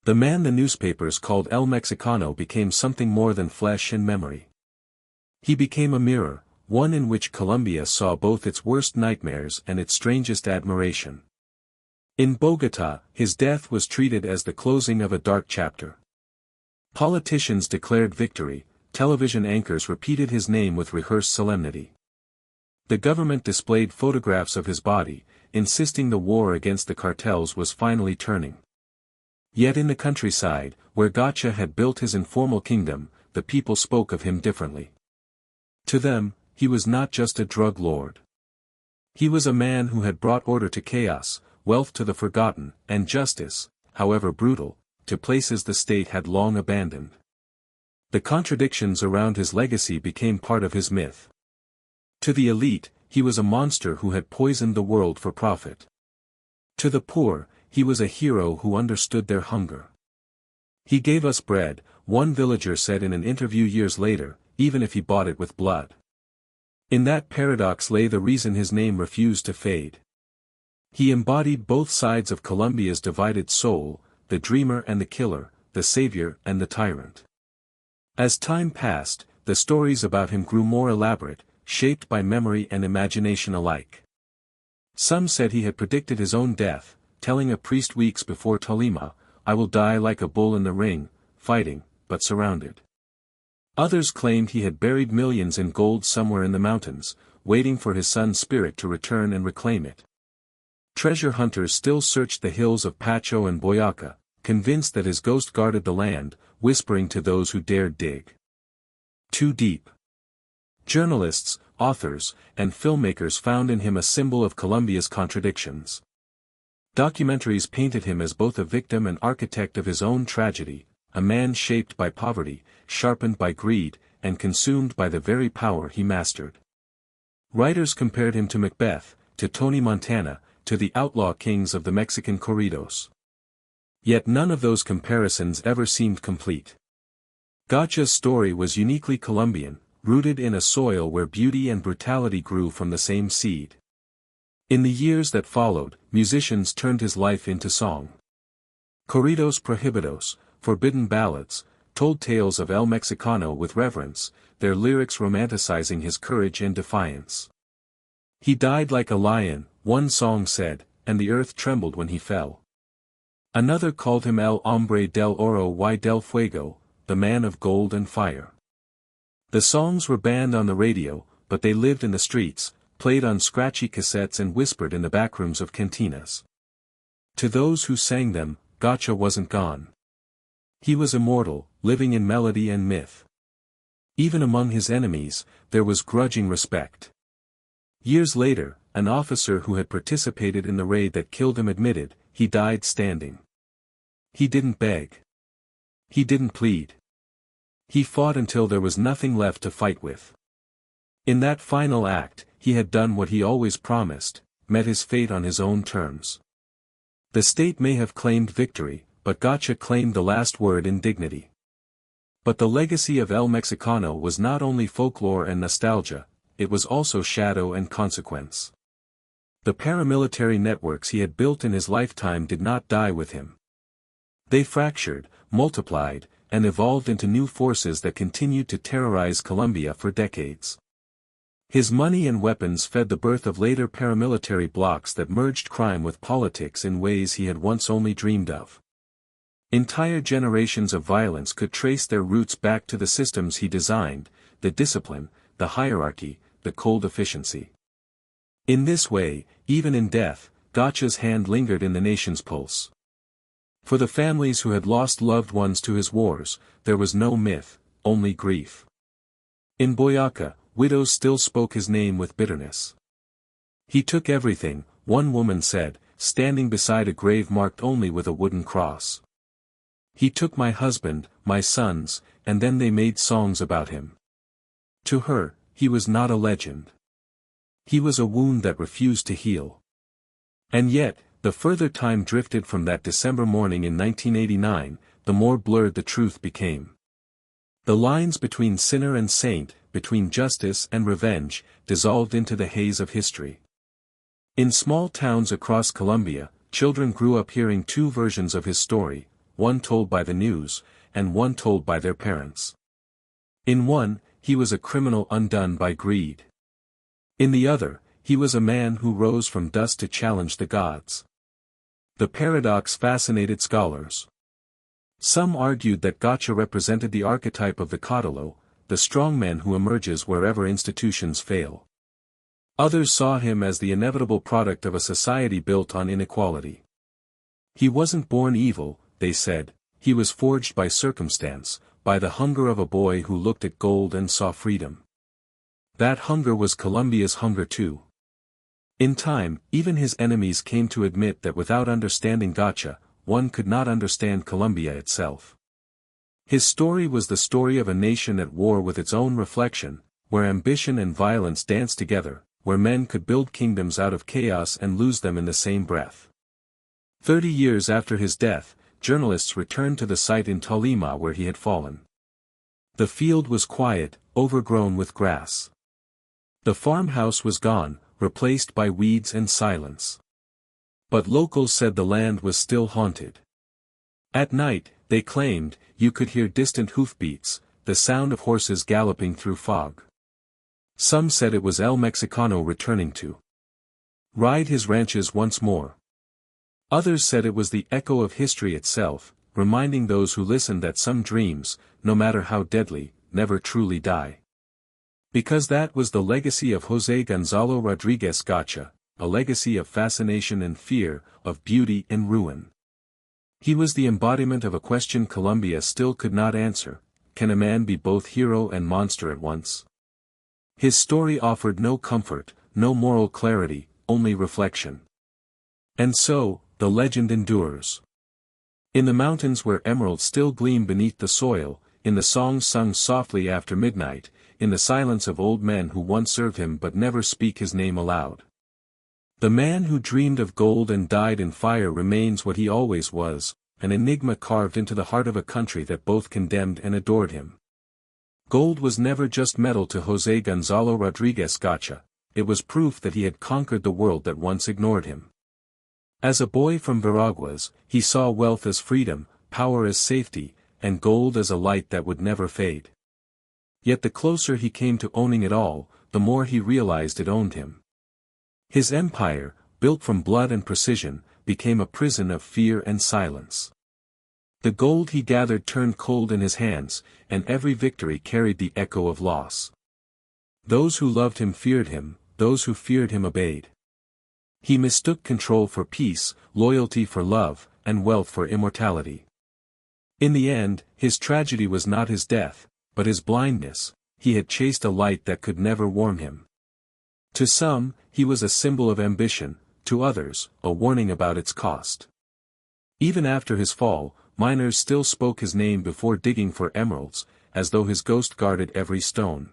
The man the newspapers called El Mexicano became something more than flesh and memory. He became a mirror, one in which Colombia saw both its worst nightmares and its strangest admiration. In Bogotá, his death was treated as the closing of a dark chapter. Politicians declared victory, television anchors repeated his name with rehearsed solemnity. The government displayed photographs of his body, insisting the war against the cartels was finally turning. Yet in the countryside, where Gacha had built his informal kingdom, the people spoke of him differently. To them, he was not just a drug lord. He was a man who had brought order to chaos, wealth to the forgotten, and justice, however brutal, to places the state had long abandoned. The contradictions around his legacy became part of his myth. To the elite, he was a monster who had poisoned the world for profit. To the poor, he was a hero who understood their hunger. He gave us bread, one villager said in an interview years later, even if he bought it with blood. In that paradox lay the reason his name refused to fade. He embodied both sides of Colombia's divided soul, the dreamer and the killer, the savior and the tyrant. As time passed, the stories about him grew more elaborate, shaped by memory and imagination alike. Some said he had predicted his own death, telling a priest weeks before Tolima, "I will die like a bull in the ring, fighting, but surrounded." Others claimed he had buried millions in gold somewhere in the mountains, waiting for his son's spirit to return and reclaim it. Treasure hunters still searched the hills of Pacho and Boyaca, convinced that his ghost guarded the land, whispering to those who dared dig too deep. Journalists, authors, and filmmakers found in him a symbol of Colombia's contradictions. Documentaries painted him as both a victim and architect of his own tragedy, a man shaped by poverty, sharpened by greed, and consumed by the very power he mastered. Writers compared him to Macbeth, to Tony Montana, to the outlaw kings of the Mexican corridos. Yet none of those comparisons ever seemed complete. Gacha's story was uniquely Colombian, rooted in a soil where beauty and brutality grew from the same seed. In the years that followed, musicians turned his life into song. Corridos prohibidos, forbidden ballads, told tales of El Mexicano with reverence, their lyrics romanticizing his courage and defiance. He died like a lion, one song said, and the earth trembled when he fell. Another called him El Hombre del Oro y del Fuego, the man of gold and fire. The songs were banned on the radio, but they lived in the streets, played on scratchy cassettes and whispered in the backrooms of cantinas. To those who sang them, Gacha wasn't gone. He was immortal, living in melody and myth. Even among his enemies, there was grudging respect. Years later, an officer who had participated in the raid that killed him admitted, he died standing. He didn't beg. He didn't plead. He fought until there was nothing left to fight with. In that final act, he had done what he always promised, met his fate on his own terms. The state may have claimed victory, but Gacha claimed the last word in dignity. But the legacy of El Mexicano was not only folklore and nostalgia, it was also shadow and consequence. The paramilitary networks he had built in his lifetime did not die with him. They fractured, multiplied, and evolved into new forces that continued to terrorize Colombia for decades. His money and weapons fed the birth of later paramilitary blocs that merged crime with politics in ways he had once only dreamed of. Entire generations of violence could trace their roots back to the systems he designed, the discipline, the hierarchy, the cold efficiency. In this way, even in death, Gacha's hand lingered in the nation's pulse. For the families who had lost loved ones to his wars, there was no myth, only grief. In Boyaca, widows still spoke his name with bitterness. He took everything, one woman said, standing beside a grave marked only with a wooden cross. He took my husband, my sons, and then they made songs about him. To her, he was not a legend. He was a wound that refused to heal. And yet, the further time drifted from that December morning in 1989, the more blurred the truth became. The lines between sinner and saint, between justice and revenge, dissolved into the haze of history. In small towns across Colombia, children grew up hearing two versions of his story, one told by the news, and one told by their parents. In one, he was a criminal undone by greed. In the other, he was a man who rose from dust to challenge the gods. The paradox fascinated scholars. Some argued that Gacha represented the archetype of the caudillo, the strongman who emerges wherever institutions fail. Others saw him as the inevitable product of a society built on inequality. He wasn't born evil, they said, he was forged by circumstance, by the hunger of a boy who looked at gold and saw freedom. That hunger was Colombia's hunger too. In time, even his enemies came to admit that without understanding Gacha, one could not understand Colombia itself. His story was the story of a nation at war with its own reflection, where ambition and violence danced together, where men could build kingdoms out of chaos and lose them in the same breath. 30 years after his death, journalists returned to the site in Tolima where he had fallen. The field was quiet, overgrown with grass. The farmhouse was gone, replaced by weeds and silence. But locals said the land was still haunted. At night, they claimed, you could hear distant hoofbeats, the sound of horses galloping through fog. Some said it was El Mexicano returning to ride his ranches once more. Others said it was the echo of history itself, reminding those who listened that some dreams, no matter how deadly, never truly die. Because that was the legacy of José Gonzalo Rodríguez Gacha, a legacy of fascination and fear, of beauty and ruin. He was the embodiment of a question Colombia still could not answer: can a man be both hero and monster at once? His story offered no comfort, no moral clarity, only reflection. And so, the legend endures. In the mountains where emeralds still gleam beneath the soil, in the songs sung softly after midnight, in the silence of old men who once served him but never speak his name aloud. The man who dreamed of gold and died in fire remains what he always was, an enigma carved into the heart of a country that both condemned and adored him. Gold was never just metal to José Gonzalo Rodríguez Gacha, it was proof that he had conquered the world that once ignored him. As a boy from Veraguas, he saw wealth as freedom, power as safety, and gold as a light that would never fade. Yet the closer he came to owning it all, the more he realized it owned him. His empire, built from blood and precision, became a prison of fear and silence. The gold he gathered turned cold in his hands, and every victory carried the echo of loss. Those who loved him feared him, those who feared him obeyed. He mistook control for peace, loyalty for love, and wealth for immortality. In the end, his tragedy was not his death, but his blindness. He had chased a light that could never warm him. To some, he was a symbol of ambition, to others, a warning about its cost. Even after his fall, miners still spoke his name before digging for emeralds, as though his ghost guarded every stone.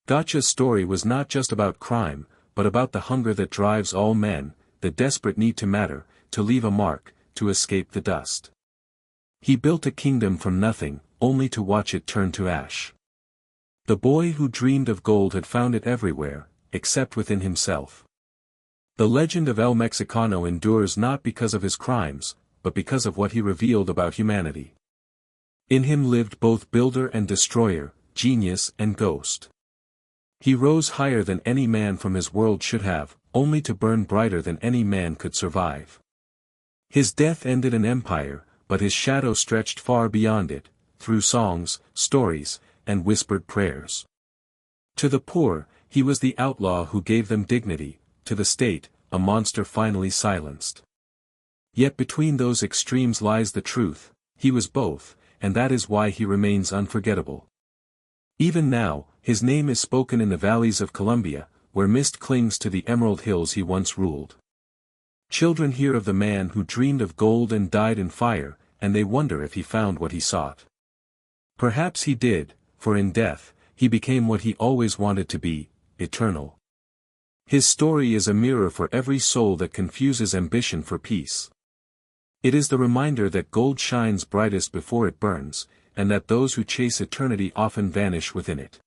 Gacha's story was not just about crime, but about the hunger that drives all men, the desperate need to matter, to leave a mark, to escape the dust. He built a kingdom from nothing, only to watch it turn to ash. The boy who dreamed of gold had found it everywhere, except within himself. The legend of El Mexicano endures not because of his crimes, but because of what he revealed about humanity. In him lived both builder and destroyer, genius and ghost. He rose higher than any man from his world should have, only to burn brighter than any man could survive. His death ended an empire, but his shadow stretched far beyond it, through songs, stories, and whispered prayers. To the poor, he was the outlaw who gave them dignity; to the state, a monster finally silenced. Yet between those extremes lies the truth: he was both, and that is why he remains unforgettable. Even now, his name is spoken in the valleys of Colombia, where mist clings to the emerald hills he once ruled. Children hear of the man who dreamed of gold and died in fire, and they wonder if he found what he sought. Perhaps he did, for in death, he became what he always wanted to be: eternal. His story is a mirror for every soul that confuses ambition for peace. It is the reminder that gold shines brightest before it burns, and that those who chase eternity often vanish within it.